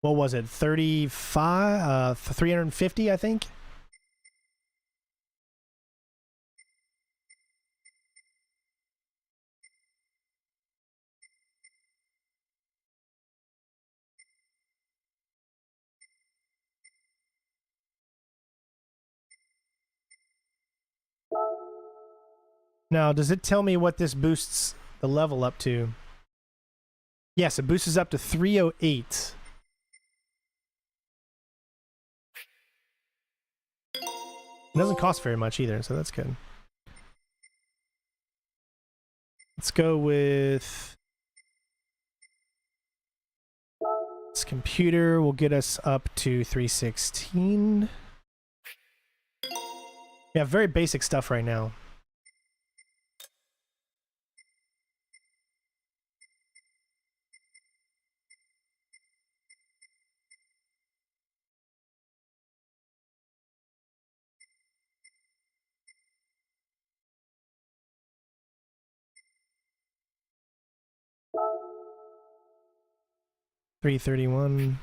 what was it, 35, 350, I think? Now, does it tell me what this boosts the level up to? Yes, it boosts up to 308. It doesn't cost very much either, so that's good. Let's go with... This computer will get us up to 316. We have very basic stuff right now. $331.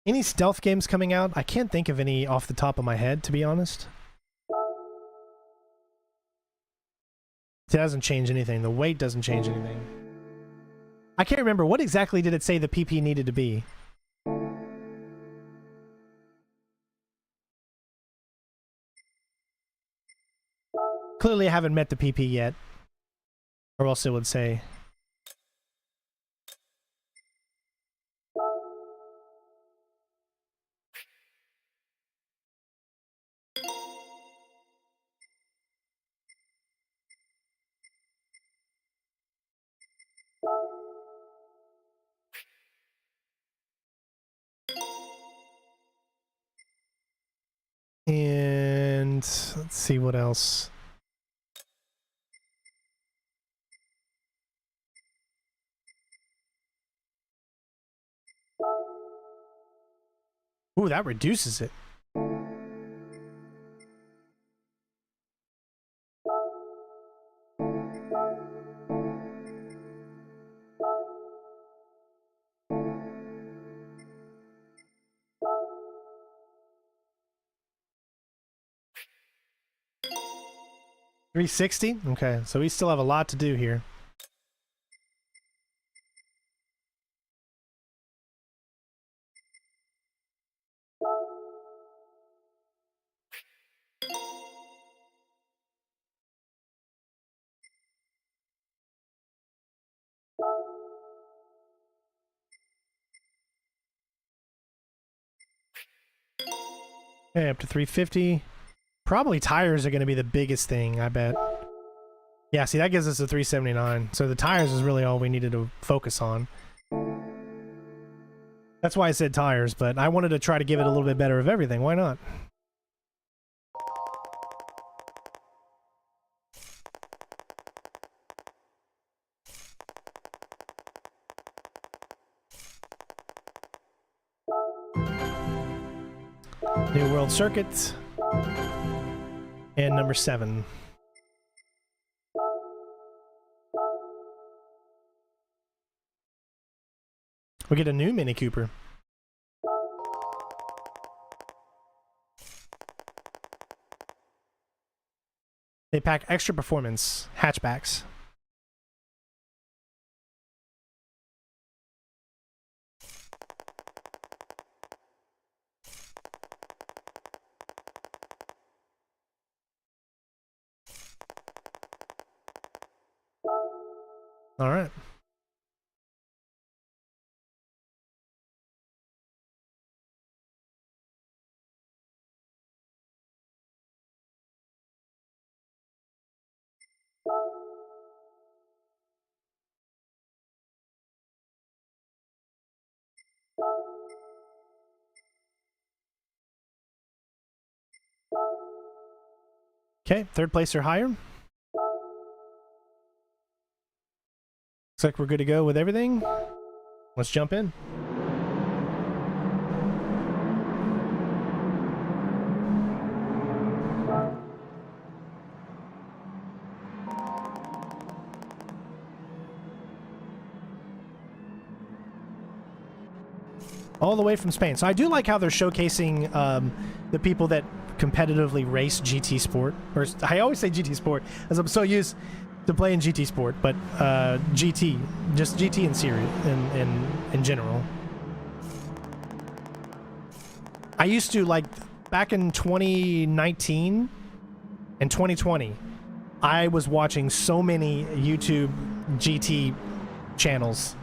Any stealth games coming out? I can't think of any off the top of my head, to be honest. It doesn't change anything. The weight doesn't change anything. I can't remember. What exactly did it say the PP needed to be? Clearly I haven't met the PP yet. Or else it would say. And and let's see what else. Ooh, that reduces it. $360? Okay, so we still have a lot to do here. Okay, up to 350. Probably tires are going to be the biggest thing, I bet. Yeah, see, that gives us a 379. So the tires is really all we needed to focus on. That's why I said tires, but I wanted to try to give it a little bit better of everything. Why not? New World Circuit. And number 7. We get a new Mini Cooper. They pack extra performance hatchbacks. All right. Okay, third place or higher. Looks like we're good to go with everything. Let's jump in. All the way from Spain. So I do like how they're showcasing the people that competitively race GT Sport. Or I always say GT Sport, as I'm so used to playing GT Sport, but GT, just GT in series, in general. I used to, like, back in 2019 and 2020, I was watching so many YouTube GT channels.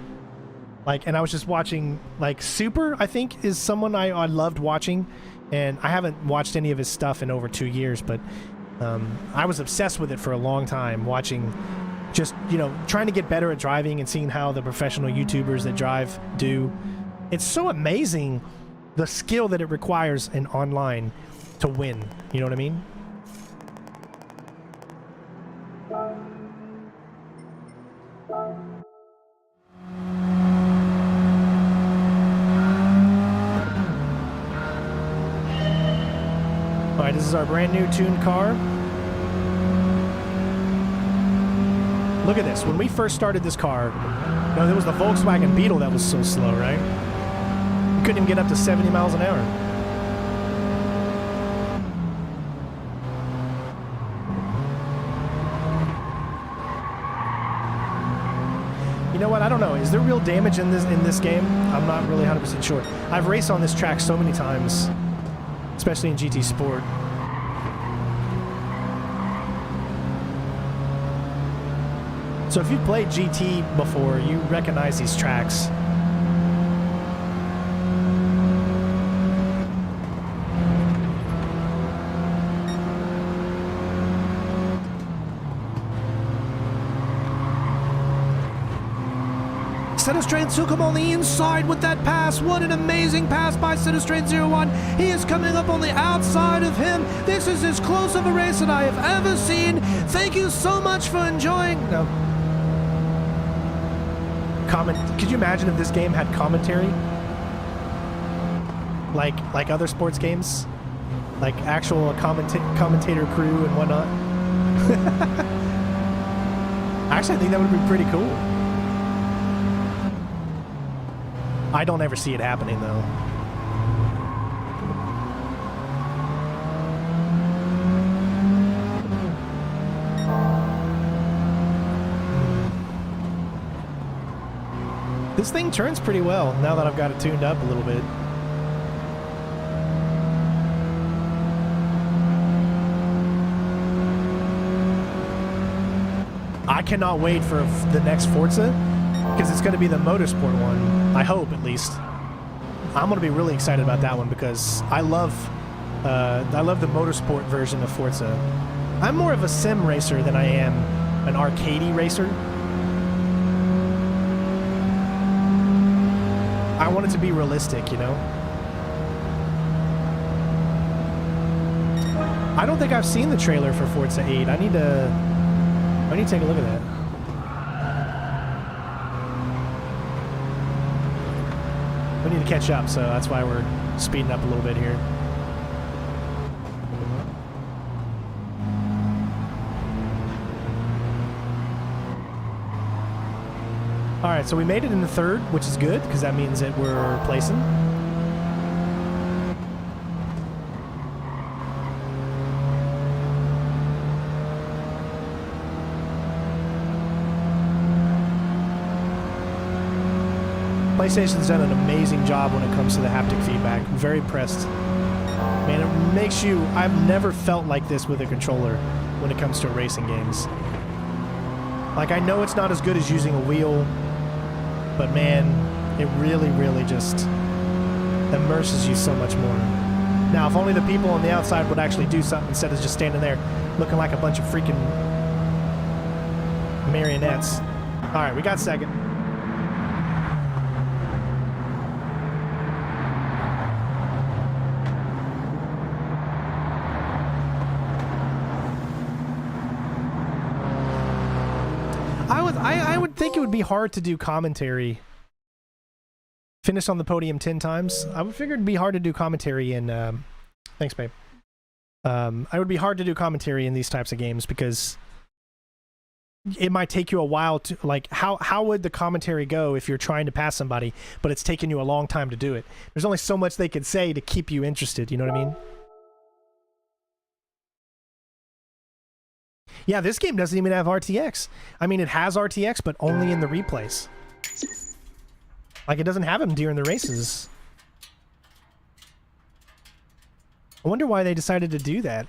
Like, and I was just watching, like, Super, I think, is someone I loved watching. And I haven't watched any of his stuff in over 2 years, but I was obsessed with it for a long time, watching, just, you know, trying to get better at driving and seeing how the professional YouTubers that drive do. It's so amazing the skill that it requires in online to win. You know what I mean? Alright, this is our brand new tuned car. Look at this. When we first started this car, no, there was the Volkswagen Beetle that was so slow, right? You couldn't even get up to 70 miles an hour. You know what? I don't know. Is there real damage in this game? I'm not really 100% sure. I've raced on this track so many times, especially in GT Sport. So if you've played GT before, you recognize these tracks. Citistrain took him on the inside with that pass. What an amazing pass by Citistrain01. He is coming up on the outside of him. This is as close of a race that I have ever seen. Thank you so much for enjoying. No. Could you imagine if this game had commentary? Like other sports games? Like actual commentator crew and whatnot? Actually, I think that would be pretty cool. I don't ever see it happening, though. This thing turns pretty well now that I've got it tuned up a little bit. I cannot wait for the next Forza because it's going to be the motorsport one. I hope, at least. I'm going to be really excited about that one because I love the motorsport version of Forza. I'm more of a sim racer than I am an arcadey racer. I want it to be realistic, you know? I don't think I've seen the trailer for Forza 8. I need to take a look at that. We need to catch up, so that's why we're speeding up a little bit here. Alright, so we made it in the third, which is good, because that means that we're placing. PlayStation's done an amazing job when it comes to the haptic feedback. I'm very impressed. Man, it makes you... I've never felt like this with a controller when it comes to racing games. Like, I know it's not as good as using a wheel, but man, it really, really just immerses you so much more. Now, if only the people on the outside would actually do something instead of just standing there looking like a bunch of freaking marionettes. Alright, we got second. I would think it would be hard to do commentary. Finish on the podium 10 times. I would figure it'd be hard to do commentary in... thanks, babe. I would be hard to do commentary in these types of games because it might take you a while to... Like, how would the commentary go if you're trying to pass somebody, but it's taken you a long time to do it? There's only so much they could say to keep you interested, you know what I mean? Yeah, this game doesn't even have RTX. I mean, it has RTX, but only in the replays. Like, it doesn't have them during the races. I wonder why they decided to do that.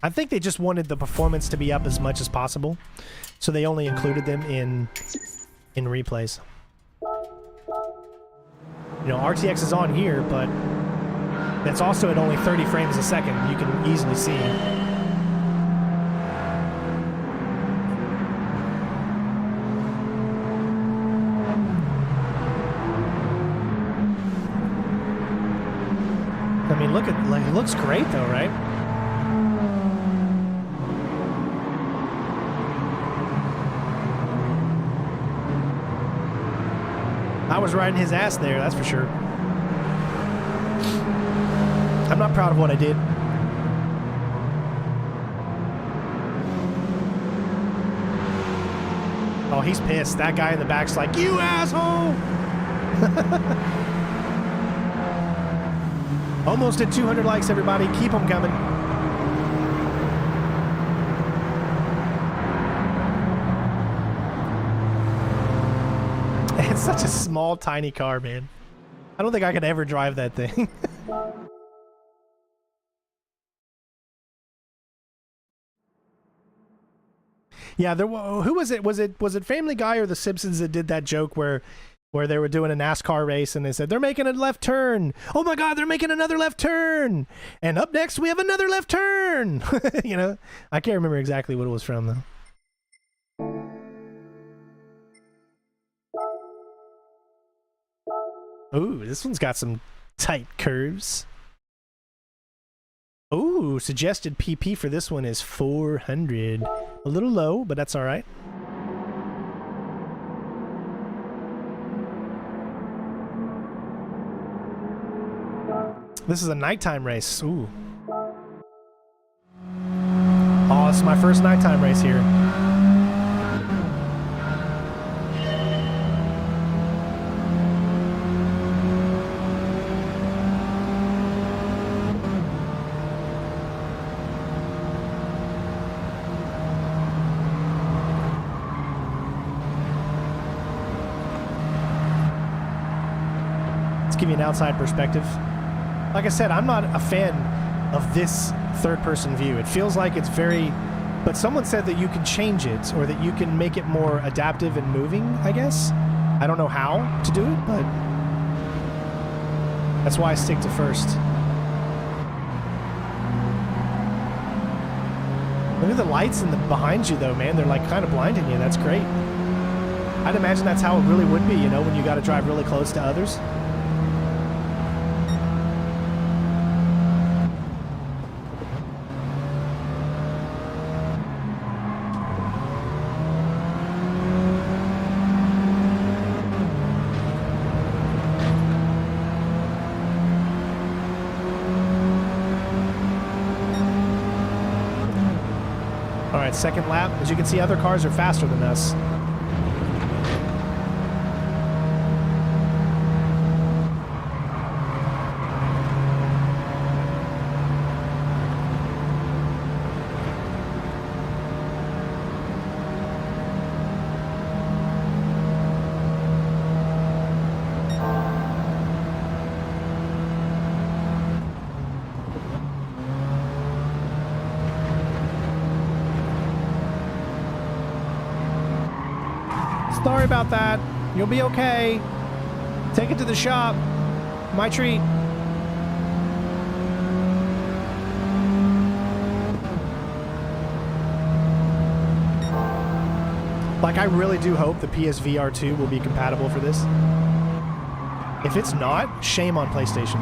I think they just wanted the performance to be up as much as possible, so they only included them in replays. You know, RTX is on here, but it's also at only 30 frames a second. You can easily see. I mean, look at, like, it looks great though, right? I was riding his ass there, that's for sure. I'm not proud of what I did. Oh, he's pissed. That guy in the back's like, "You asshole!" Almost at 200 likes, everybody. Keep them coming. It's such a small, tiny car, man. I don't think I could ever drive that thing. Yeah, there. Who was it? Was it Family Guy or The Simpsons that did that joke where they were doing a NASCAR race and they said, "They're making a left turn. Oh my God, they're making another left turn. And up next, we have another left turn." You know, I can't remember exactly what it was from, though. Ooh, this one's got some tight curves. Ooh, suggested PP for this one is 400. A little low, but that's all right. This is a nighttime race. Ooh. Oh, this is my first nighttime race here. Let's give you an outside perspective. Like I said, I'm not a fan of this third-person view. It feels like it's very... But someone said that you can change it, or that you can make it more adaptive and moving, I guess. I don't know how to do it, but... That's why I stick to first. Look at the lights behind you, though, man. They're, like, kind of blinding you. That's great. I'd imagine that's how it really would be, you know, when you got to drive really close to others. Second lap. As you can see, other cars are faster than us. Sorry about that. You'll be okay. Take it to the shop. My treat. Like, I really do hope the PSVR 2 will be compatible for this. If it's not, shame on PlayStation.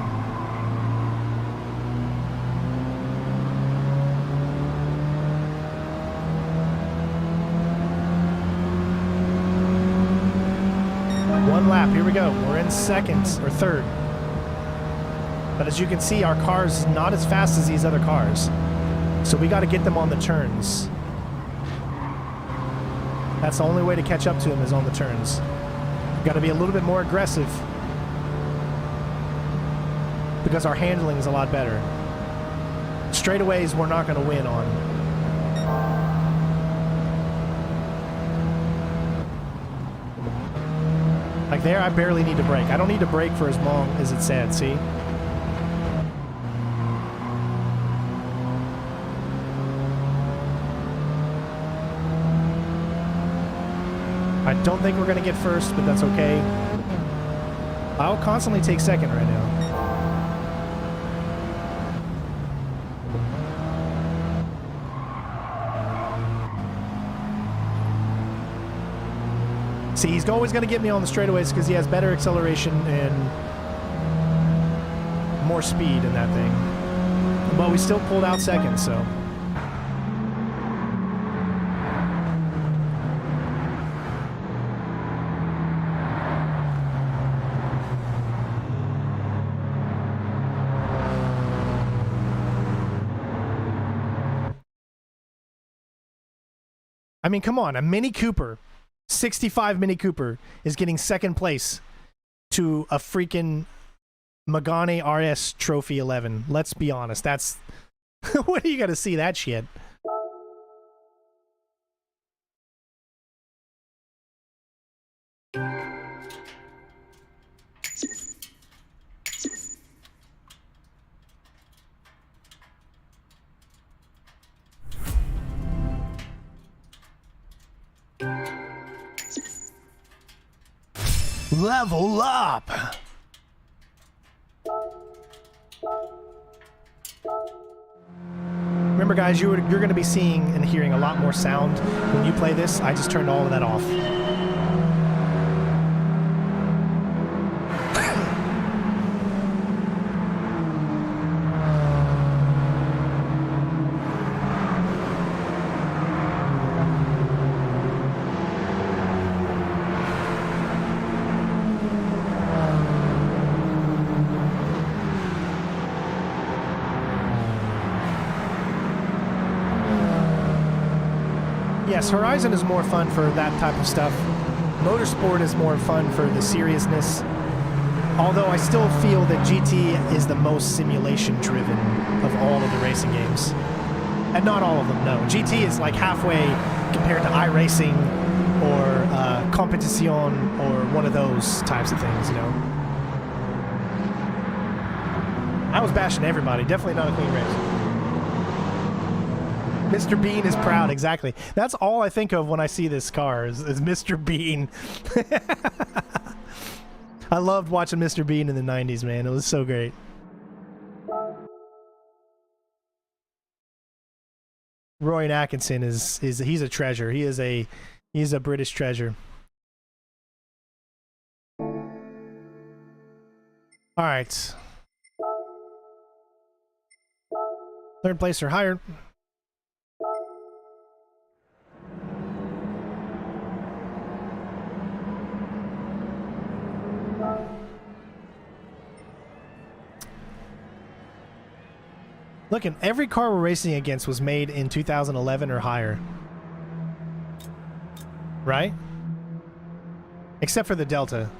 Lap. Here we go. We're in second or third. But as you can see, our car's not as fast as these other cars. So we got to get them on the turns. That's the only way to catch up to them is on the turns. We've got to be a little bit more aggressive. Because our handling is a lot better. Straightaways we're not going to win on. Like there, I barely need to brake. I don't need to brake for as long as it said, see? I don't think we're going to get first, but that's okay. I'll constantly take second right now. See, he's always going to get me on the straightaways because he has better acceleration and more speed in that thing. But we still pulled out second, so... I mean, come on, a Mini Cooper... 65 Mini Cooper is getting second place to a freaking Magane RS Trophy 11. Let's be honest. That's... What are you going to see that shit? Level up! Remember guys, you're going to be seeing and hearing a lot more sound when you play this. I just turned all of that off. Yes, Horizon is more fun for that type of stuff. Motorsport is more fun for the seriousness. Although I still feel that GT is the most simulation-driven of all of the racing games. And not all of them, no. GT is like halfway compared to iRacing or Competition or one of those types of things, you know. I was bashing everybody. Definitely not a clean race. Mr. Bean is proud, exactly. That's all I think of when I see this car is Mr. Bean. I loved watching Mr. Bean in the 90s, man. It was so great. Roy Atkinson he's a treasure. He's a British treasure. All right. Third place or higher. Look, every car we're racing against was made in 2011 or higher. Right? Except for the Delta.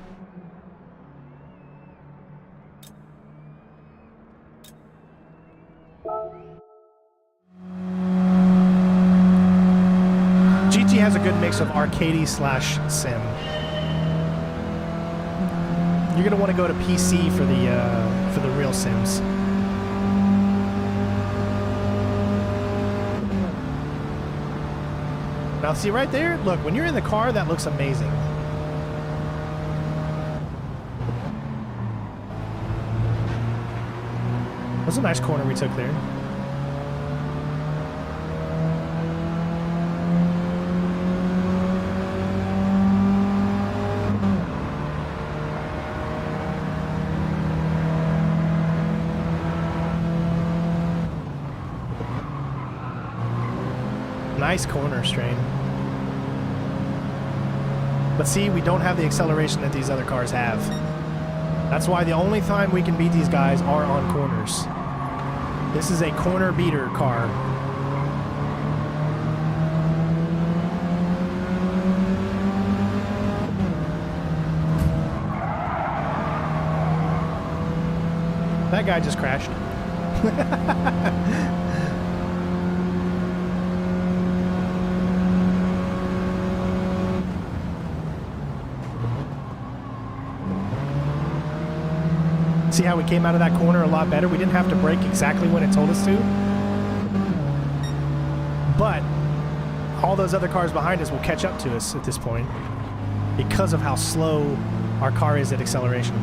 GT has a good mix of arcadey slash sim. You're gonna want to go to PC for the real sims. Now see right there, look, when you're in the car, that looks amazing. That's a nice corner we took there. Nice corner strain. But see, we don't have the acceleration that these other cars have. That's why the only time we can beat these guys are on corners. This is a corner beater car. That guy just crashed. See how we came out of that corner a lot better? We didn't have to brake exactly when it told us to. But all those other cars behind us will catch up to us at this point because of how slow our car is at acceleration.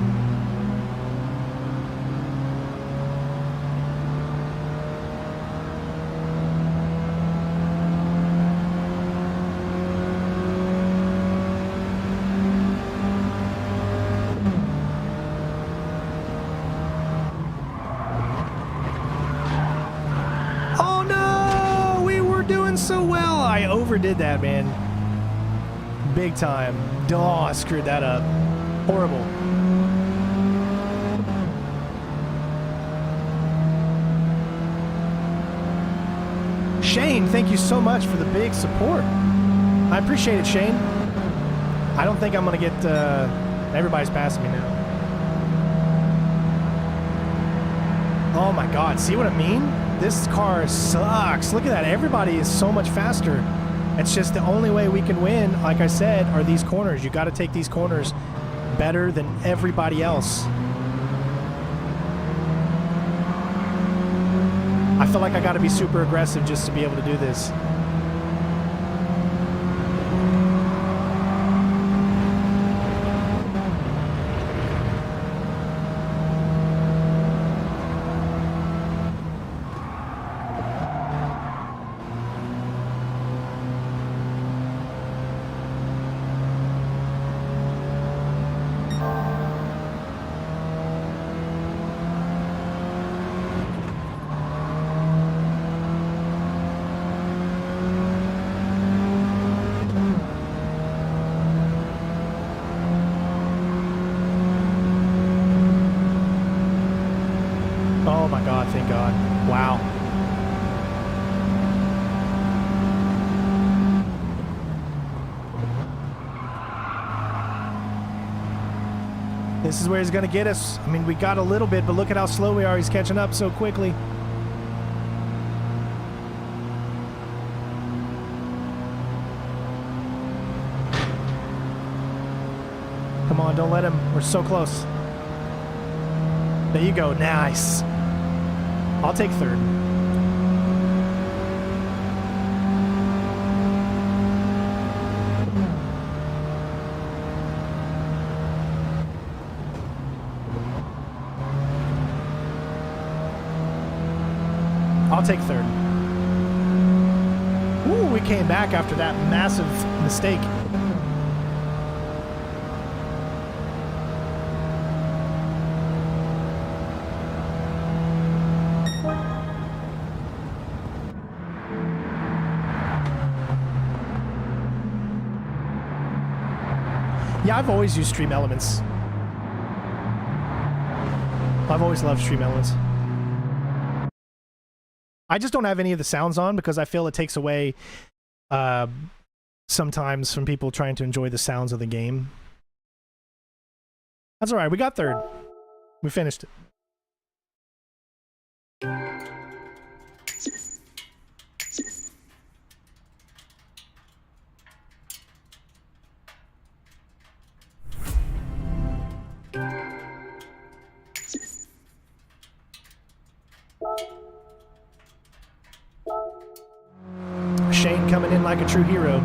Overdid that, man. Big time. Oh, I screwed that up. Horrible. Shane, thank you so much for the big support. I appreciate it, Shane. I don't think I'm gonna get everybody's passing me now. Oh my god, see what I mean? This car sucks. Look at that. Everybody is so much faster. It's just the only way we can win, like I said, are these corners. You got to take these corners better than everybody else. I feel like I got to be super aggressive just to be able to do this. This is where he's going to get us. I mean, we got a little bit, but look at how slow we are. He's catching up so quickly. Come on, don't let him. We're so close. There you go. Nice. I'll take third. I'll take third. Ooh, we came back after that massive mistake. Yeah, I've always used Stream Elements. I've always loved Stream Elements. I just don't have any of the sounds on because I feel it takes away sometimes from people trying to enjoy the sounds of the game. That's all right. We got third. We finished it. Shane coming in like a true hero.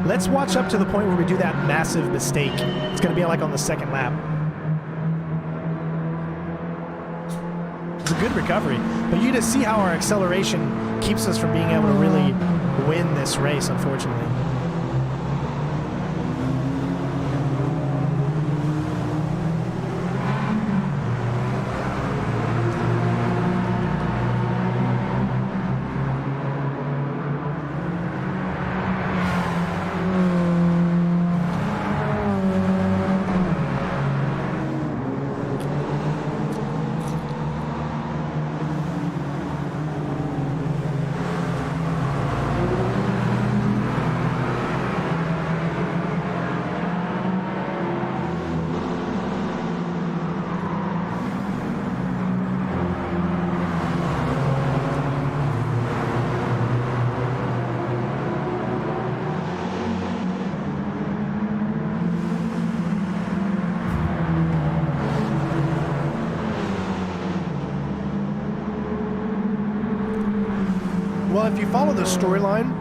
Let's watch up to the point where we do that massive mistake. It's going to be like on the second lap. It's a good recovery, but you just see how our acceleration keeps us from being able to really win this race, unfortunately. Well, if you follow the storyline,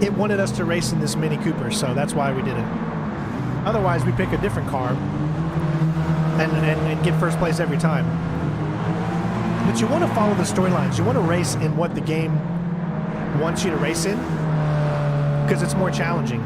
it wanted us to race in this Mini Cooper, so that's why we did it. Otherwise, we pick a different car and get first place every time. But you want to follow the storylines. You want to race in what the game wants you to race in, because it's more challenging.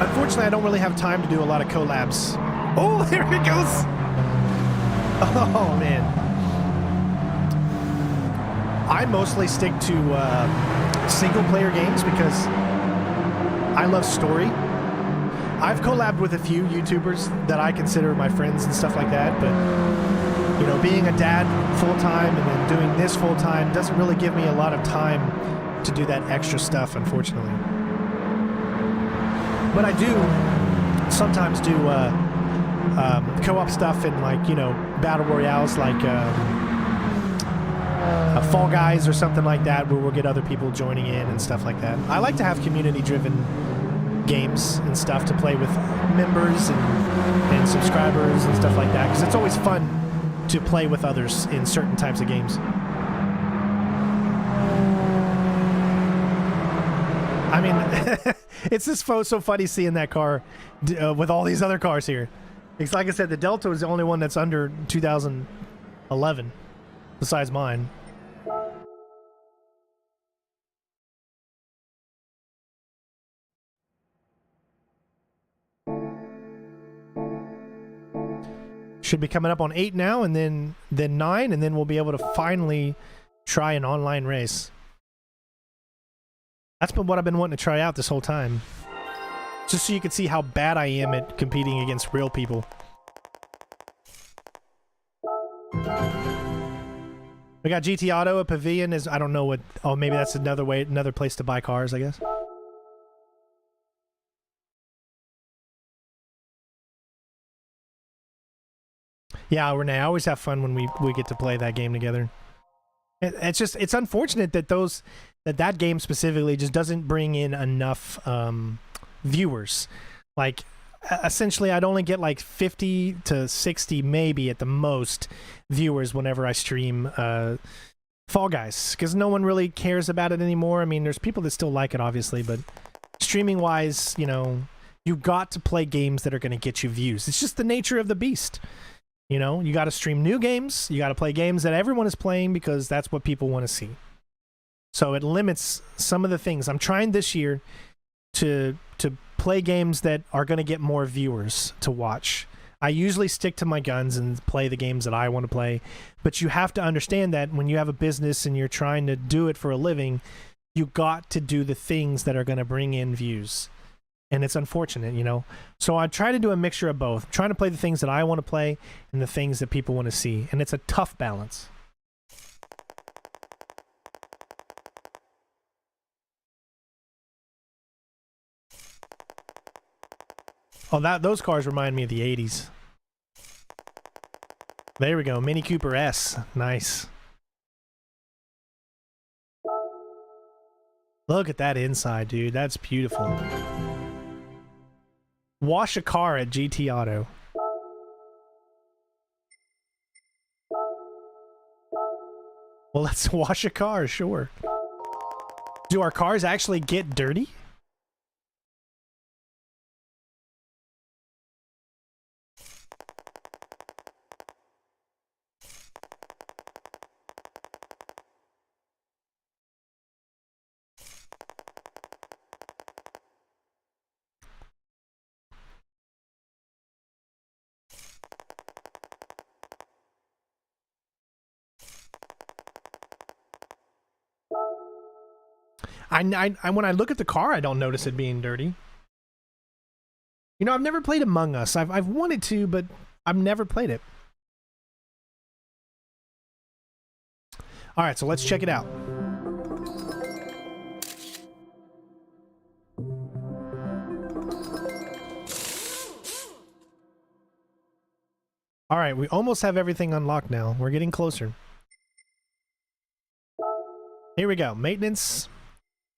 Unfortunately, I don't really have time to do a lot of collabs. Oh, there it goes. Oh, man. I mostly stick to single-player games because I love story. I've collabed with a few YouTubers that I consider my friends and stuff like that, but, you know, being a dad full-time and then doing this full-time doesn't really give me a lot of time to do that extra stuff, unfortunately. But I do sometimes do co-op stuff in, like, you know, battle royales, like Fall Guys or something like that, where we'll get other people joining in and stuff like that. I like to have community-driven games and stuff to play with members and subscribers and stuff like that, because it's always fun to play with others in certain types of games. I mean, it's just so funny seeing that car with all these other cars here. It's like I said, the Delta is the only one that's under 2011, besides mine. Should be coming up on 8 now, and then 9, and then we'll be able to finally try an online race. That's been what I've been wanting to try out this whole time. Just so you can see how bad I am at competing against real people. We got GT Auto, a pavilion is, I don't know what, oh, maybe that's another place to buy cars, I guess. Yeah, Renee, I always have fun when we get to play that game together. It's just, it's unfortunate that that game specifically just doesn't bring in enough viewers. Like, essentially, I'd only get like 50 to 60 maybe at the most viewers whenever I stream Fall Guys, because no one really cares about it anymore. I mean, there's people that still like it, obviously, but streaming wise, you know, you got to play games that are going to get you views. It's just the nature of the beast. You know, you got to stream new games. You got to play games that everyone is playing because that's what people want to see. So it limits some of the things. I'm trying this year to play games that are going to get more viewers to watch. I usually stick to my guns and play the games that I want to play, but you have to understand that when you have a business and you're trying to do it for a living, you got to do the things that are going to bring in views. And it's unfortunate, you know. So I try to do a mixture of both. I'm trying to play the things that I want to play and the things that people want to see. And it's a tough balance. Oh, those cars remind me of the 80s. There we go. Mini Cooper S. Nice. Look at that inside, dude. That's beautiful. Wash a car at GT Auto. Well, let's wash a car, sure. Do our cars actually get dirty? When I look at the car, I don't notice it being dirty. You know, I've never played Among Us. I've wanted to, but I've never played it. All right, so let's check it out. All right, we almost have everything unlocked now. We're getting closer. Here we go. Maintenance,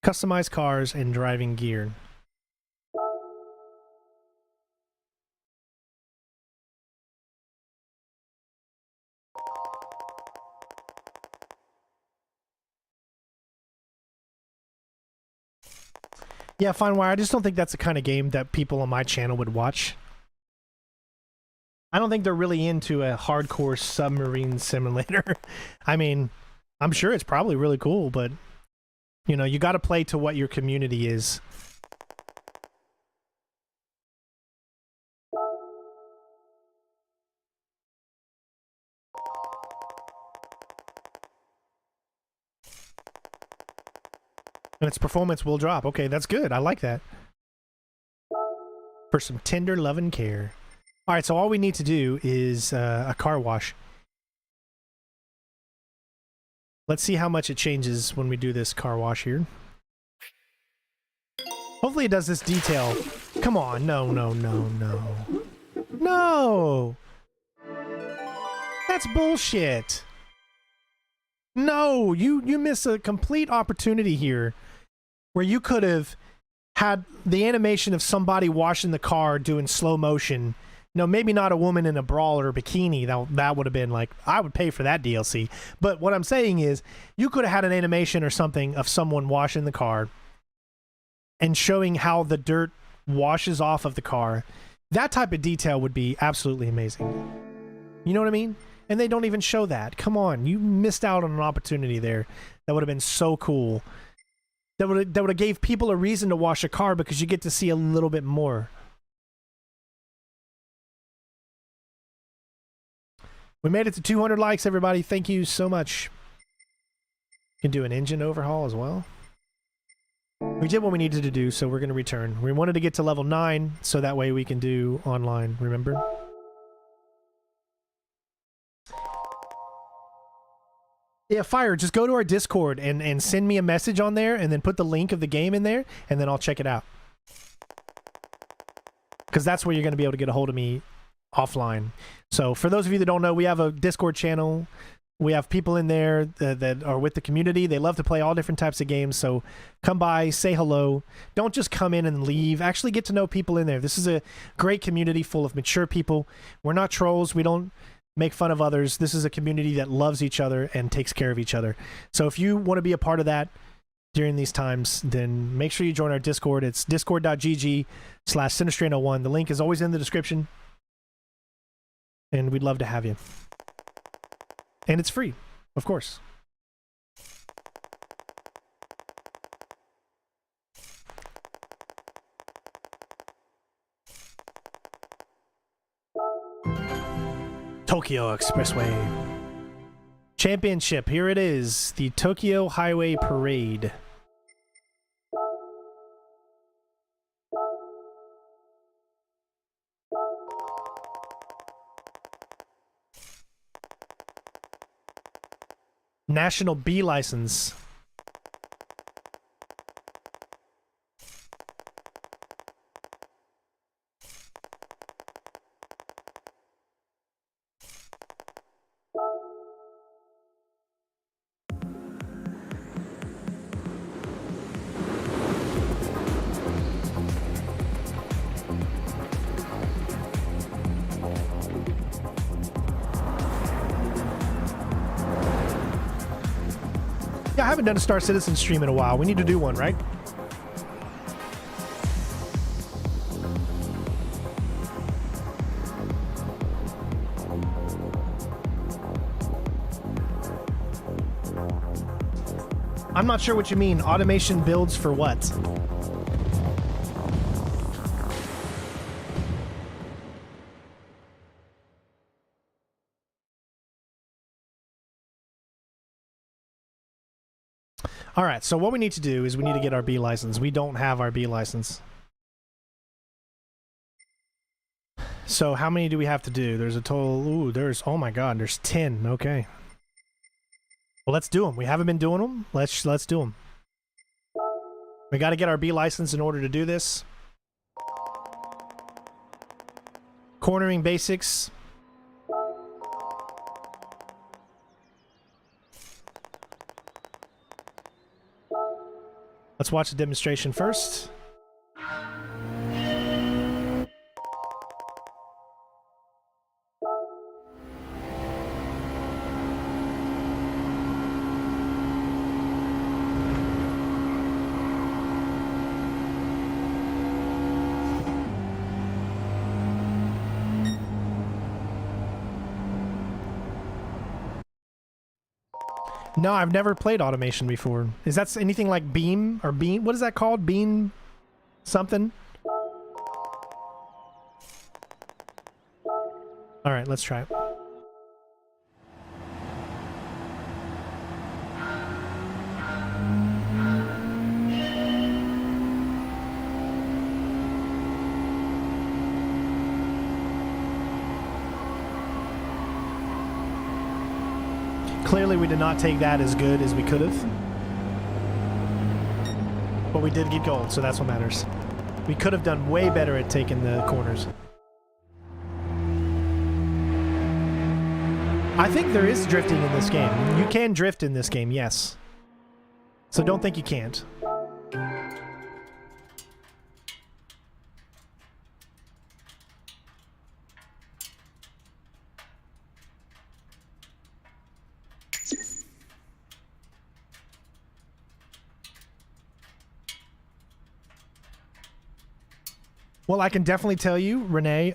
customized cars, and driving gear. Yeah, fine wire. I just don't think that's the kind of game that people on my channel would watch. I don't think they're really into a hardcore submarine simulator. I mean, I'm sure it's probably really cool, but you know, you got to play to what your community is. And its performance will drop. Okay, that's good. I like that. For some tender love and care. All right, so all we need to do is a car wash. Let's see how much it changes when we do this car wash here. Hopefully it does this detail. Come on, no. No! That's bullshit. No, you miss a complete opportunity here where you could have had the animation of somebody washing the car doing slow motion. No, maybe not a woman in a bra or a bikini. That would have been like, I would pay for that DLC. But what I'm saying is, you could have had an animation or something of someone washing the car and showing how the dirt washes off of the car. That type of detail would be absolutely amazing. You know what I mean? And they don't even show that. Come on, you missed out on an opportunity there. That would have been so cool. That would have gave people a reason to wash a car because you get to see a little bit more. We made it to 200 likes, everybody. Thank you so much. You can do an engine overhaul as well. We did what we needed to do, so we're going to return. We wanted to get to level 9, so that way we can do online, remember? Yeah, Fire, just go to our Discord and send me a message on there, and then put the link of the game in there, and then I'll check it out. Because that's where you're going to be able to get a hold of me offline. So for those of you that don't know, we have a Discord channel. We have people in there that are with the community. They love to play all different types of games. So come by, say hello. Don't just come in and leave. Actually get to know people in there. This is a great community full of mature people. We're not trolls. We don't make fun of others. This is a community that loves each other and takes care of each other. So if you want to be a part of that during these times, then make sure you join our Discord. It's discord.gg/Cinestrain01. The link is always in the description. And we'd love to have you. And it's free, of course. Tokyo Expressway. Championship, here it is. The Tokyo Highway Parade. National B license. Yeah, I haven't done a Star Citizen stream in a while. We need to do one, right? I'm not sure what you mean. Automation builds for what? All right, so what we need to do is we need to get our B license. We don't have our B license. So how many do we have to do? There's a total... Ooh, there's... Oh my god, there's 10. Okay. Well, let's do them. We haven't been doing them. Let's do them. We got to get our B license in order to do this. Cornering basics. Let's watch the demonstration first. No, I've never played automation before. Is that anything like Beam or Beam? What is that called? Beam something? All right, let's try it. Clearly, we did not take that as good as we could have. But we did get gold, so that's what matters. We could have done way better at taking the corners. I think there is drifting in this game. You can drift in this game, yes. So don't think you can't. Well, I can definitely tell you, Renee,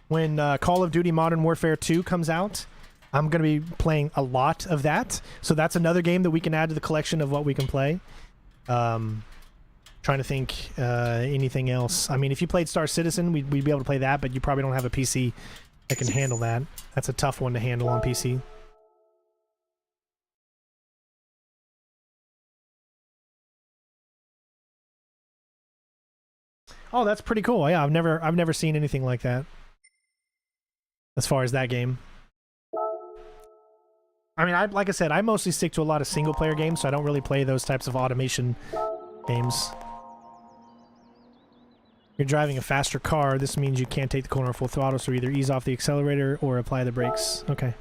when Call of Duty Modern Warfare 2 comes out, I'm going to be playing a lot of that. So that's another game that we can add to the collection of what we can play. Trying to think anything else. I mean, if you played Star Citizen, we'd be able to play that, but you probably don't have a PC that can handle that. That's a tough one to handle on PC. Oh, that's pretty cool. Yeah, I've never seen anything like that. As far as that game. I mean, like I said, I mostly stick to a lot of single-player games, so I don't really play those types of automation games. You're driving a faster car. This means you can't take the corner full throttle, so either ease off the accelerator or apply the brakes. Okay.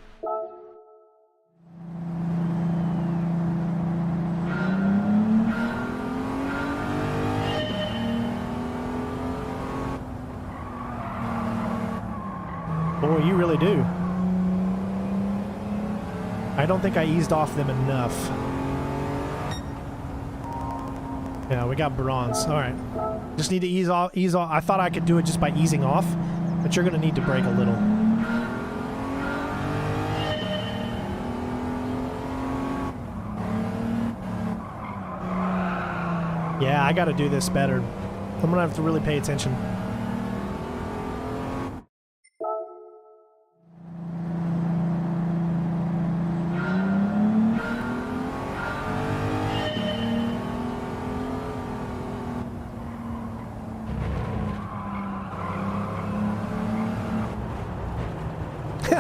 Boy, you really do. I don't think I eased off them enough. Yeah, we got bronze. All right. Just need to ease off. I thought I could do it just by easing off, but you're going to need to brake a little. Yeah, I got to do this better. I'm going to have to really pay attention.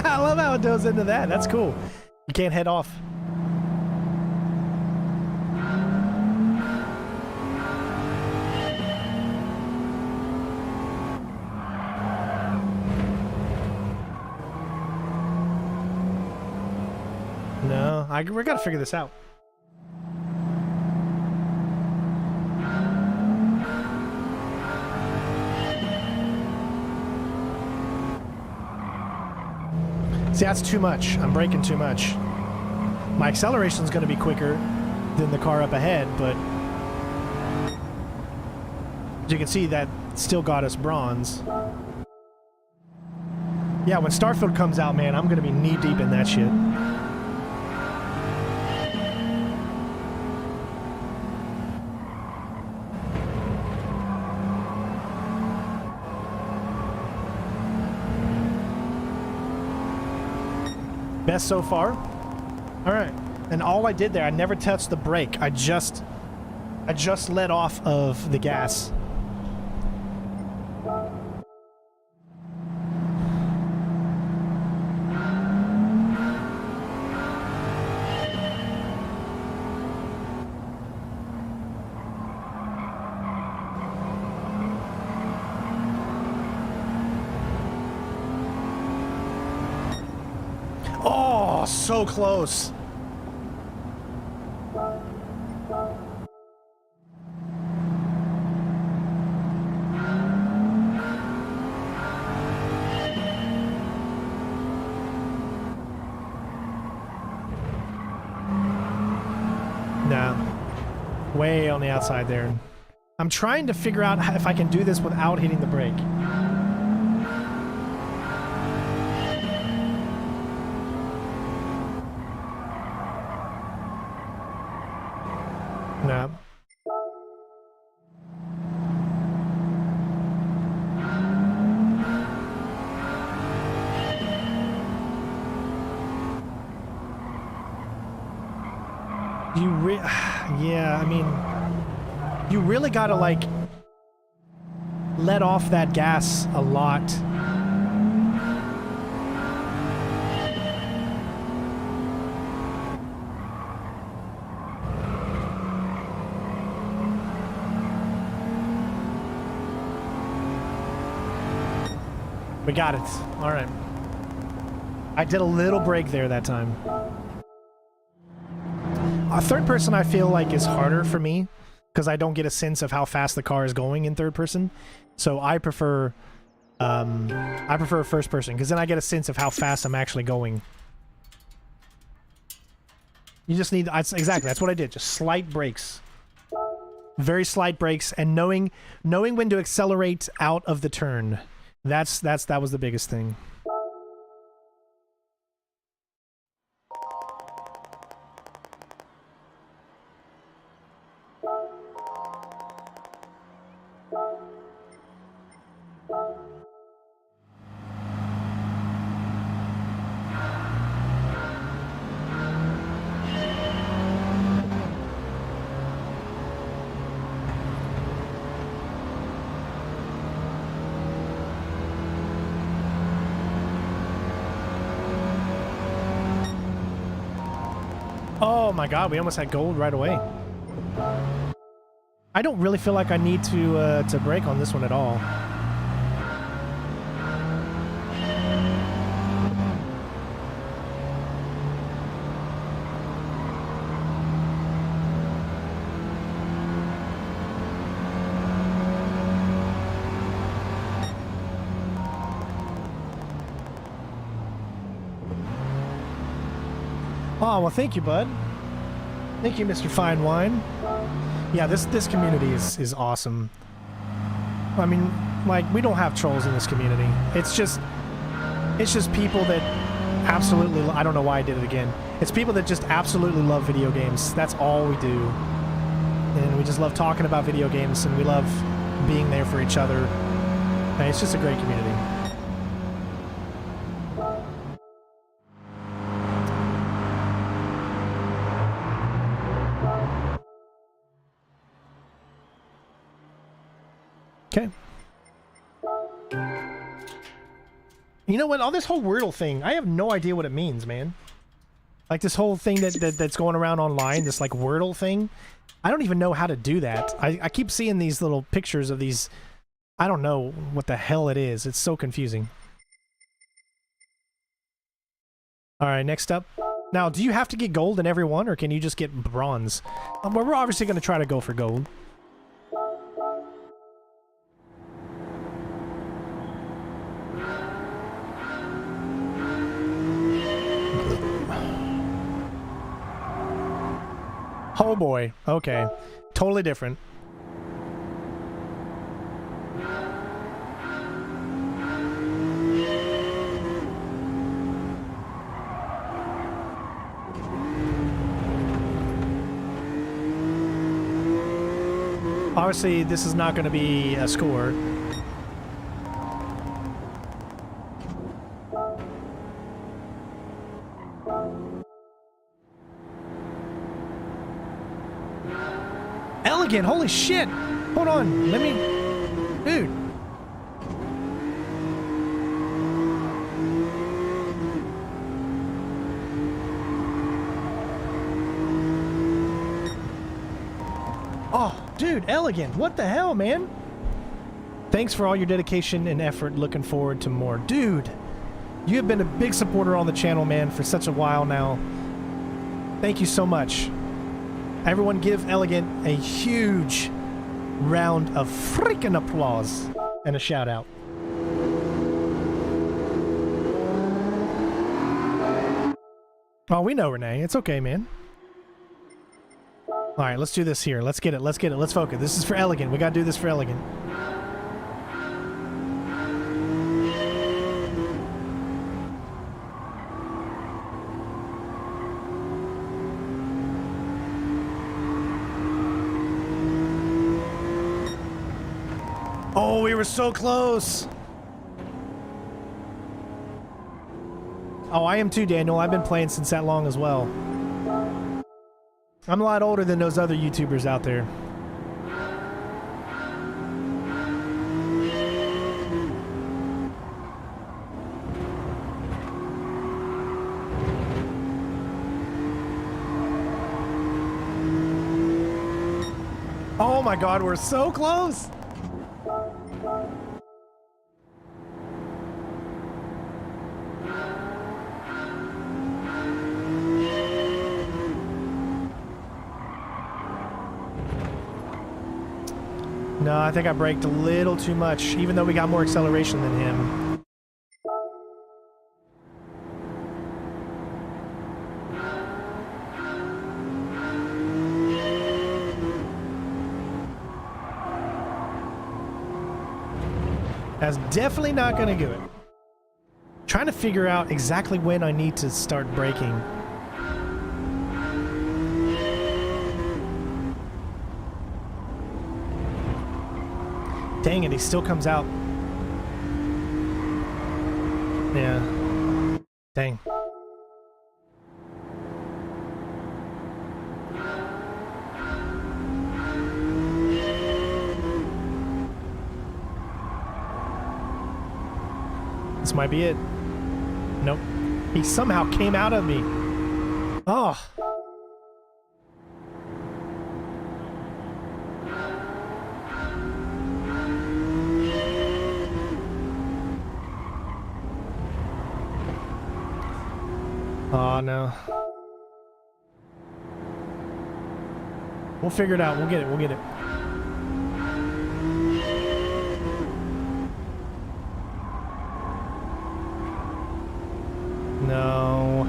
I love how it goes into that. That's cool. You can't head off. No, we gotta figure this out. See, that's too much. I'm braking too much. My acceleration's going to be quicker than the car up ahead, but as you can see, that still got us bronze. Yeah, when Starfield comes out, man, I'm going to be knee-deep in that shit. Best so far. All right, and all I did there, I never touched the brake. I just let off of the gas. Oh, so close. Nah. Way on the outside there. I'm trying to figure out if I can do this without hitting the brake. Nah. Yeah, I mean, you really gotta, like, let off that gas a lot. We got it. All right. I did a little brake there that time. A third person I feel like is harder for me because I don't get a sense of how fast the car is going in third person. So I prefer first person because then I get a sense of how fast I'm actually going. You just need, exactly, that's what I did. Just slight brakes. Very slight brakes and knowing when to accelerate out of the turn. That was the biggest thing. Oh my god, we almost had gold right away. I don't really feel like I need to brake on this one at all. Oh, well, thank you, bud. Thank you, Mr. Fine Wine. Yeah, this community is awesome. I mean, like, we don't have trolls in this community. It's just people that absolutely, I don't know why I did it again. It's people that just absolutely love video games. That's all we do. And we just love talking about video games, and we love being there for each other. And it's just a great community. Okay. You know what? All this whole Wordle thing, I have no idea what it means, man. Like this whole thing that's going around online, this like Wordle thing. I don't even know how to do that. I keep seeing these little pictures of these. I don't know what the hell it is. It's so confusing. All right, next up. Now, do you have to get gold in every one, or can you just get bronze? Well, we're obviously going to try to go for gold. Oh boy. Okay. Totally different. Obviously, this is not going to be a score. Elegant, holy shit! Hold on, let me... Dude. Oh, dude, Elegant, what the hell, man? Thanks for all your dedication and effort, looking forward to more. Dude, you have been a big supporter on the channel, man, for such a while now. Thank you so much. Everyone give Elegant a huge round of freaking applause and a shout out. Oh, we know, Renee. It's okay, man. All right, let's do this here. Let's get it. Let's get it. Let's focus. This is for Elegant. We gotta do this for Elegant. Oh, we were so close. Oh, I am too, Daniel. I've been playing since that long as well. I'm a lot older than those other YouTubers out there. Oh my God, we're so close. No, I think I braked a little too much, even though we got more acceleration than him. That's definitely not going to do it. Trying to figure out exactly when I need to start braking. Dang it, he still comes out. Yeah. Dang. This might be it. Nope. He somehow came out of me. Oh. no. We'll figure it out. We'll get it. We'll get it. No.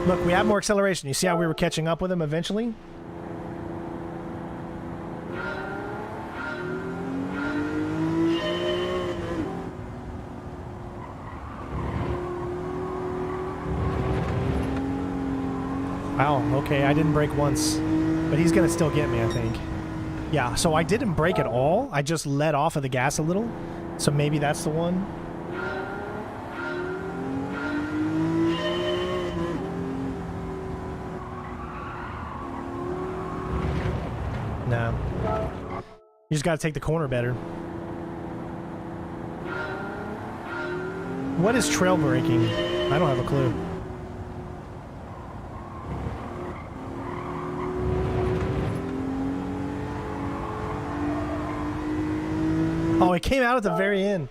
Look, we have more acceleration. You see how we were catching up with him eventually? Wow, okay, I didn't brake once. But he's gonna still get me, I think. Yeah, so I didn't brake at all. I just let off of the gas a little. So maybe that's the one. No. You just gotta take the corner better. What is trail braking? I don't have a clue. Oh, it came out at the very end.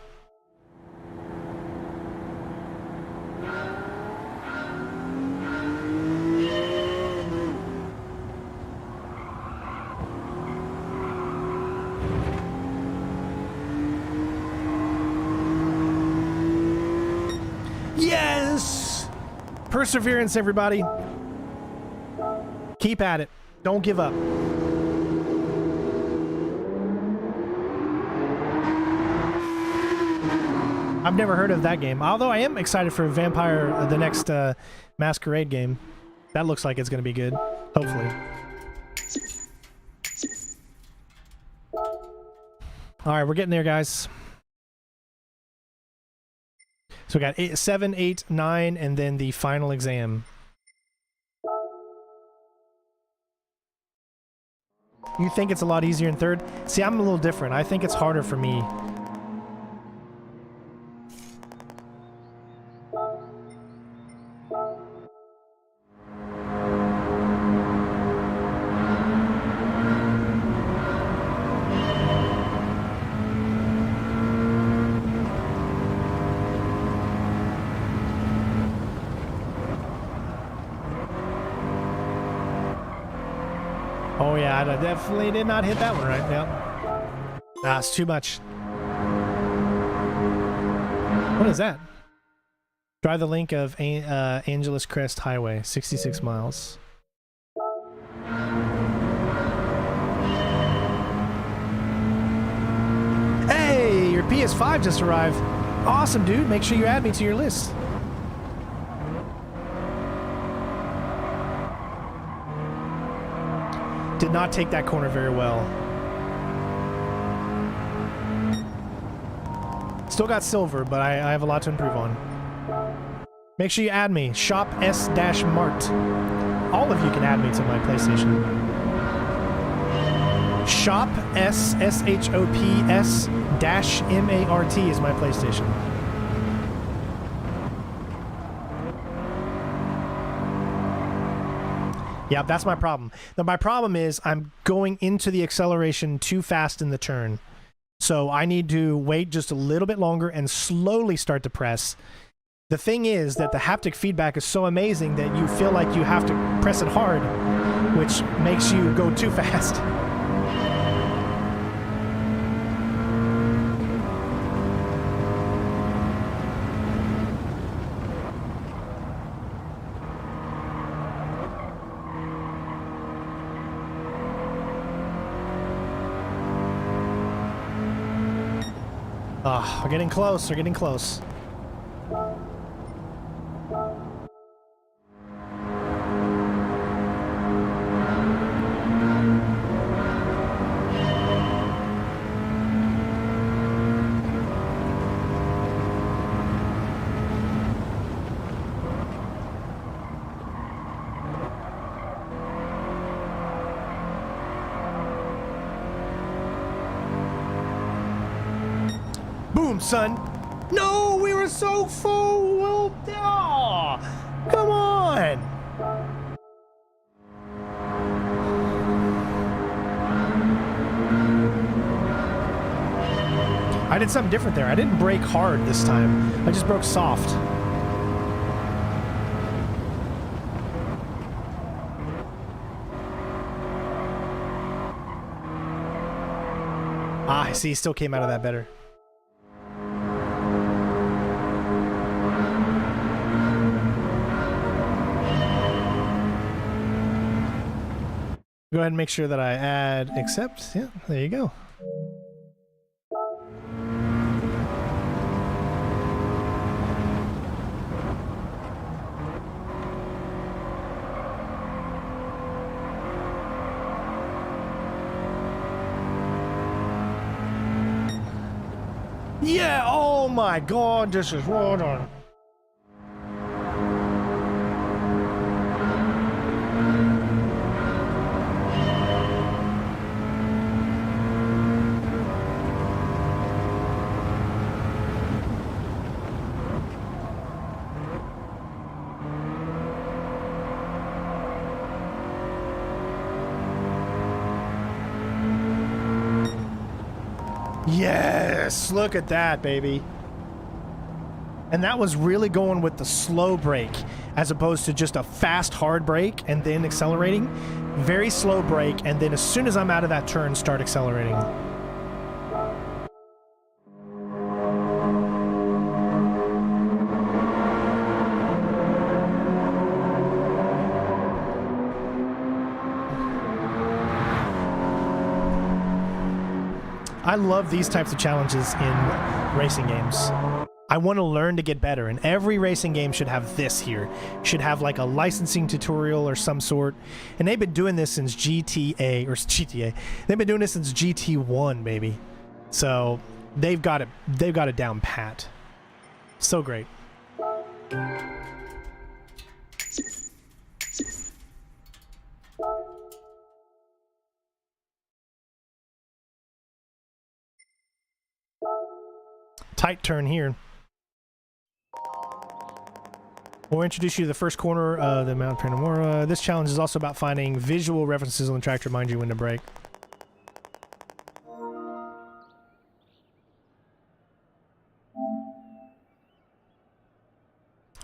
Yes! Perseverance, everybody. Keep at it. Don't give up. I've never heard of that game, although I am excited for Vampire, the next Masquerade game. That looks like it's going to be good, hopefully. All right, we're getting there, guys. So we got 7, 8, 9, and then the final exam. You think it's a lot easier in third? See, I'm a little different. I think it's harder for me. Oh yeah, I definitely did not hit that one right now. Nah, it's too much. What is that? Drive the link of Angeles Crest Highway, 66 miles. Hey, your PS5 just arrived. Awesome, dude. Make sure you add me to your list. Did not take that corner very well. Still got silver, but I have a lot to improve on. Make sure you add me. Shop S-Mart. All of you can add me to my PlayStation. Shop S-S-H-O-P-S-M-A-R-T is my PlayStation. Yeah, that's my problem. Now, my problem is I'm going into the acceleration too fast in the turn. So I need to wait just a little bit longer and slowly start to press. The thing is that the haptic feedback is so amazing that you feel like you have to press it hard, which makes you go too fast. Ah, we're getting close, we're getting close. Boom, son. No, we were so full. Oh, come on. I did something different there. I didn't brake hard this time. I just broke soft. I see, he still came out of that better. Go ahead and make sure that I add accept. Yeah, there you go. Yeah, oh my god, this is well done. Yes, look at that, baby. And that was really going with the slow brake as opposed to just a fast hard brake and then accelerating. Very slow brake, and then as soon as I'm out of that turn, start accelerating. I love these types of challenges in racing games. I want to learn to get better, and every racing game should have this here. Should have like a licensing tutorial or some sort. And they've been doing this since GTA, or GTA. They've been doing this since GT1, baby. So they've got it down pat. So great. Tight turn here. We'll introduce you to the first corner of the Mount Panorama. This challenge is also about finding visual references on the track to remind you when to brake.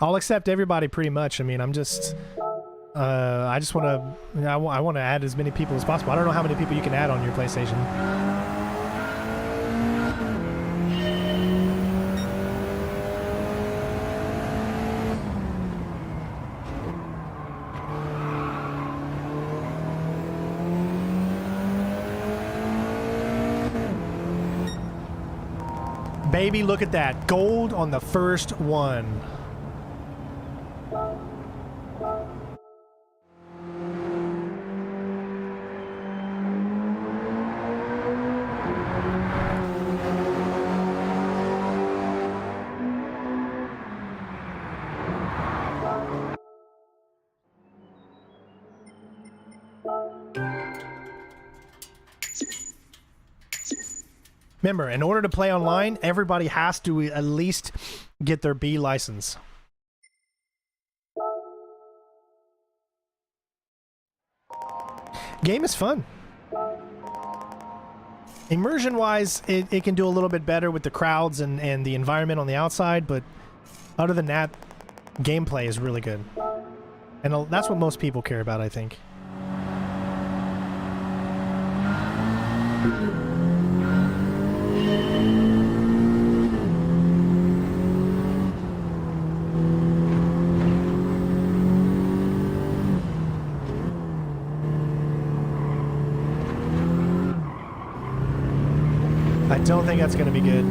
I'll accept everybody pretty much. I mean, I'm just... I just want to... I want to add as many people as possible. I don't know how many people you can add on your PlayStation. Baby, look at that. Gold on the first one. Remember, in order to play online, everybody has to at least get their B license. Game is fun. Immersion-wise, it can do a little bit better with the crowds and the environment on the outside, but other than that, gameplay is really good. And that's what most people care about, I think. I don't think that's going to be good.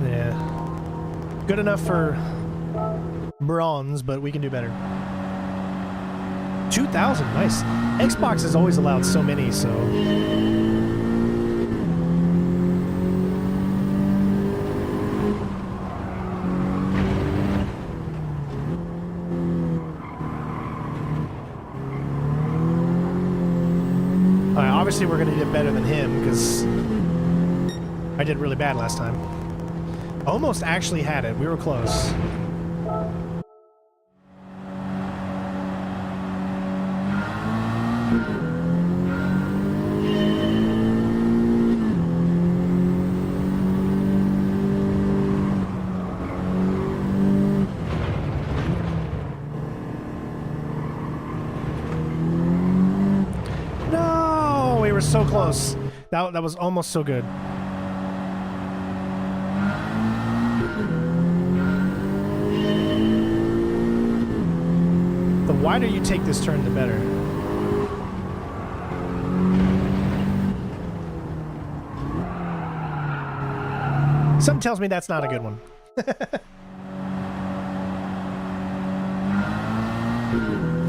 Yeah. Good enough for bronze, but we can do better. 2,000, nice. Xbox has always allowed so many, so... Obviously, we're going to do better than him, because I did really bad last time. Almost actually had it. We were close. close. That was almost so good. The wider you take this turn, the better. Something tells me that's not a good one.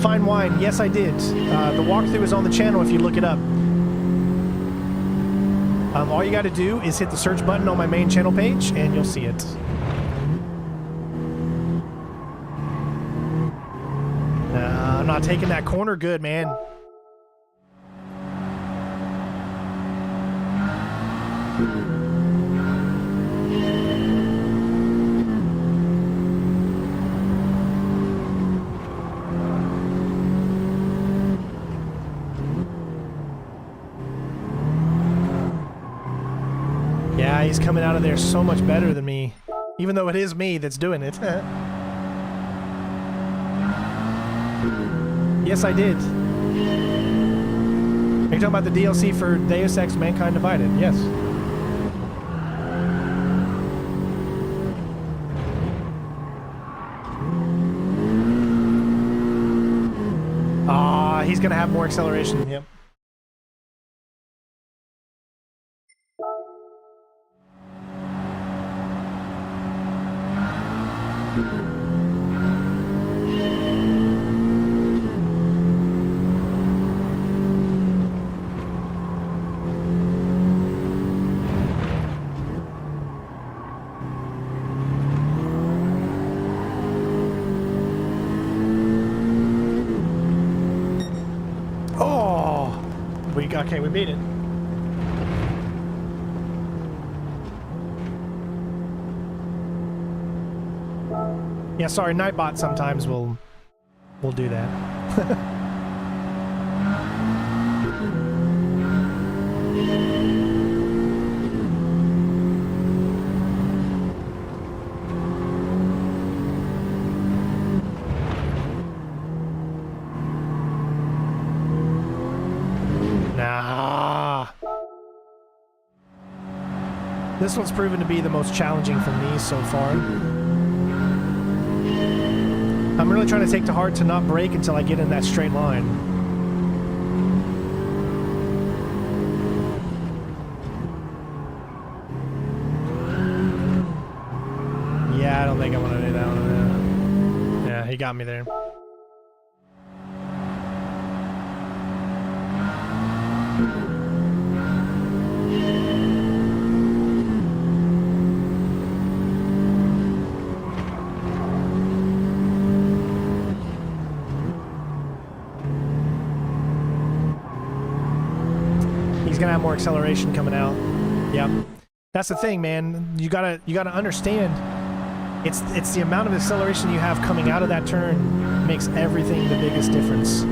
Fine wine. Yes, I did. The walkthrough is on the channel if you look it up. All you got to do is hit the search button on my main channel page, and you'll see it. I'm not taking that corner good, man. Yeah, he's coming out of there so much better than me, even though it is me that's doing it. Yes, I did. Are you talking about the DLC for Deus Ex Mankind Divided? Yes. Ah, he's gonna have more acceleration. Yep. Okay, we beat it. Yeah, sorry, Nightbot sometimes will do that. This one's proven to be the most challenging for me so far. I'm really trying to take to heart to not brake until I get in that straight line. Yeah, I don't think I want to do that one. Yeah, he got me there. Gonna have more acceleration coming out. Yep. That's the thing, man. You gotta understand. It's the amount of acceleration you have coming out of that turn makes everything the biggest difference.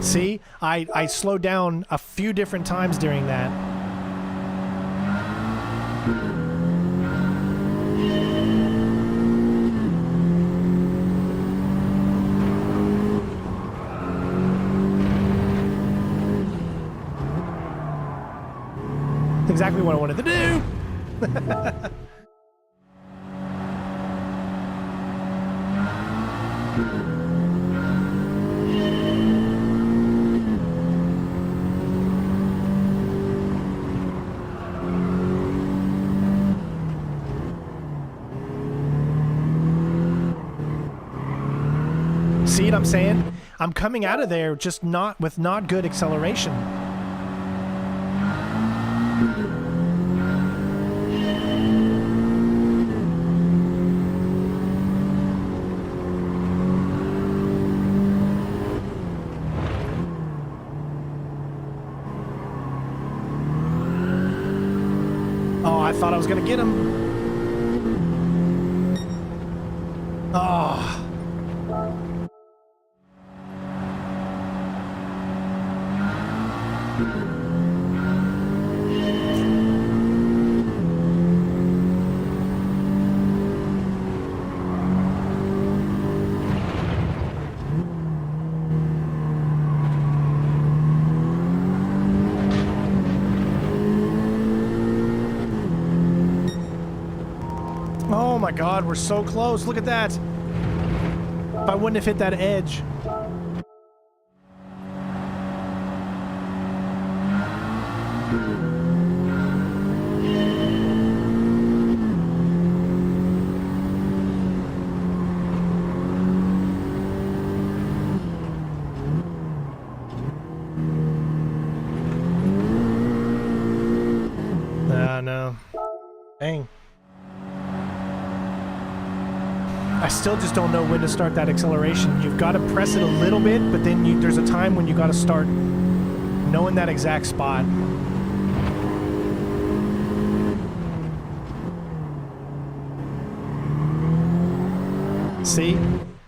See, I slowed down a few different times during that. Exactly what I wanted to do. See what I'm saying? I'm coming out of there just not good acceleration. Oh, I thought I was gonna get him. Oh. God, we're so close. Look at that. If I wouldn't have hit that edge. No. Dang. I still just don't know when to start that acceleration. You've got to press it a little bit, but then there's a time when you got to start knowing that exact spot. See?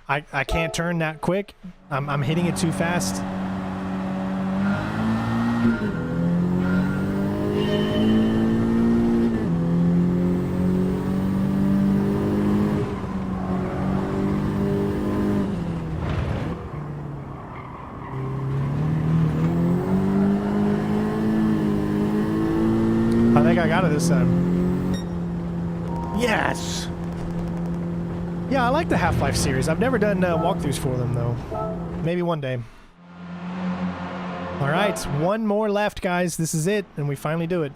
I can't turn that quick. I'm hitting it too fast. I think I got it this time. Yes! Yeah, I like the Half-Life series. I've never done walkthroughs for them, though. Maybe one day. Alright, one more left, guys. This is it, and we finally do it.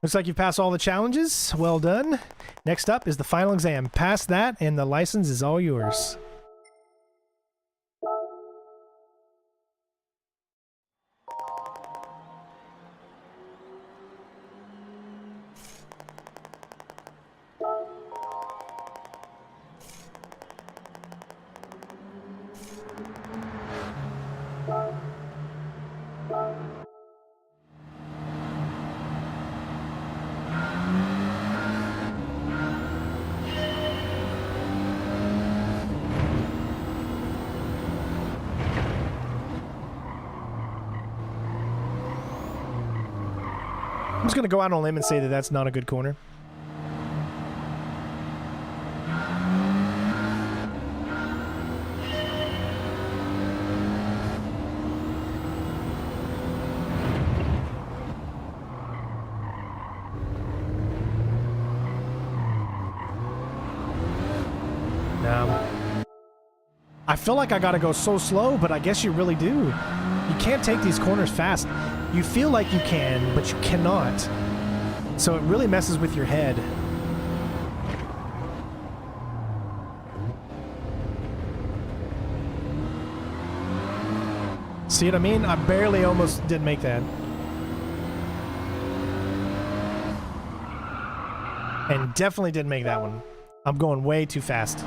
Looks like you've passed all the challenges. Well done. Next up is the final exam. Pass that, and the license is all yours. I'm just going to go out on a limb and say that that's not a good corner. I feel like I gotta go so slow, but I guess you really do. You can't take these corners fast. You feel like you can, but you cannot. So it really messes with your head. See what I mean? I barely almost did make that. And definitely didn't make that one. I'm going way too fast.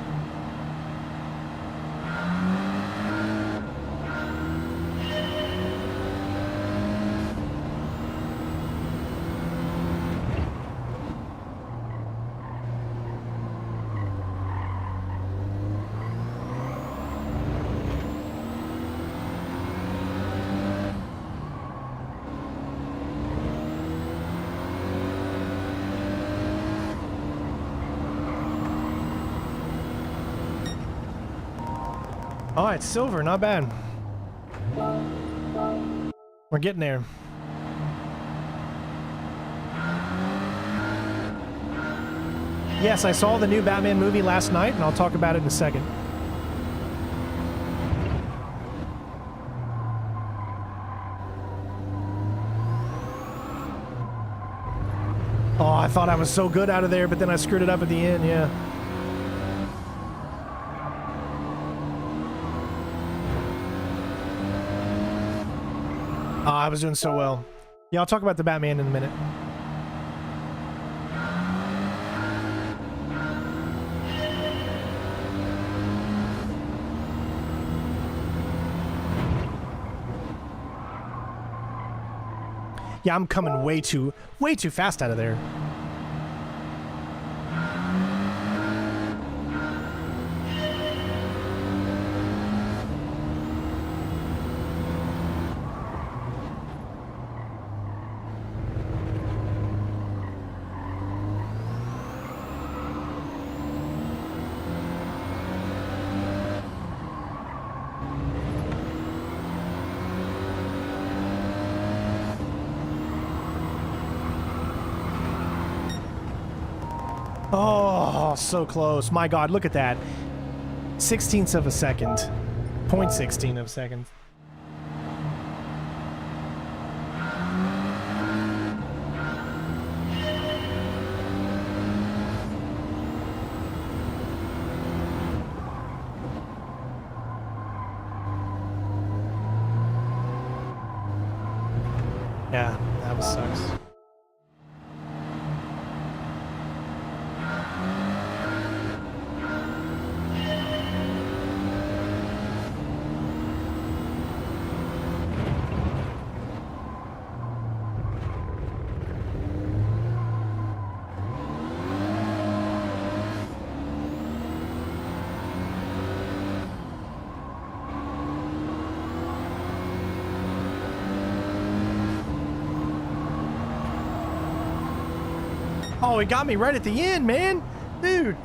Oh, it's silver, not bad. We're getting there. Yes, I saw the new Batman movie last night, and I'll talk about it in a second. Oh, I thought I was so good out of there, but then I screwed it up at the end, yeah. Oh, I was doing so well. Yeah, I'll talk about the Batman in a minute. Yeah, I'm coming way too fast out of there. Oh, so close. My God, look at that. 16ths of a second. 0.16 of a second. Yeah, that was sucks. Oh, he got me right at the end, man. Dude.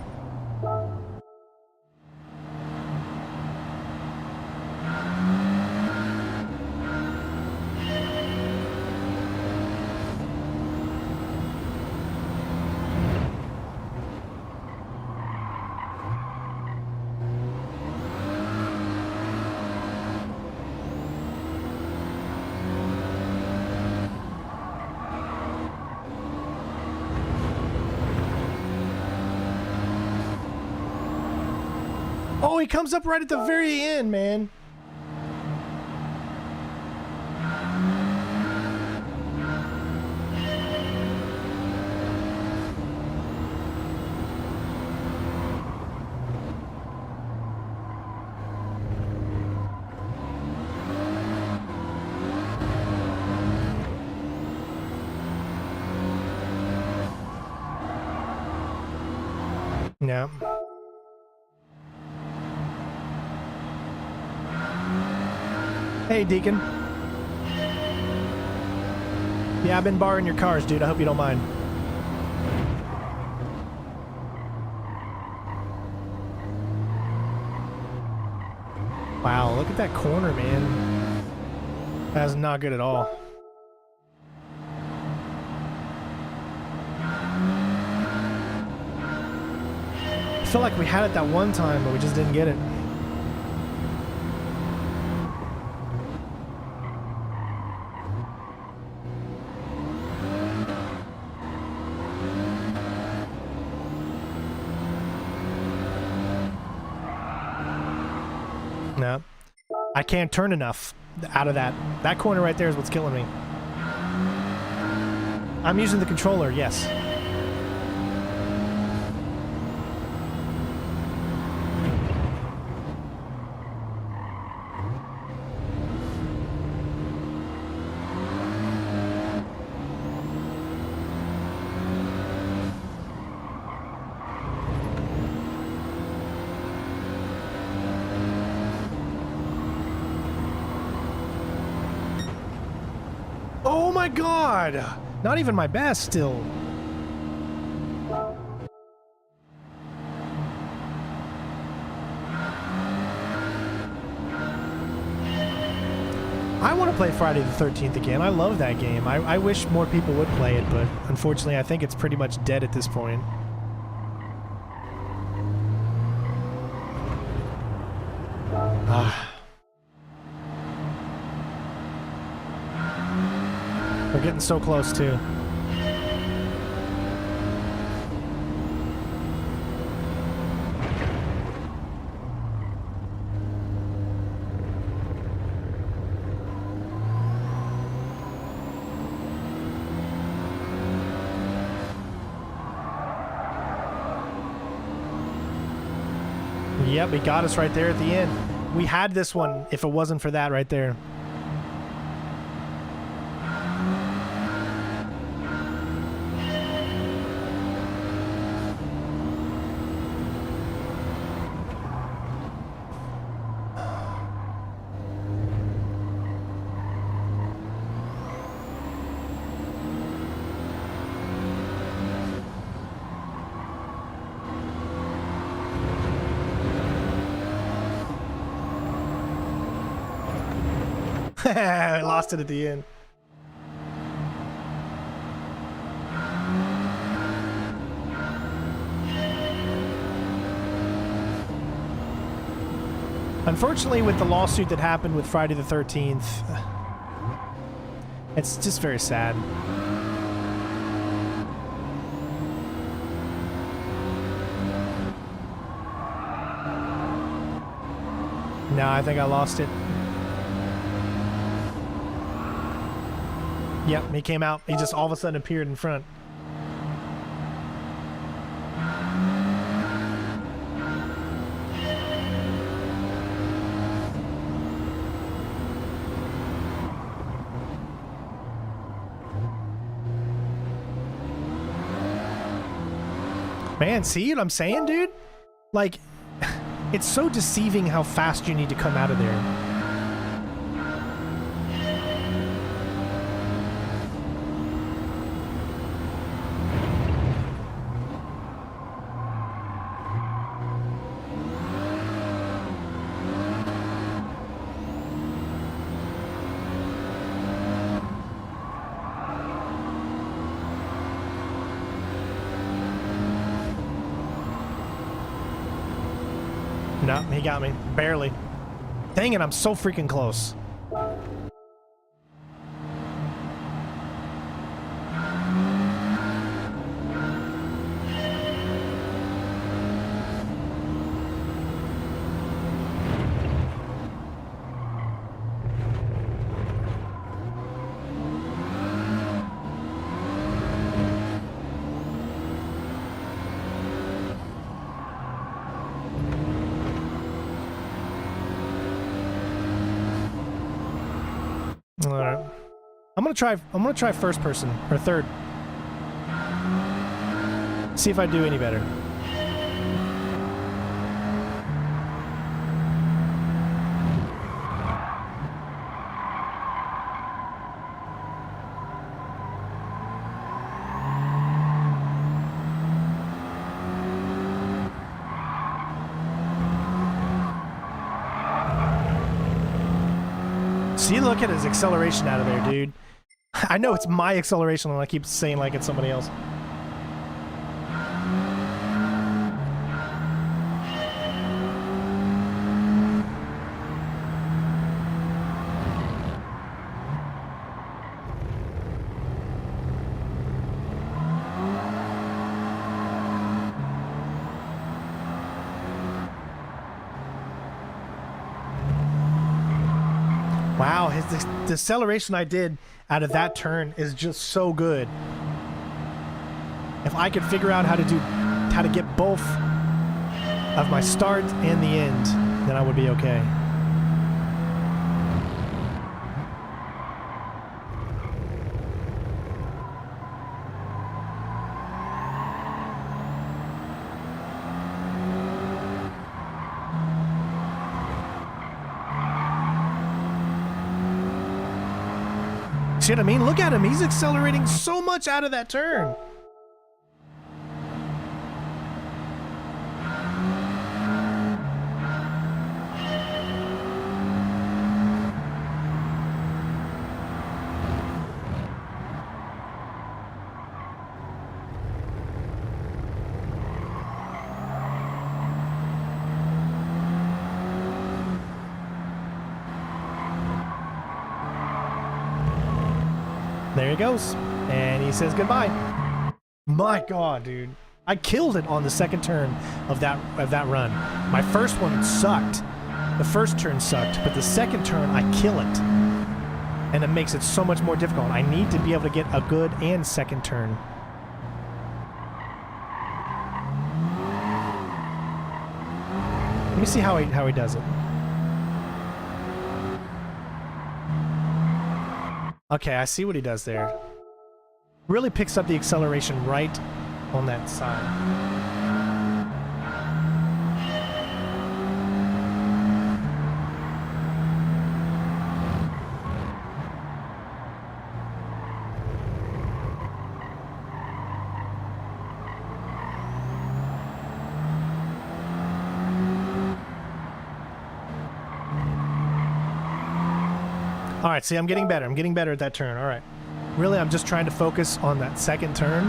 Oh, he comes up right at the very end, man. Yeah. Hey, Deacon. Yeah, I've been borrowing your cars, dude. I hope you don't mind. Wow, look at that corner, man. That's not good at all. I feel like we had it that one time, but we just didn't get it. No. I can't turn enough out of that. That corner right there is what's killing me. I'm using the controller, yes. Oh my God! Not even my best still. I want to play Friday the 13th again. I love that game. I wish more people would play it, but unfortunately I think it's pretty much dead at this point. We're getting so close too. Yep, he got us right there at the end. We had this one if it wasn't for that right there. I lost it at the end. Unfortunately, with the lawsuit that happened with Friday the 13th, it's just very sad. No, I think I lost it. Yep, he came out. He just all of a sudden appeared in front. Man, see what I'm saying, dude? Like, it's so deceiving how fast you need to come out of there. No, he got me. Barely. Dang it, I'm so freaking close. All right. I'm gonna try first person or third. See if I do any better. See, look at his acceleration out of there, dude. I know it's my acceleration and I keep saying like it's somebody else. Wow, the acceleration I did out of that turn is just so good. If I could figure out how to get both of my start and the end, then I would be okay. See what I mean? Look at him. He's accelerating so much out of that turn. There he goes, and he says goodbye. My God, dude. I killed it on the second turn of that run. My first one sucked. The first turn sucked, but the second turn, I kill it. And it makes it so much more difficult. I need to be able to get a good and second turn. Let me see how he does it. Okay, I see what he does there. Really picks up the acceleration right on that side. All right, see, I'm getting better. I'm getting better at that turn. All right. Really, I'm just trying to focus on that second turn.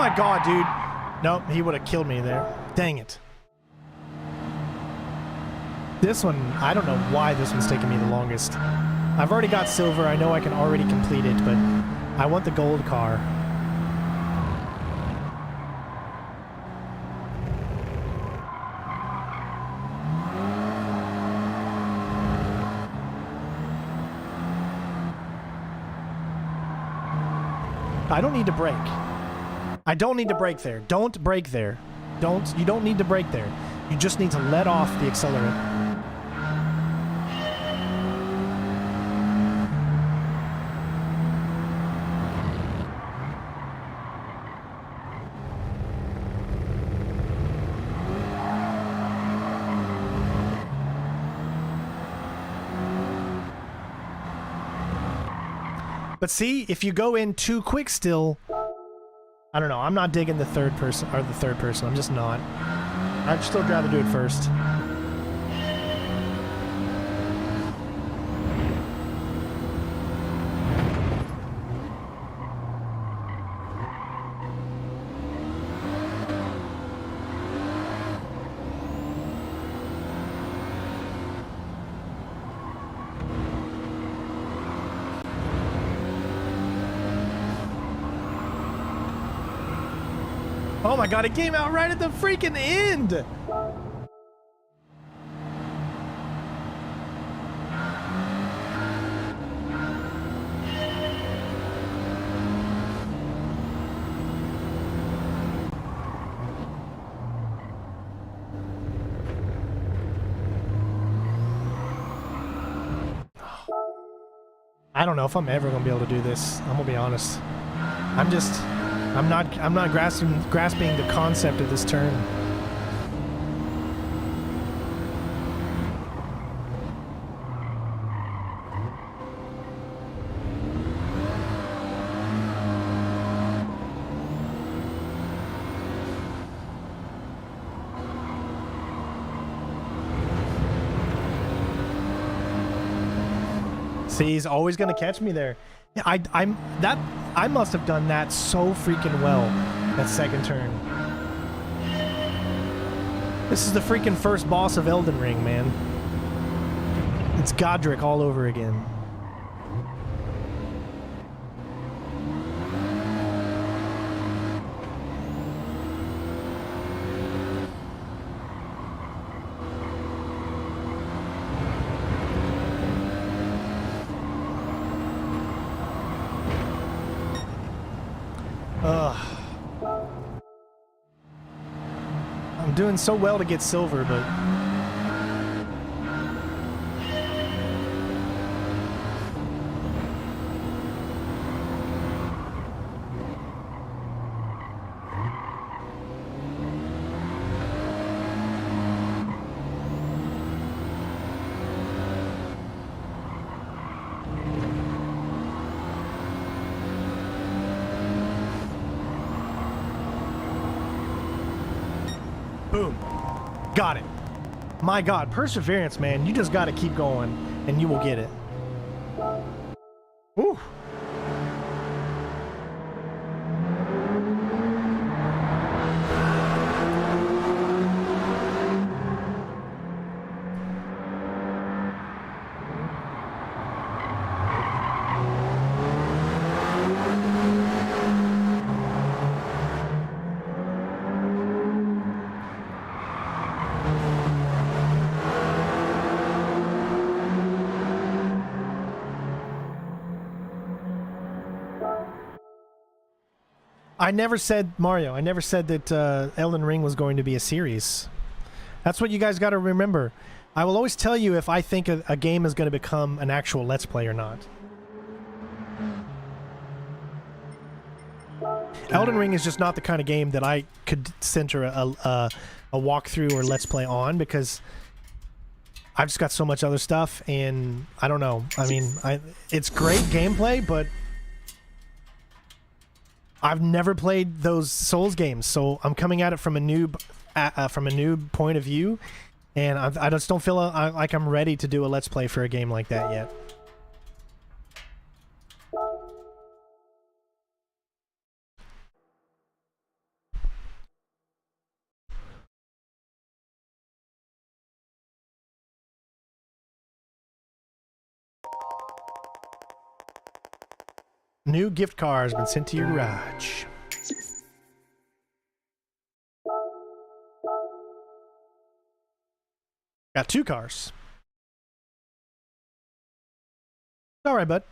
my god, dude. Nope, he would have killed me there. Dang it. This one, I don't know why this one's taking me the longest. I've already got silver. I know I can already complete it, but I want the gold car. I don't need to brake. I don't need to brake there. Don't brake there. You don't need to brake there. You just need to let off the accelerant. But see, if you go in too quick still, I don't know, I'm not digging the third person, I'm just not. I'd still rather do it first. Oh my god, it came out right at the freaking end! I don't know if I'm ever gonna be able to do this. I'm gonna be honest. I'm not grasping the concept of this turn. See, he's always gonna catch me there. I must have done that so freaking well, that second turn. This is the freaking first boss of Elden Ring, man. It's Godric all over again. I'm doing so well to get silver, but boom. Got it. My god, perseverance, man. You just gotta keep going, and you will get it. Woo. I never said, Mario, I never said that Elden Ring was going to be a series. That's what you guys got to remember. I will always tell you if I think a game is going to become an actual Let's Play or not. Elden Ring is just not the kind of game that I could center a walkthrough or Let's Play on, because I've just got so much other stuff, and I don't know. I mean, it's great gameplay, but I've never played those Souls games, so I'm coming at it from a noob point of view, and I just don't feel like I'm ready to do a Let's Play for a game like that yet. New gift card has been sent to your garage. Got 2 cars. All right, bud.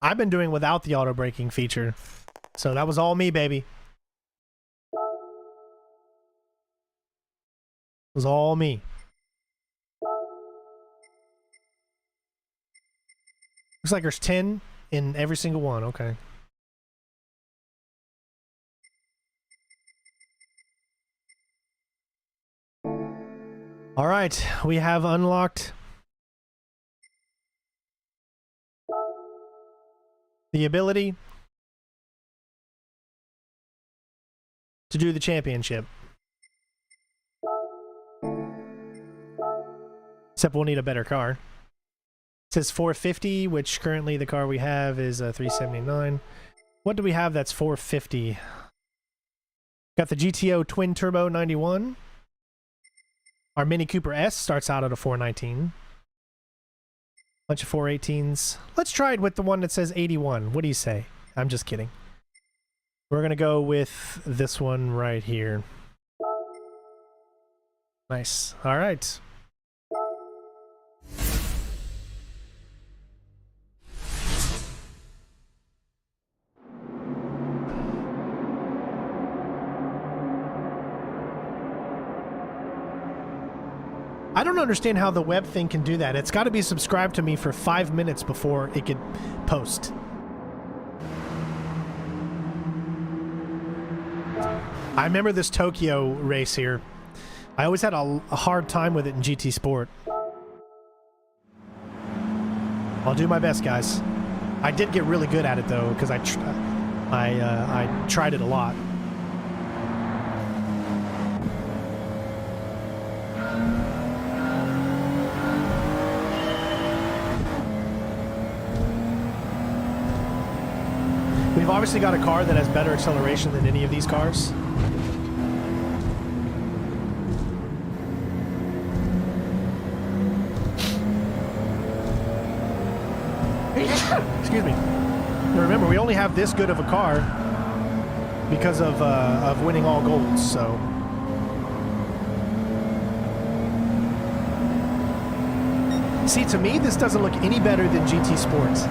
I've been doing without the auto braking feature, so that was all me, baby. It was all me. Looks like there's 10 in every single one. Okay. All right, we have unlocked the ability to do the championship. Except we'll need a better car. It says 450, which currently the car we have is 379. What do we have that's 450? Got the GTO Twin Turbo 91. Our Mini Cooper S starts out at a 419. Bunch of 418s. Let's try it with the one that says 81. What do you say? I'm just kidding. We're going to go with this one right here. Nice. All right. I don't understand how the web thing can do that. It's got to be subscribed to me for 5 minutes before it could post. I remember this Tokyo race here. I always had a hard time with it in GT Sport. I'll do my best, guys. I did get really good at it though, because I tried it a lot. We've obviously got a car that has better acceleration than any of these cars. Excuse me. Now remember, we only have this good of a car because of winning all golds, so. See, to me, this doesn't look any better than GT Sports.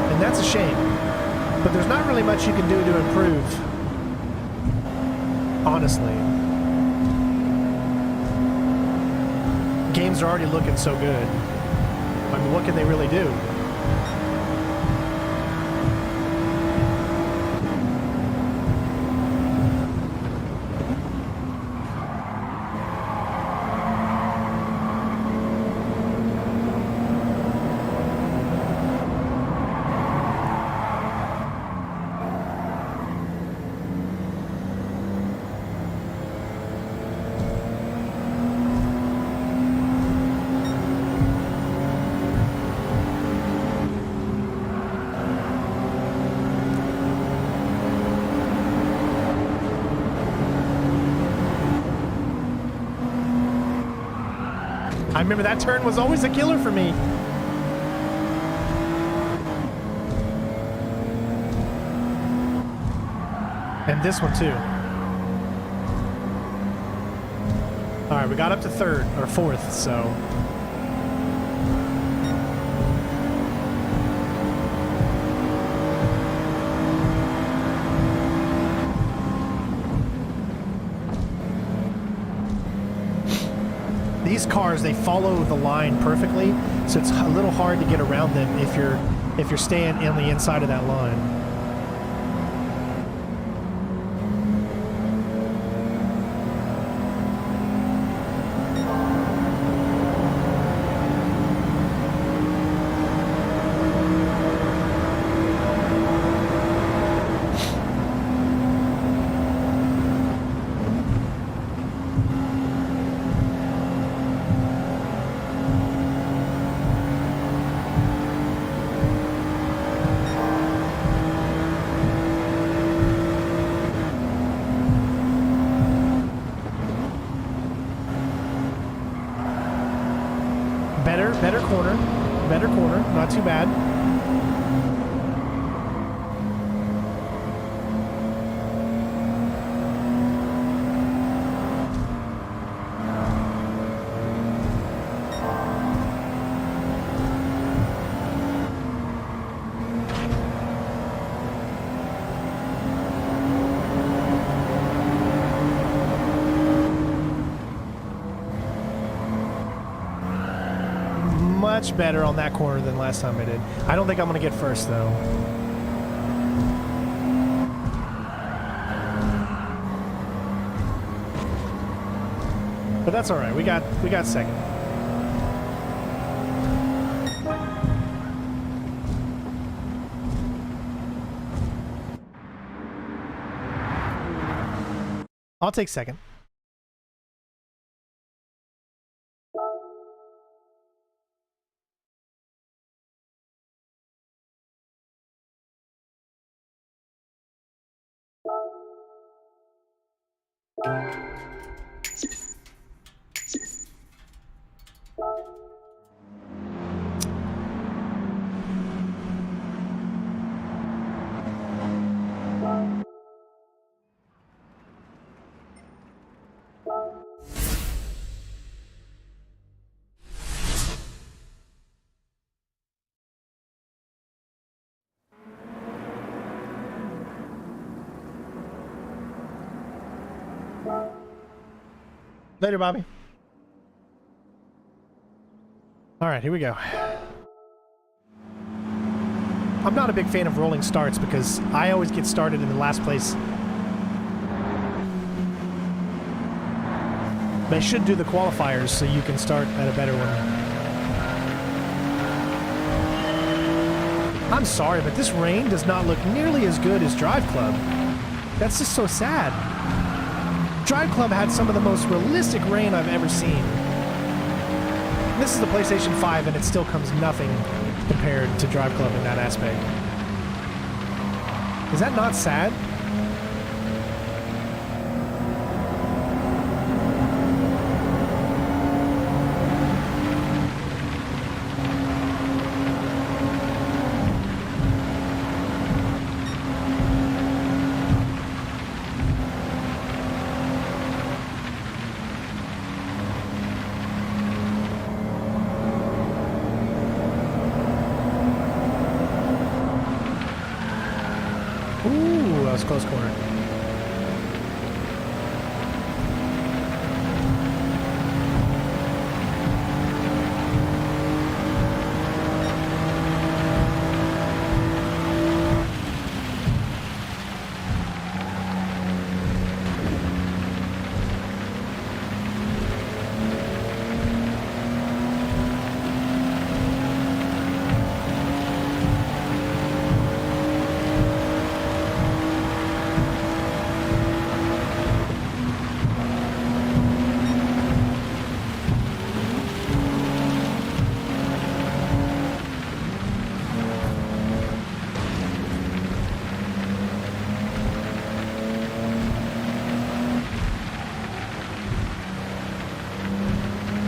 And that's a shame. But there's not really much you can do to improve. Honestly. Games are already looking so good. I mean, what can they really do? I remember that turn was always a killer for me. And this one too. All right, we got up to third or fourth, so. These cars, they follow the line perfectly, so it's a little hard to get around them if you're staying on the inside of that line. corner. Not too bad. Much better on that corner than last time I did. I don't think I'm gonna get first though. But that's all right. We got second. I'll take second. Later, Bobby. All right, here we go. I'm not a big fan of rolling starts because I always get started in the last place. They should do the qualifiers so you can start at a better one. I'm sorry, but this rain does not look nearly as good as Drive Club. That's just so sad. Drive Club had some of the most realistic rain I've ever seen. This is the PlayStation 5 and it still comes nothing compared to Drive Club in that aspect. Is that not sad? Ooh, that was a close corner.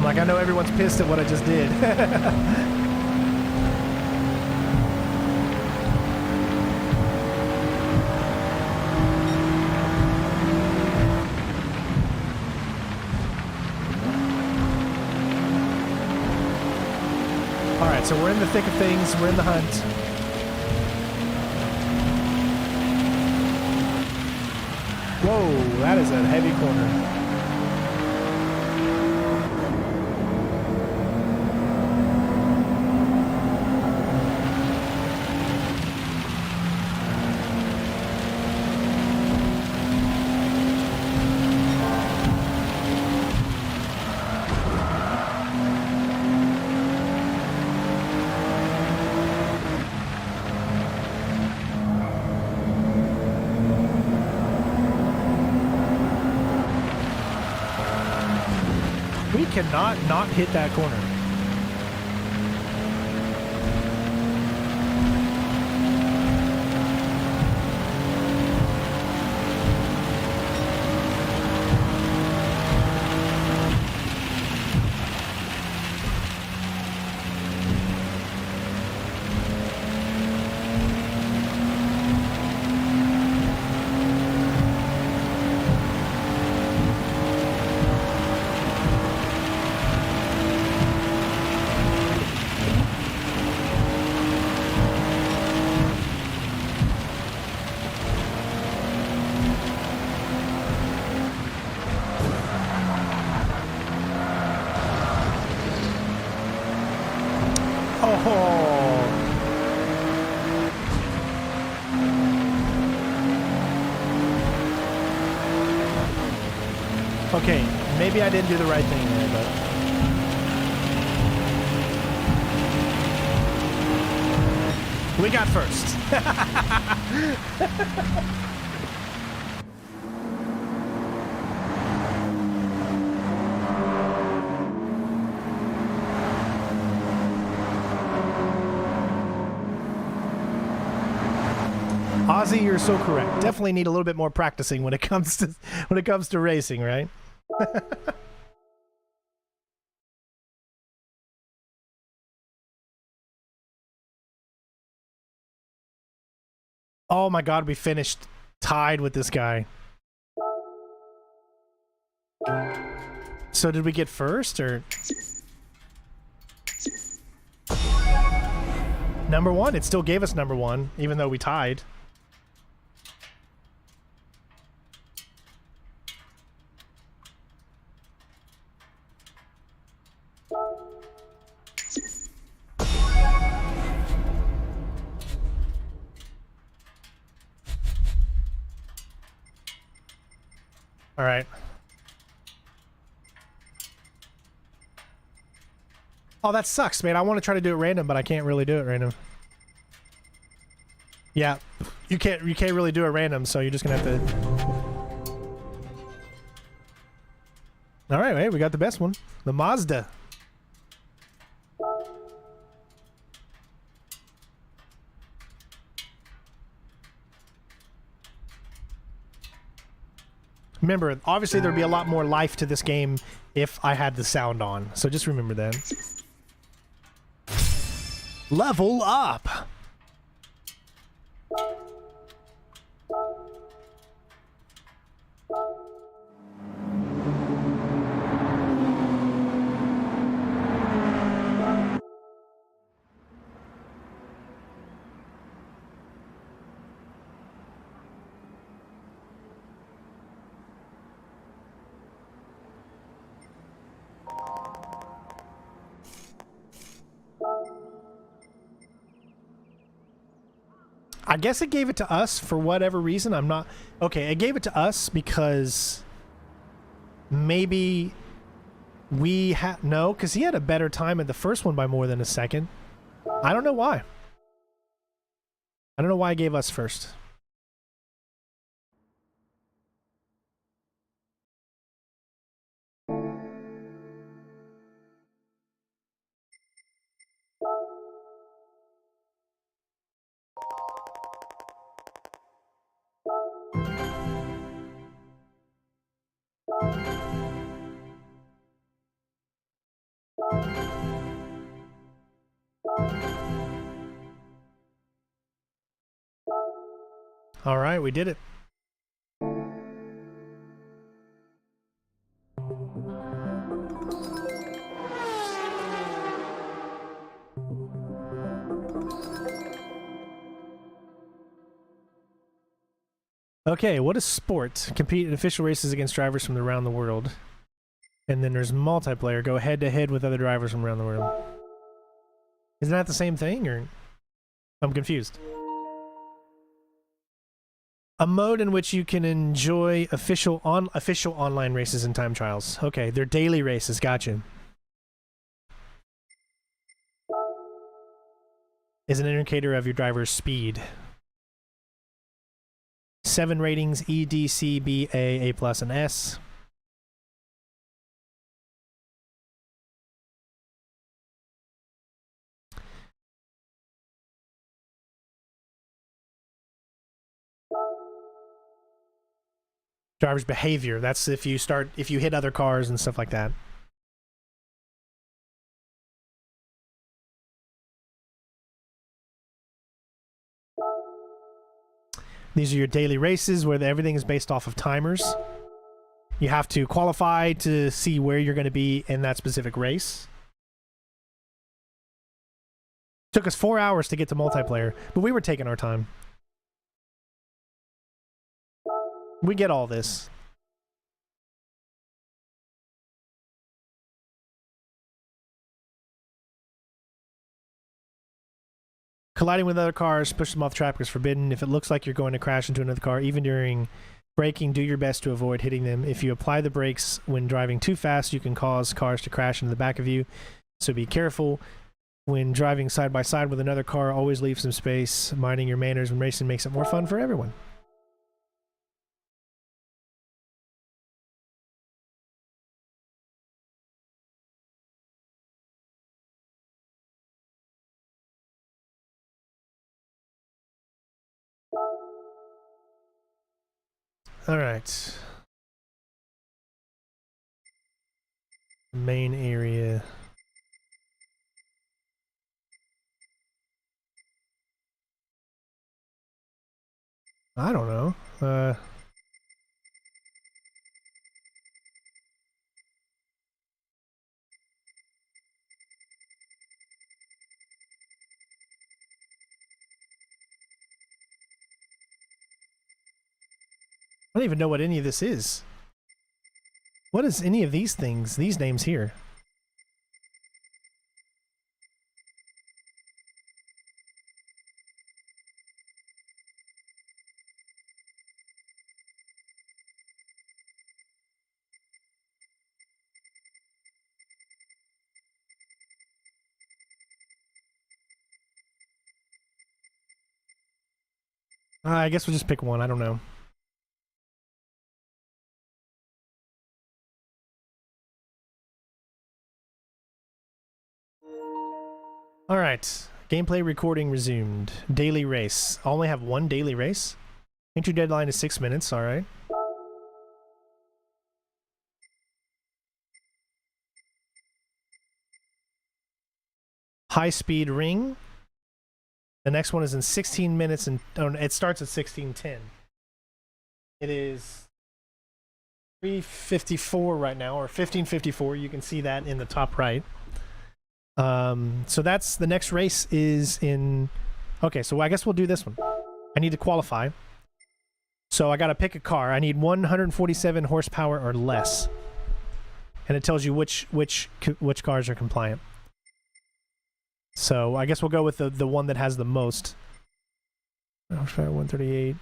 Like, I know everyone's pissed at what I just did. All right, so we're in the thick of things. We're in the hunt. Whoa, that is a heavy corner. We cannot not hit that corner. Okay, maybe I didn't do the right thing there, but... We got first. Ozzy, you're so correct. Definitely need a little bit more practicing when it comes to racing, right? Oh my god, we finished tied with this guy. So did we get first or number one? It still gave us number one, even though we tied. All right. Oh, that sucks, man. I want to try to do it random, but I can't really do it random. Yeah, you can't really do it random, so you're just gonna have to. All right, hey, we got the best one, the Mazda. Remember, obviously there'd be a lot more life to this game if I had the sound on, so just remember that. Level up! I guess it gave it to us for whatever reason. I'm not... Okay, it gave it to us because maybe we had... No, because he had a better time at the first one by more than a second. I don't know why. I don't know why it gave us first. All right, we did it. Okay, what is sport? Compete in official races against drivers from around the world. And then there's multiplayer. Go head to head with other drivers from around the world. Isn't that the same thing, or? I'm confused. A mode in which you can enjoy official online races and time trials. Okay, they're daily races. Gotcha. Is an indicator of your driver's speed. 7 ratings: E, D, C, B, A+, and S. Driver's behavior. That's if you hit other cars and stuff like that. These are your daily races where everything is based off of timers. You have to qualify to see where you're going to be in that specific race. Took us 4 hours to get to multiplayer, but we were taking our time. We get all this. Colliding with other cars, push them off track is forbidden. If it looks like you're going to crash into another car, even during Braking, do your best to avoid hitting them. If you apply the brakes when driving too fast, you can cause cars to crash into the back of you. So be careful. When driving side by side with another car, always leave some space. Minding your manners when racing makes it more fun for everyone. All right. Main area. I don't know. I don't even know what any of this is. What is any of these things, these names here? I guess we'll just pick one. I don't know. All right. Gameplay recording resumed. Daily race. I only have one daily race. Entry deadline is 6 minutes. All right. High speed ring. The next one is in 16 minutes and it starts at 16:10. It is 3:54 right now, or 15:54. You can see that in the top right. So that's the next race is in. Okay, so I guess we'll do this one. I need to qualify. So I got to pick a car. I need 147 horsepower or less, and it tells you which cars are compliant. So I guess we'll go with the one that has the most. Horsepower 138.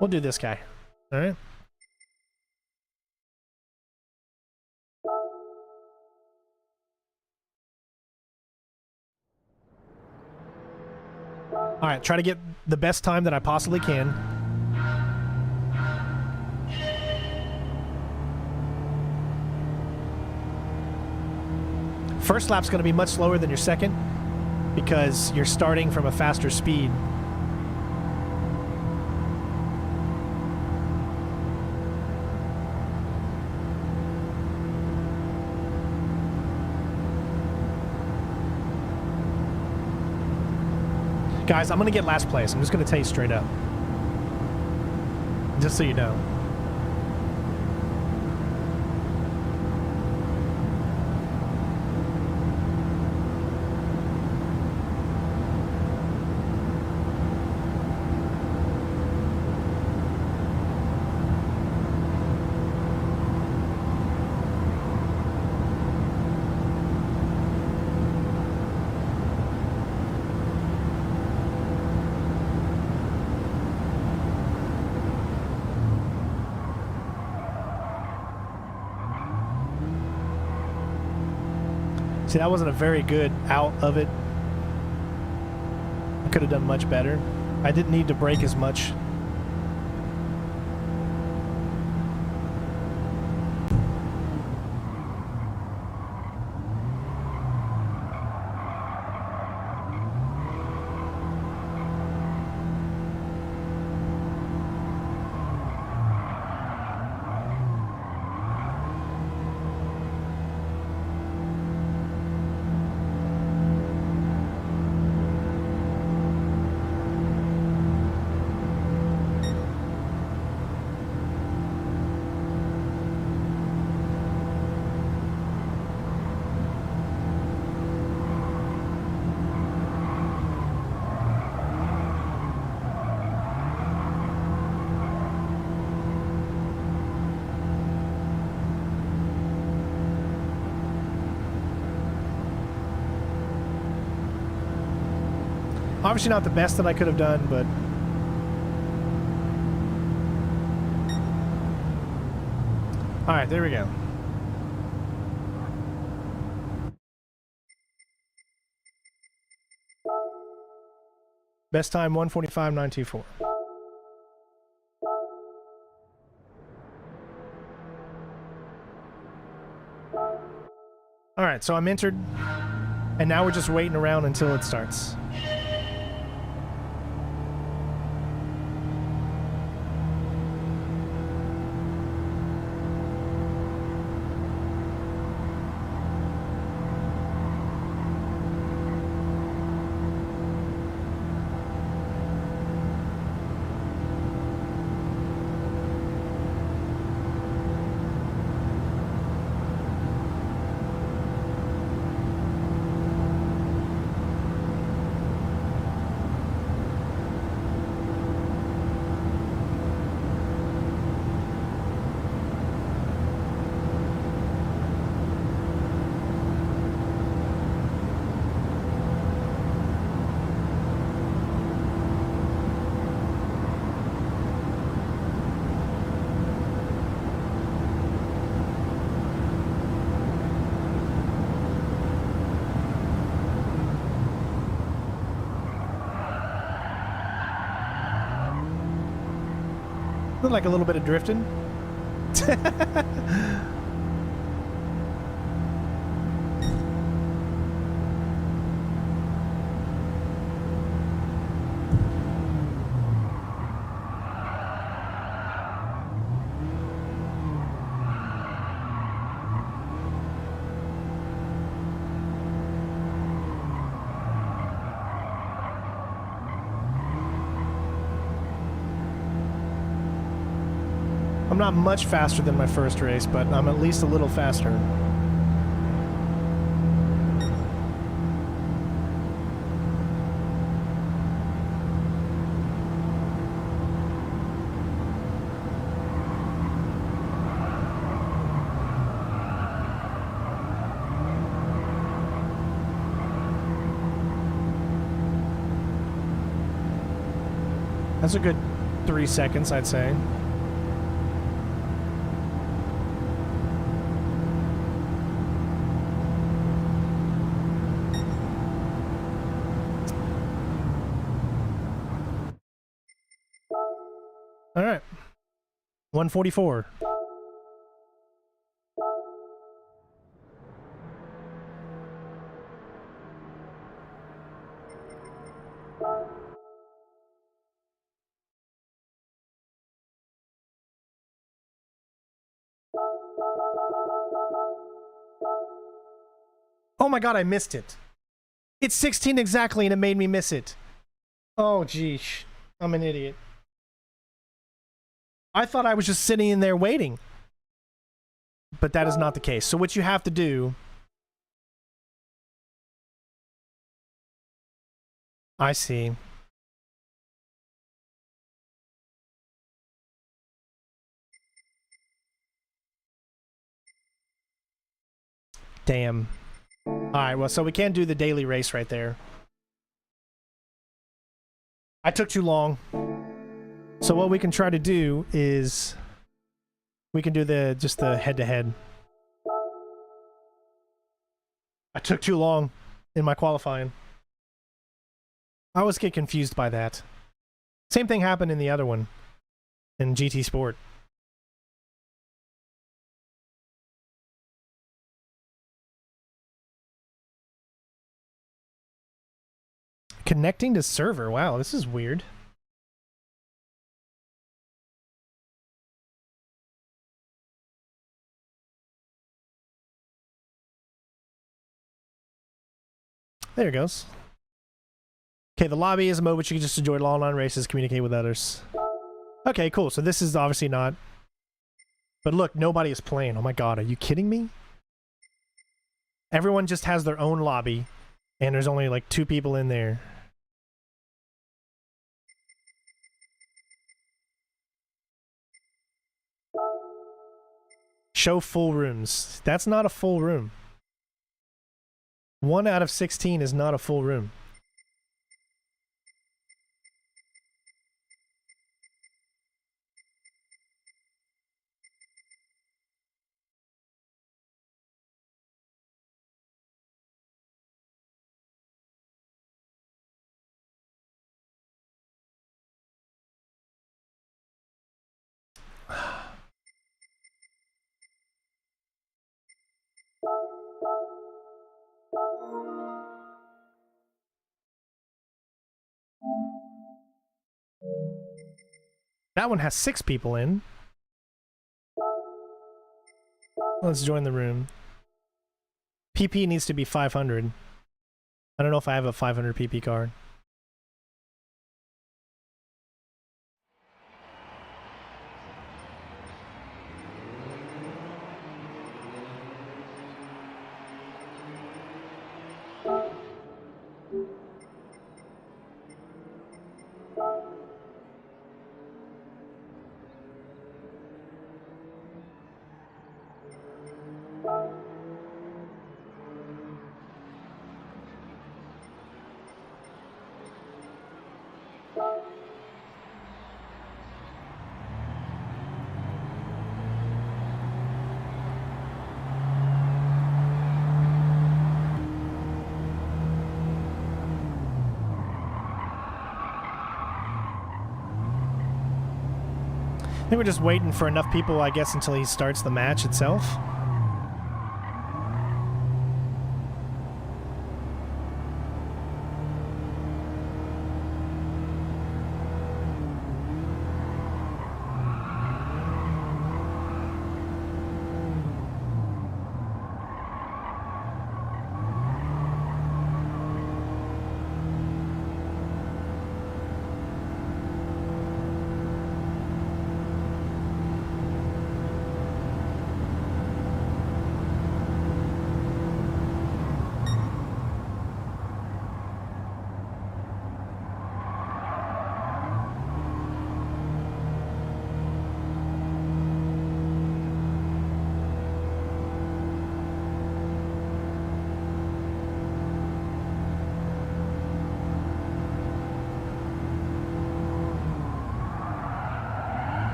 We'll do this guy. All right. All right, try to get the best time that I possibly can. First lap's going to be much slower than your second because you're starting from a faster speed. Guys, I'm going to get last place. I'm just going to tell you straight up. Just so you know. See, that wasn't a very good out of it. I could have done much better. I didn't need to brake as much. Obviously not the best that I could have done, but... Alright, there we go. Best time 1:45.924. Alright, so I'm entered, and now we're just waiting around until it starts. Look like a little bit of drifting. I'm not much faster than my first race, but I'm at least a little faster. That's a good 3 seconds, I'd say. All right. 144. Oh my god, I missed it. It's 16 exactly and it made me miss it. Oh, geesh. I'm an idiot. I thought I was just sitting in there waiting. But that is not the case. So what you have to do... I see. Damn. Alright, well, so we can't do the daily race right there. I took too long. So what we can try to do is... we can do just the head-to-head. I took too long in my qualifying. I always get confused by that. Same thing happened in the other one. In GT Sport. Connecting to server. Wow, this is weird. There it goes. Okay, the lobby is a mode which you can just enjoy online races, communicate with others. Okay, cool. So this is obviously not... But look, nobody is playing. Oh my god, are you kidding me? Everyone just has their own lobby, and there's only like 2 people in there. Show full rooms. That's not a full room. 1 out of 16 is not a full room. That one has 6 people in. Let's join the room. PP needs to be 500. I don't know if I have a 500 PP card. I think we're just waiting for enough people, I guess, until he starts the match itself.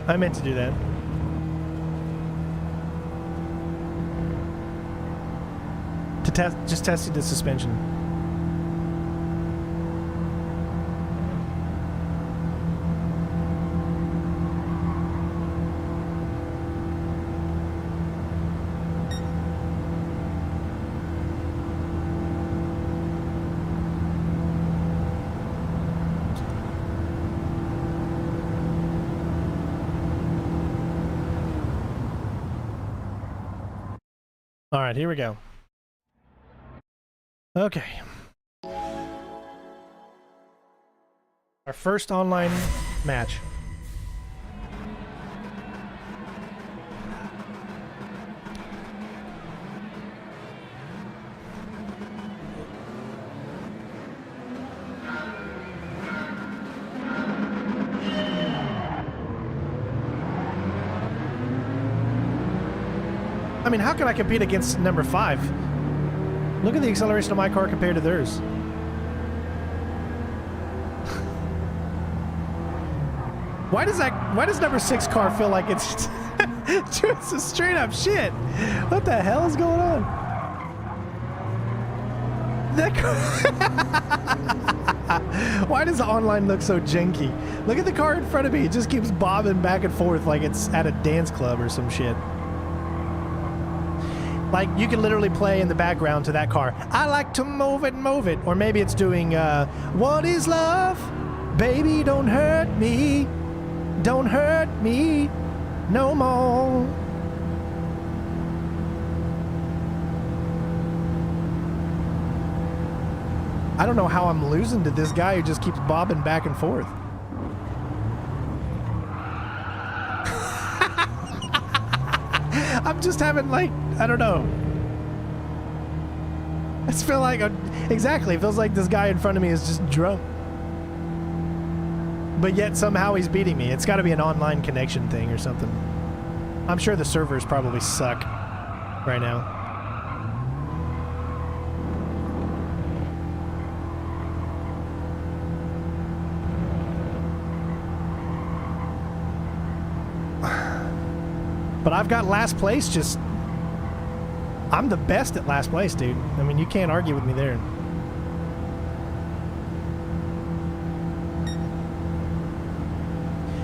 I meant to do that. To test, just testing the suspension. All right, here we go. Okay. Our first online match. I mean, how can I compete against number 5? Look at the acceleration of my car compared to theirs. Why does number 6 car feel like it's just a straight up shit? What the hell is going on? That car Why does the online look so janky? Look at the car in front of me. It just keeps bobbing back and forth like it's at a dance club or some shit. Like, you can literally play in the background to that car. I like to move it, move it. Or maybe it's doing, what is love? Baby, don't hurt me. Don't hurt me no more. I don't know how I'm losing to this guy who just keeps bobbing back and forth. I'm just having, like, I don't know. I just feel like, exactly, it feels like this guy in front of me is just drunk. But yet somehow he's beating me. It's got to be an online connection thing or something. I'm sure the servers probably suck right now. But I've got last place. Just, I'm the best at last place, dude. I mean, you can't argue with me there.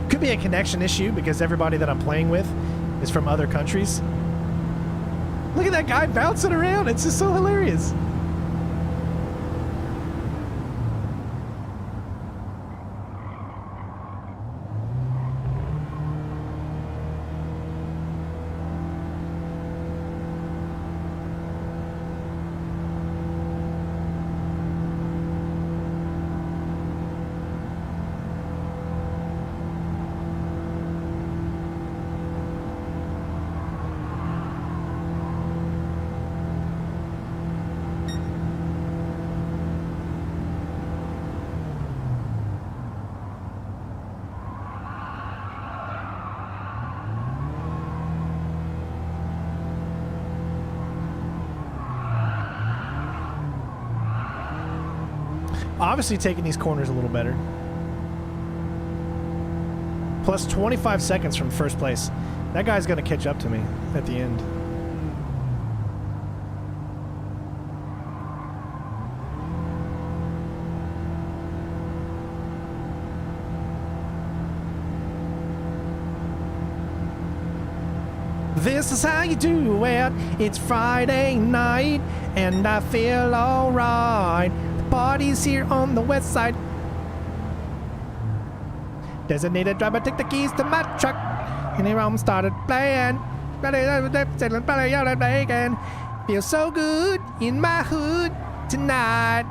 Could be a connection issue because everybody that I'm playing with is from other countries. Look at that guy bouncing around. It's just so hilarious. Obviously taking these corners a little better. Plus 25 seconds from first place. That guy's going to catch up to me at the end. This is how you do it. It's Friday night and I feel alright. Party's here on the west side. Designated driver, take the keys to my truck. And the rum started playing. Feels so good in my hood tonight.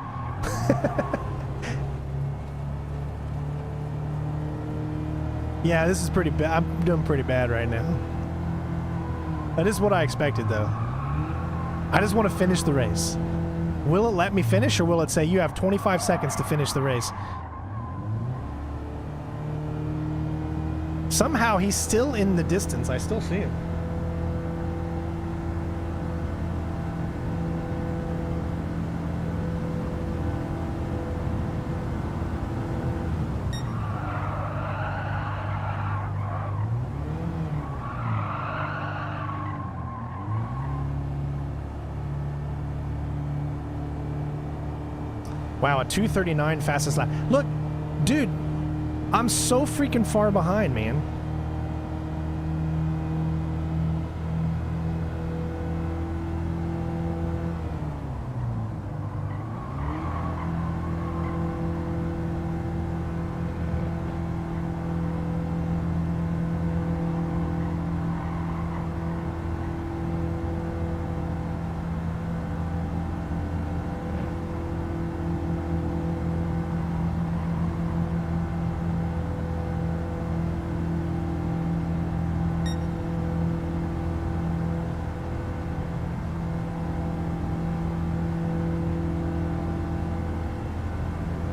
Yeah, this is pretty bad. I'm doing pretty bad right now. That is what I expected, though. I just want to finish the race. Will it let me finish, or will it say you have 25 seconds to finish the race? Somehow he's still in the distance. I still see him. Wow, a 2:39 fastest lap. Look, dude, I'm so freaking far behind, man.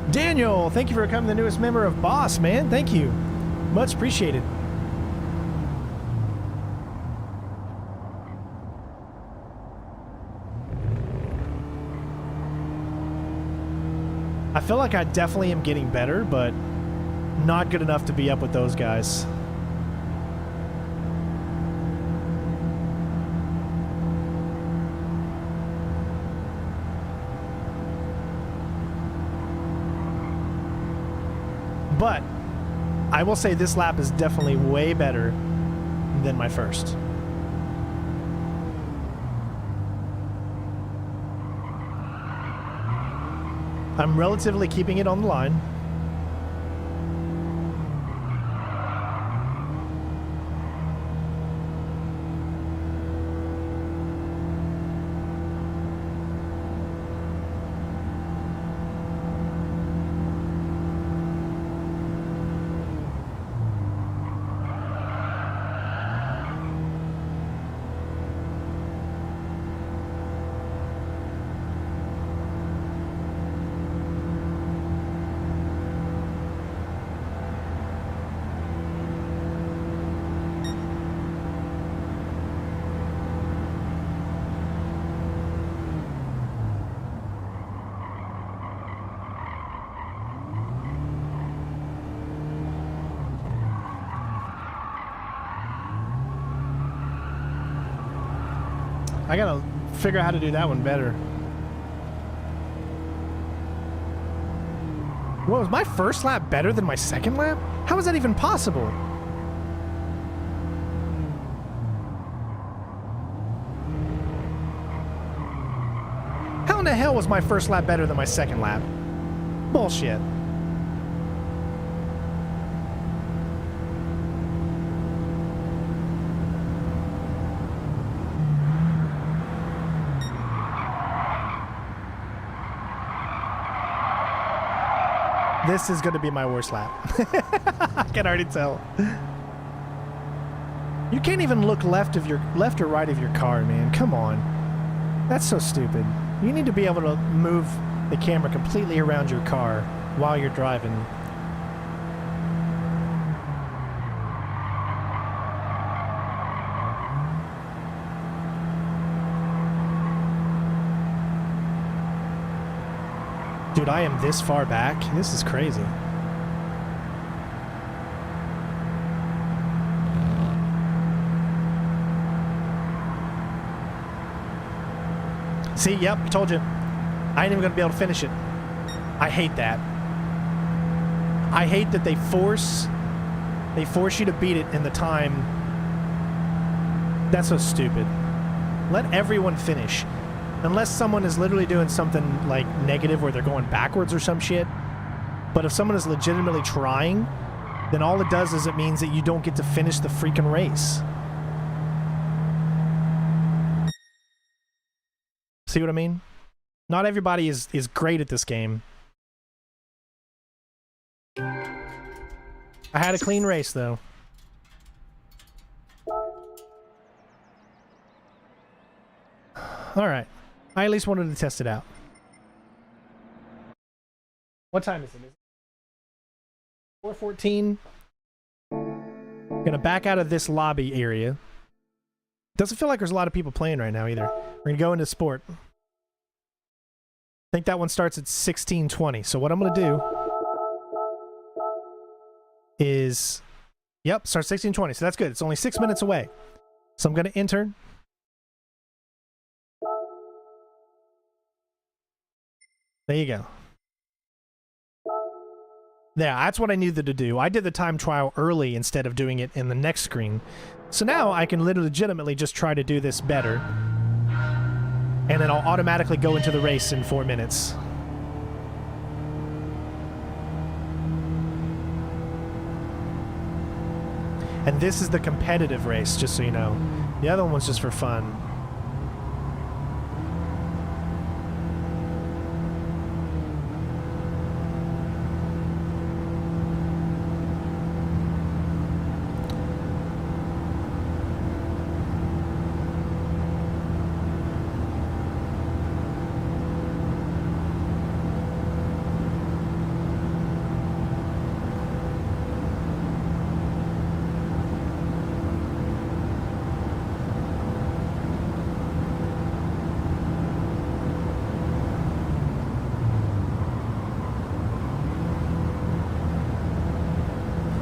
Daniel, thank you for becoming the newest member of Boss, man. Thank you. Much appreciated. I feel like I definitely am getting better, but not good enough to be up with those guys. But I will say this lap is definitely way better than my first. I'm relatively keeping it on the line. I gotta figure out how to do that one better. What, was my first lap better than my second lap? How is that even possible? the hell was my first lap better than my second lap? Bullshit. This is going to be my worst lap. I can already tell. You can't even look left or right of your car, man. Come on. That's so stupid. You need to be able to move the camera completely around your car while you're driving. Dude, I am this far back. This is crazy. See, yep, I told you. I ain't even gonna be able to finish it. I hate that. I hate that they force you to beat it in the time. That's so stupid. Let everyone finish. Unless someone is literally doing something like negative where they're going backwards or some shit. But if someone is legitimately trying, then all it does is it means that you don't get to finish the freaking race. See what I mean? Not everybody is great at this game. I had a clean race though. All right. I at least wanted to test it out. What time is it? Is it 4:14? Gonna back out of this lobby area. Doesn't feel like there's a lot of people playing right now either. We're gonna go into sport. I think that one starts at 16:20. So what I'm gonna do is, yep, starts 16:20. So that's good. It's only 6 minutes away. So I'm gonna enter. There you go. Yeah, that's what I needed to do. I did the time trial early instead of doing it in the next screen. So now I can legitimately just try to do this better. And then I'll automatically go into the race in 4 minutes. And this is the competitive race, just so you know. The other one was just for fun.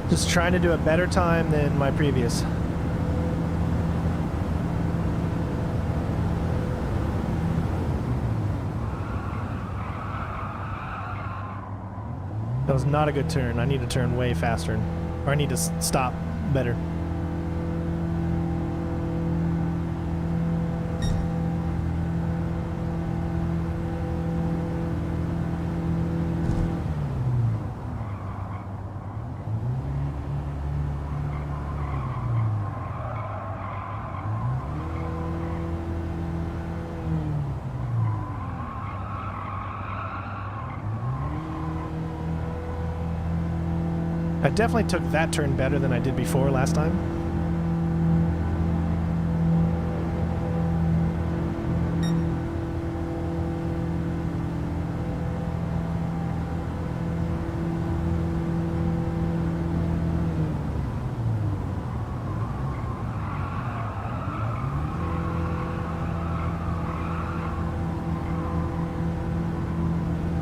Just trying to do a better time than my previous. That was not a good turn. I need to turn way faster. Or I need to stop better. I definitely took that turn better than I did before last time.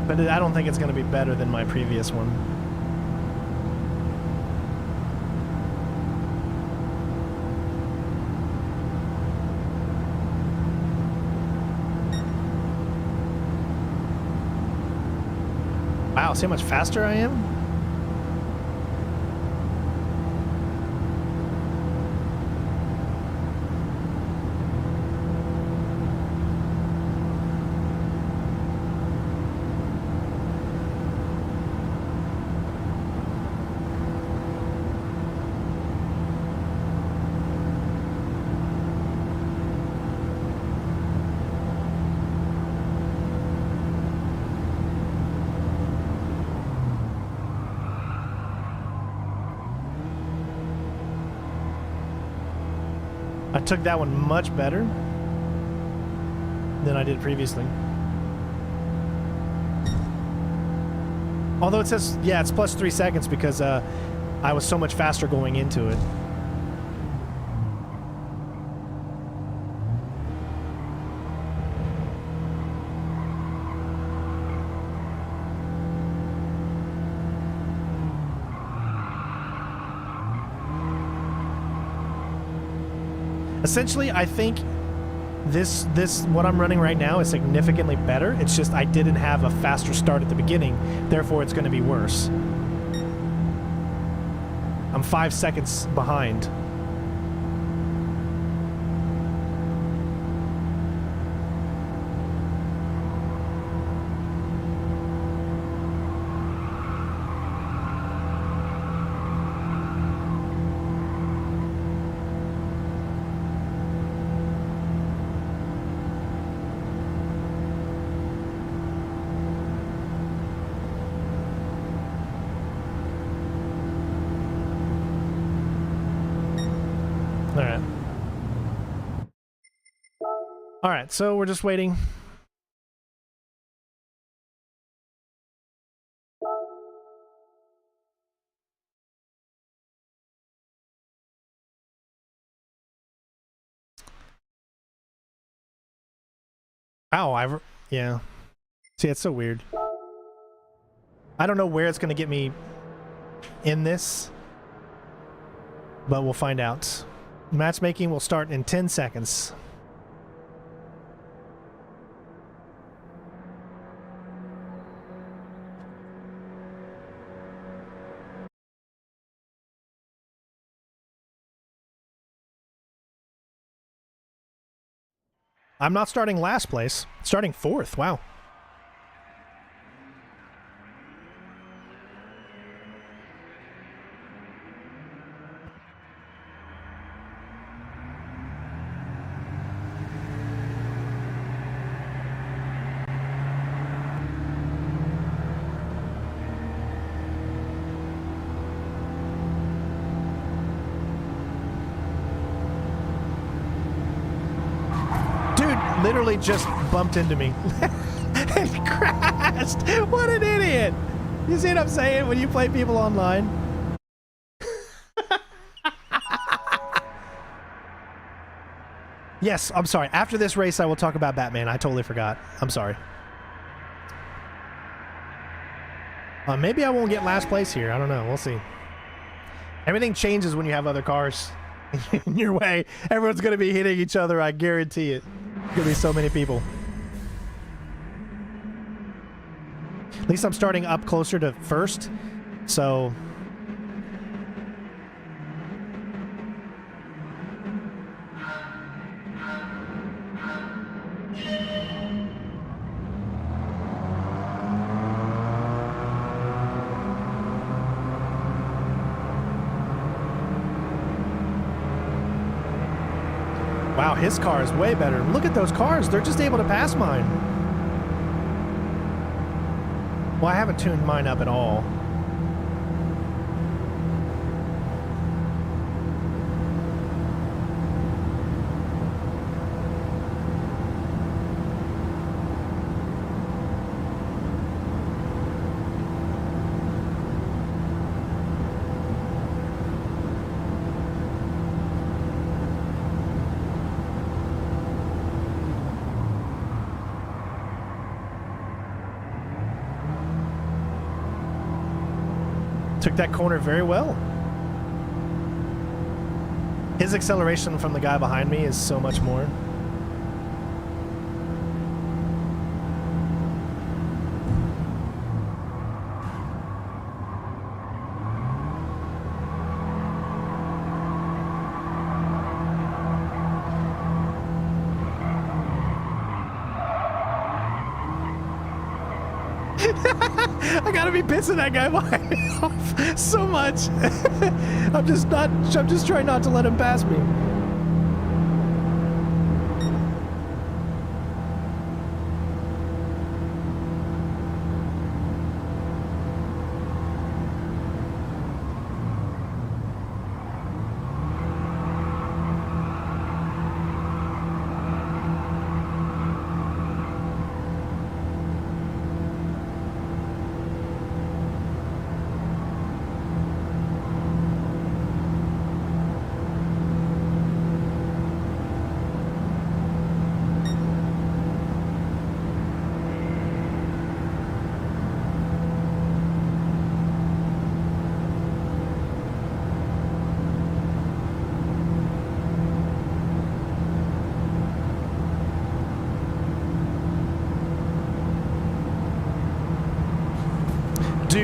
But I don't think it's going to be better than my previous one. Wow, see how much faster I am? I took that one much better than I did previously. Although it says, yeah, it's plus 3 seconds because I was so much faster going into it. Essentially, I think this what I'm running right now is significantly better. It's just I didn't have a faster start at the beginning, therefore it's going to be worse. I'm 5 seconds behind. All right, so we're just waiting. Ow, yeah. See, it's so weird. I don't know where it's going to get me in this, but we'll find out. Matchmaking will start in 10 seconds. I'm not starting last place. Starting 4th. Wow. Literally just bumped into me and crashed. What an idiot. You see what I'm saying when you play people online? Yes, I'm sorry. After this race, I will talk about Batman. I totally forgot. I'm sorry. Maybe I won't get last place here. I don't know. We'll see. Everything changes when you have other cars in your way. Everyone's going to be hitting each other. I guarantee it. Gonna be so many people. At least I'm starting up closer to 1st, so wow, his car is way better. Look at those cars. They're just able to pass mine. Well, I haven't tuned mine up at all. Took that corner very well. His acceleration from the guy behind me is so much more. I gotta be pissing that guy behind me off so much. I'm just trying not to let him pass me.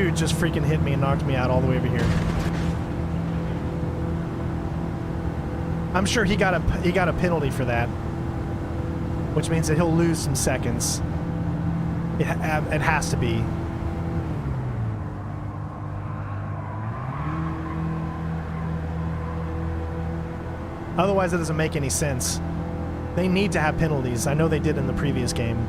dude just freaking hit me and knocked me out all the way over here. I'm sure he got a penalty for that, which means that he'll lose some seconds. It has to be. Otherwise, it doesn't make any sense. They need to have penalties. I know they did in the previous game.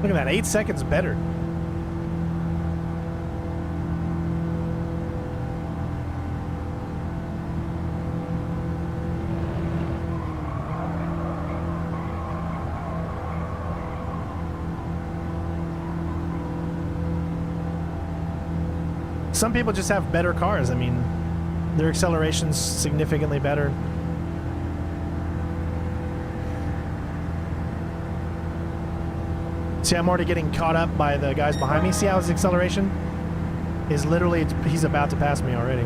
Look at that, 8 seconds better. Some people just have better cars. I mean, their acceleration's significantly better. See, I'm already getting caught up by the guys behind me. See how his acceleration is literally, he's about to pass me already.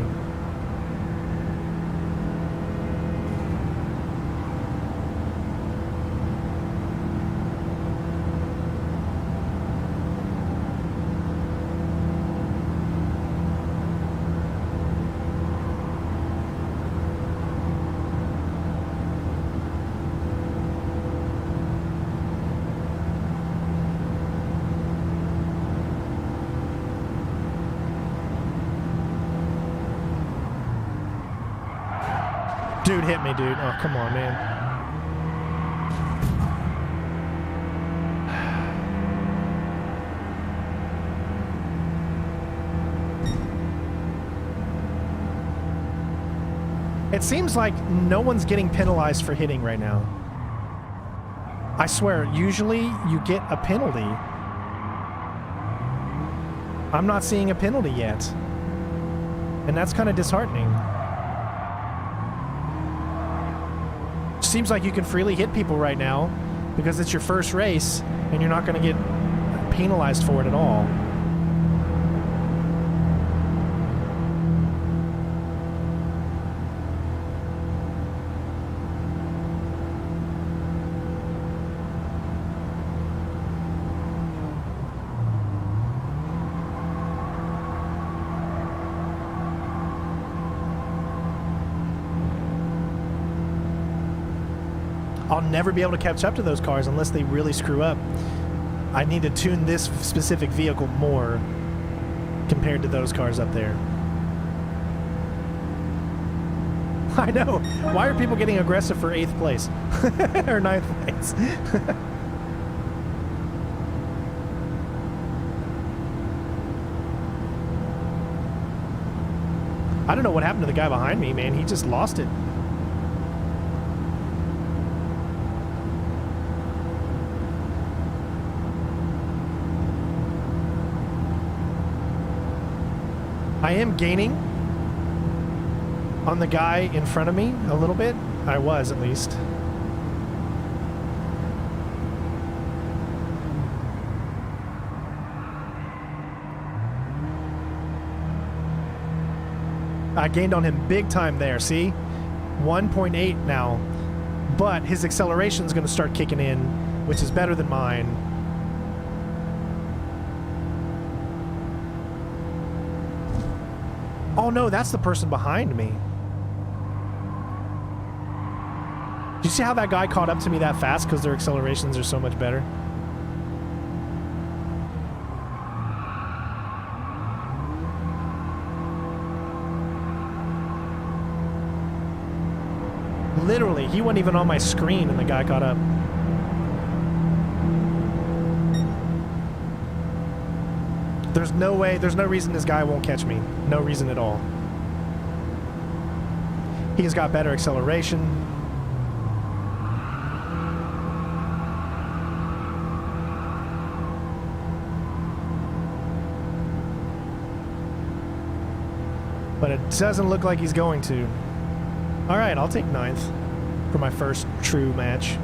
Dude hit me, dude. Oh, come on, man. It seems like no one's getting penalized for hitting right now. I swear, usually you get a penalty. I'm not seeing a penalty yet. And that's kind of disheartening. Seems like you can freely hit people right now because it's your first race and you're not going to get penalized for it at all. I'll never be able to catch up to those cars unless they really screw up. I need to tune this specific vehicle more compared to those cars up there. I know. Why are people getting aggressive for 8th place? Or 9th place? I don't know what happened to the guy behind me, man. He just lost it. I am gaining on the guy in front of me a little bit. I was, at least. I gained on him big time there, see? 1.8 now. But his acceleration is going to start kicking in, which is better than mine. Oh no, that's the person behind me. Do you see how that guy caught up to me that fast because their accelerations are so much better? Literally, he wasn't even on my screen and the guy caught up. There's no way, there's no reason this guy won't catch me. No reason at all. He's got better acceleration. But it doesn't look like he's going to. All right, I'll take 9th for my first true match.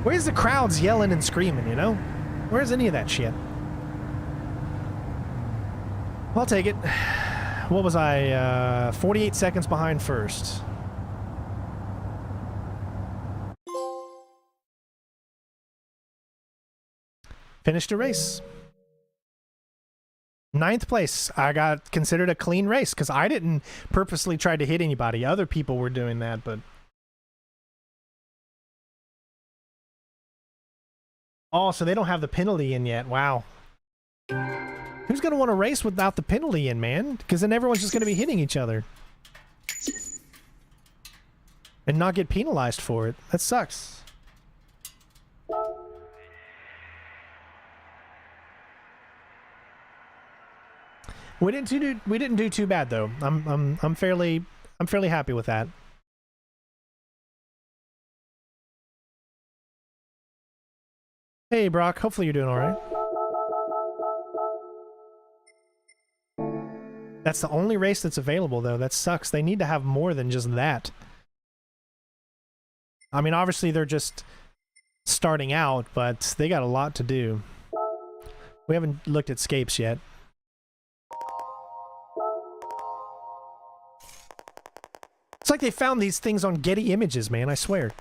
Where's the crowds yelling and screaming, you know? Where's any of that shit? I'll take it. What was I? 48 seconds behind first. Finished a race. 9th place. I got considered a clean race because I didn't purposely try to hit anybody. Other people were doing that, but... Oh, so they don't have the penalty in yet. Wow. Who's going to want to race without the penalty in, man? Because then everyone's just going to be hitting each other. And not get penalized for it. That sucks. We didn't do too bad though. I'm fairly happy with that. Hey Brock, hopefully you're doing all right. That's the only race that's available though. That sucks. They need to have more than just that. I mean, obviously they're just starting out, but they got a lot to do. We haven't looked at Scapes yet. It's like they found these things on Getty Images, man, I swear.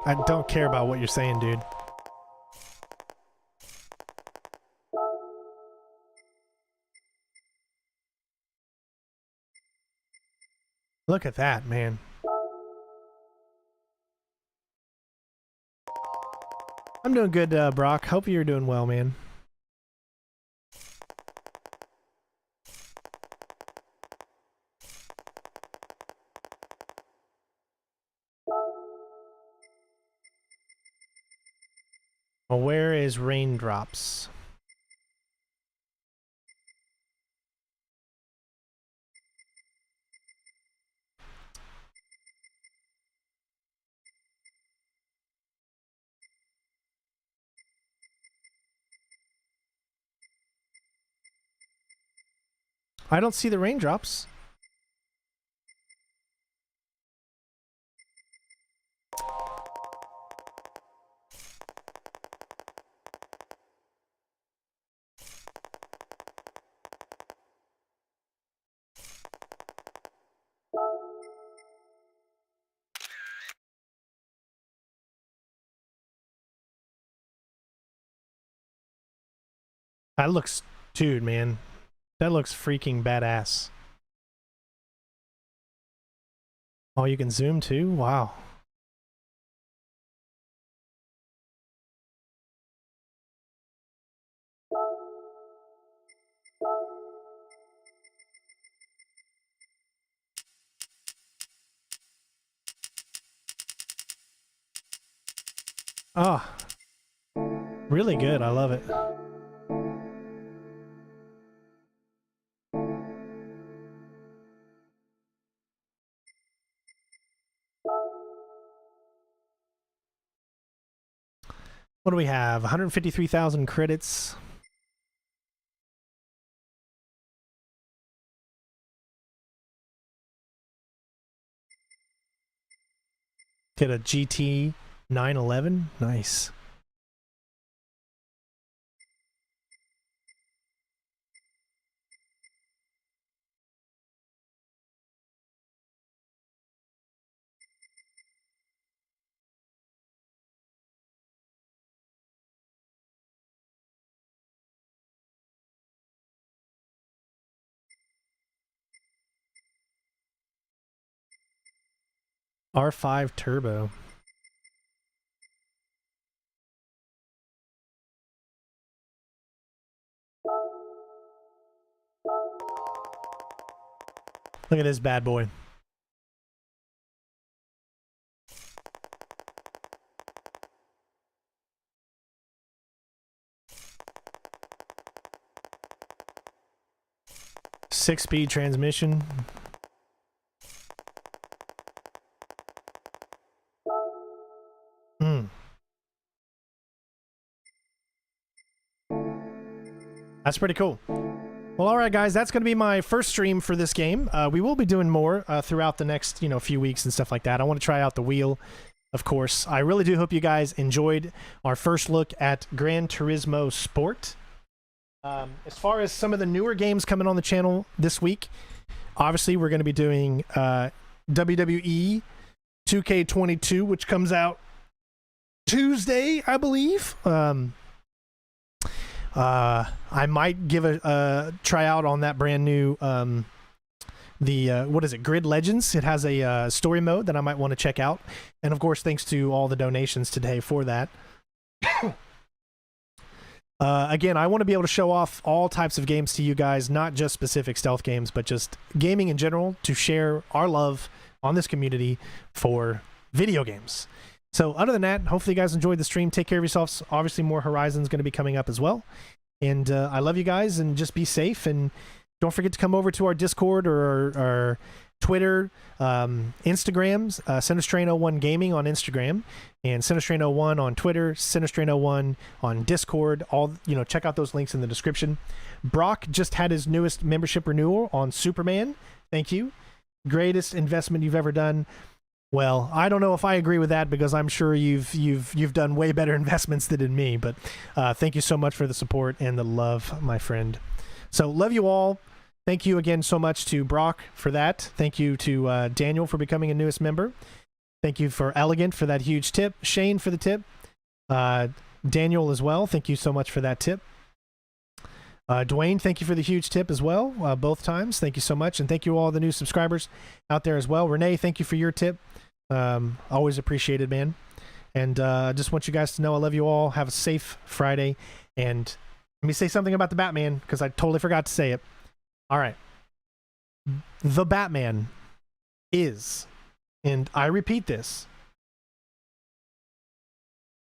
I don't care about what you're saying, dude. Look at that, man. I'm doing good, Brock. Hope you're doing well, man. Well, where is Raindrops? I don't see the raindrops. That looks, dude, man. That looks freaking badass. Oh, you can zoom too? Wow. Ah, really good. I love it. What do we have? 153,000 credits. Get a GT 911. Nice. R5 Turbo. Look at this bad boy. 6-speed transmission. That's pretty cool. Well, all right, guys, that's going to be my first stream for this game. We will be doing more throughout the next, few weeks and stuff like that. I want to try out the wheel, of course. I really do hope you guys enjoyed our first look at Gran Turismo Sport. As far as some of the newer games coming on the channel this week, obviously we're going to be doing WWE 2K22, which comes out Tuesday, I believe. I might give a tryout on that brand new what is it, Grid Legends. It has a story mode that I might want to check out, and of course thanks to all the donations today for that. Again, I want to be able to show off all types of games to you guys, not just specific stealth games, but just gaming in general, to share our love on this community for video games. So other than that, hopefully you guys enjoyed the stream. Take care of yourselves. Obviously more Horizon's going to be coming up as well. And I love you guys, and just be safe. And don't forget to come over to our Discord or our Twitter, Instagrams, CenterStrain01 Gaming on Instagram, and CenterStrain01 on Twitter, CenterStrain01 on Discord. All, check out those links in the description. Brock just had his newest membership renewal on Superman. Thank you. Greatest investment you've ever done. Well, I don't know if I agree with that, because I'm sure you've done way better investments than in me. But thank you so much for the support and the love, my friend. So love you all. Thank you again so much to Brock for that. Thank you to Daniel for becoming a newest member. Thank you for Elegant for that huge tip. Shane for the tip. Daniel as well. Thank you so much for that tip. Dwayne, thank you for the huge tip as well, both times. Thank you so much. And thank you all the new subscribers out there as well. Renee, thank you for your tip. Always appreciated, man. And I just want you guys to know I love you all. Have a safe Friday. And let me say something about the Batman, because I totally forgot to say it. All right. The Batman is, and I repeat this,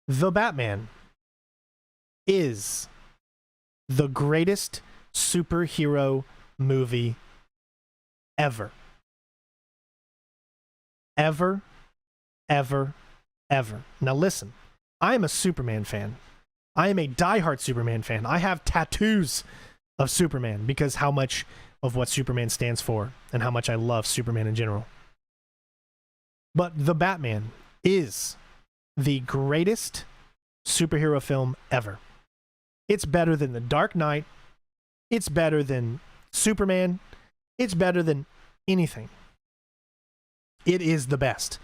the Batman is the greatest superhero movie ever. Ever, ever, ever. Now listen, I am a Superman fan. I am a diehard Superman fan. I have tattoos of Superman because how much of what Superman stands for and how much I love Superman in general. But The Batman is the greatest superhero film ever. It's better than The Dark Knight. It's better than Superman. It's better than anything. It is the best.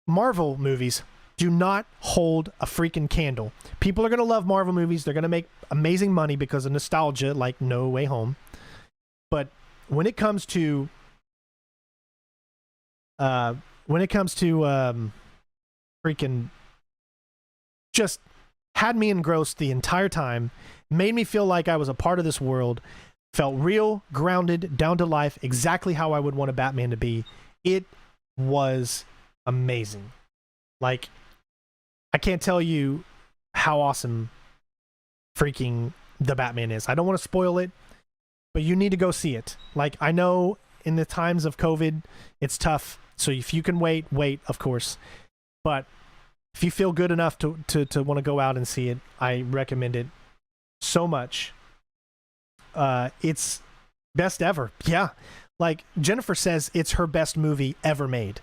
Marvel movies do not hold a freaking candle. People are going to love Marvel movies. They're going to make amazing money because of nostalgia, like No Way Home. But when it comes to freaking just had me engrossed the entire time, made me feel like I was a part of this world, felt real, grounded, down to life, exactly how I would want a Batman to be. It was amazing. Like, I can't tell you how awesome freaking The Batman is. I don't want to spoil it, but you need to go see it. Like, I know in the times of COVID, it's tough. So if you can wait, of course. But if you feel good enough to want to go out and see it, I recommend it so much. It's best ever. Yeah. Like, Jennifer says it's her best movie ever made.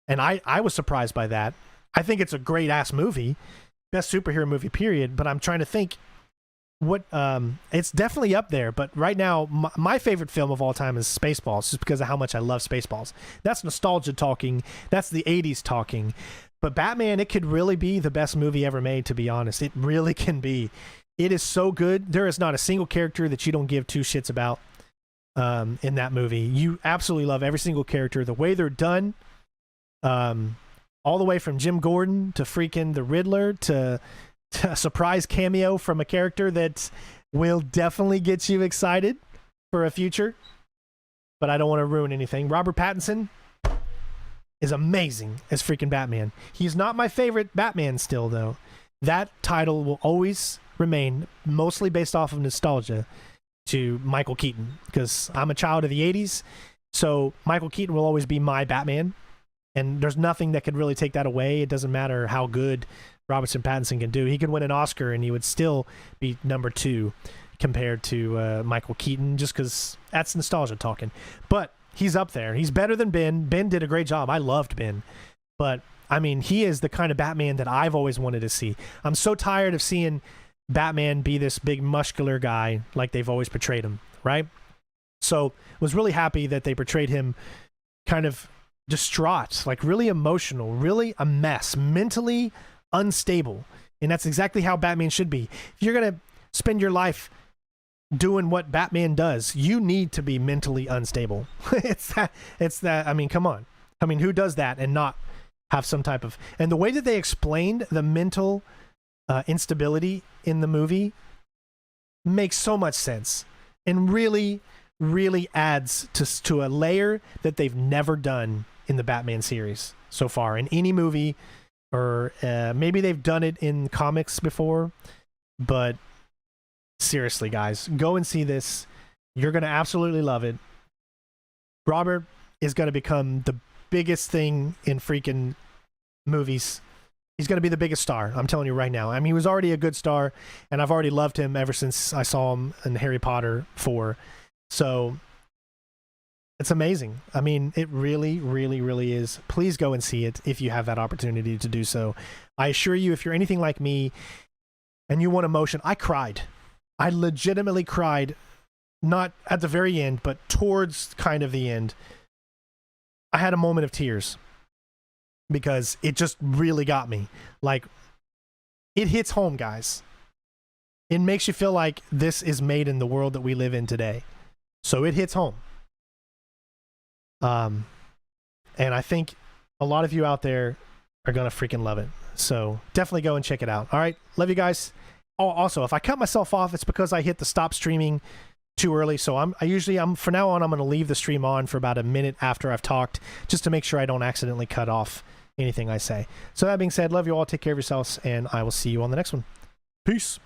And I was surprised by that. I think it's a great ass movie. Best superhero movie, period. But I'm trying to think what, it's definitely up there. But right now, my favorite film of all time is Spaceballs, just because of how much I love Spaceballs. That's nostalgia talking. That's the 80s talking. But Batman, it could really be the best movie ever made, to be honest. It really can be. It is so good. There is not a single character that you don't give two shits about in that movie. You absolutely love every single character. The way they're done, all the way from Jim Gordon to freaking the Riddler to a surprise cameo from a character that will definitely get you excited for a future. But I don't want to ruin anything. Robert Pattinson is amazing as freaking Batman. He's not my favorite Batman still, though. That title will always remain, mostly based off of nostalgia. to Michael Keaton because I'm a child of the 80s. So Michael Keaton will always be my Batman. And there's nothing that could really take that away. It doesn't matter how good Robert Pattinson can do. He could win an Oscar and he would still be number 2 compared to Michael Keaton just because that's nostalgia talking. But he's up there. He's better than Ben. Ben did a great job. I loved Ben. But, I mean, he is the kind of Batman that I've always wanted to see. I'm so tired of seeing Batman be this big muscular guy like they've always portrayed him, right? So was really happy that they portrayed him kind of distraught, like really emotional, really a mess, mentally unstable. And that's exactly how Batman should be. If you're going to spend your life doing what Batman does, you need to be mentally unstable. It's that, I mean, come on. I mean, who does that and not have some type of... And the way that they explained the mental instability in the movie makes so much sense and really adds to a layer that they've never done in the Batman series so far in any movie, or maybe they've done it in comics before, but seriously, guys, go and see this. You're going to absolutely love it. Robert is going to become the biggest thing in freaking movies. He's going to be the biggest star. I'm telling you right now. I mean, he was already a good star, and I've already loved him ever since I saw him in Harry Potter 4. So it's amazing. I mean, it really is. Please go and see it if you have that opportunity to do so. I assure you, if you're anything like me and you want emotion, I cried. I legitimately cried, not at the very end, but towards kind of the end. I had a moment of tears because it just really got me. Like, it hits home, guys. It makes you feel like this is made in the world that we live in today. So it hits home. And I think a lot of you out there are going to freaking love it. So definitely go and check it out. All right. Love you guys. Oh, also, if I cut myself off, it's because I hit the stop streaming too early. So I'm from now on, I'm going to leave the stream on for about a minute after I've talked, just to make sure I don't accidentally cut off anything I say. So that being said, love you all. Take care of yourselves, and I will see you on the next one. Peace.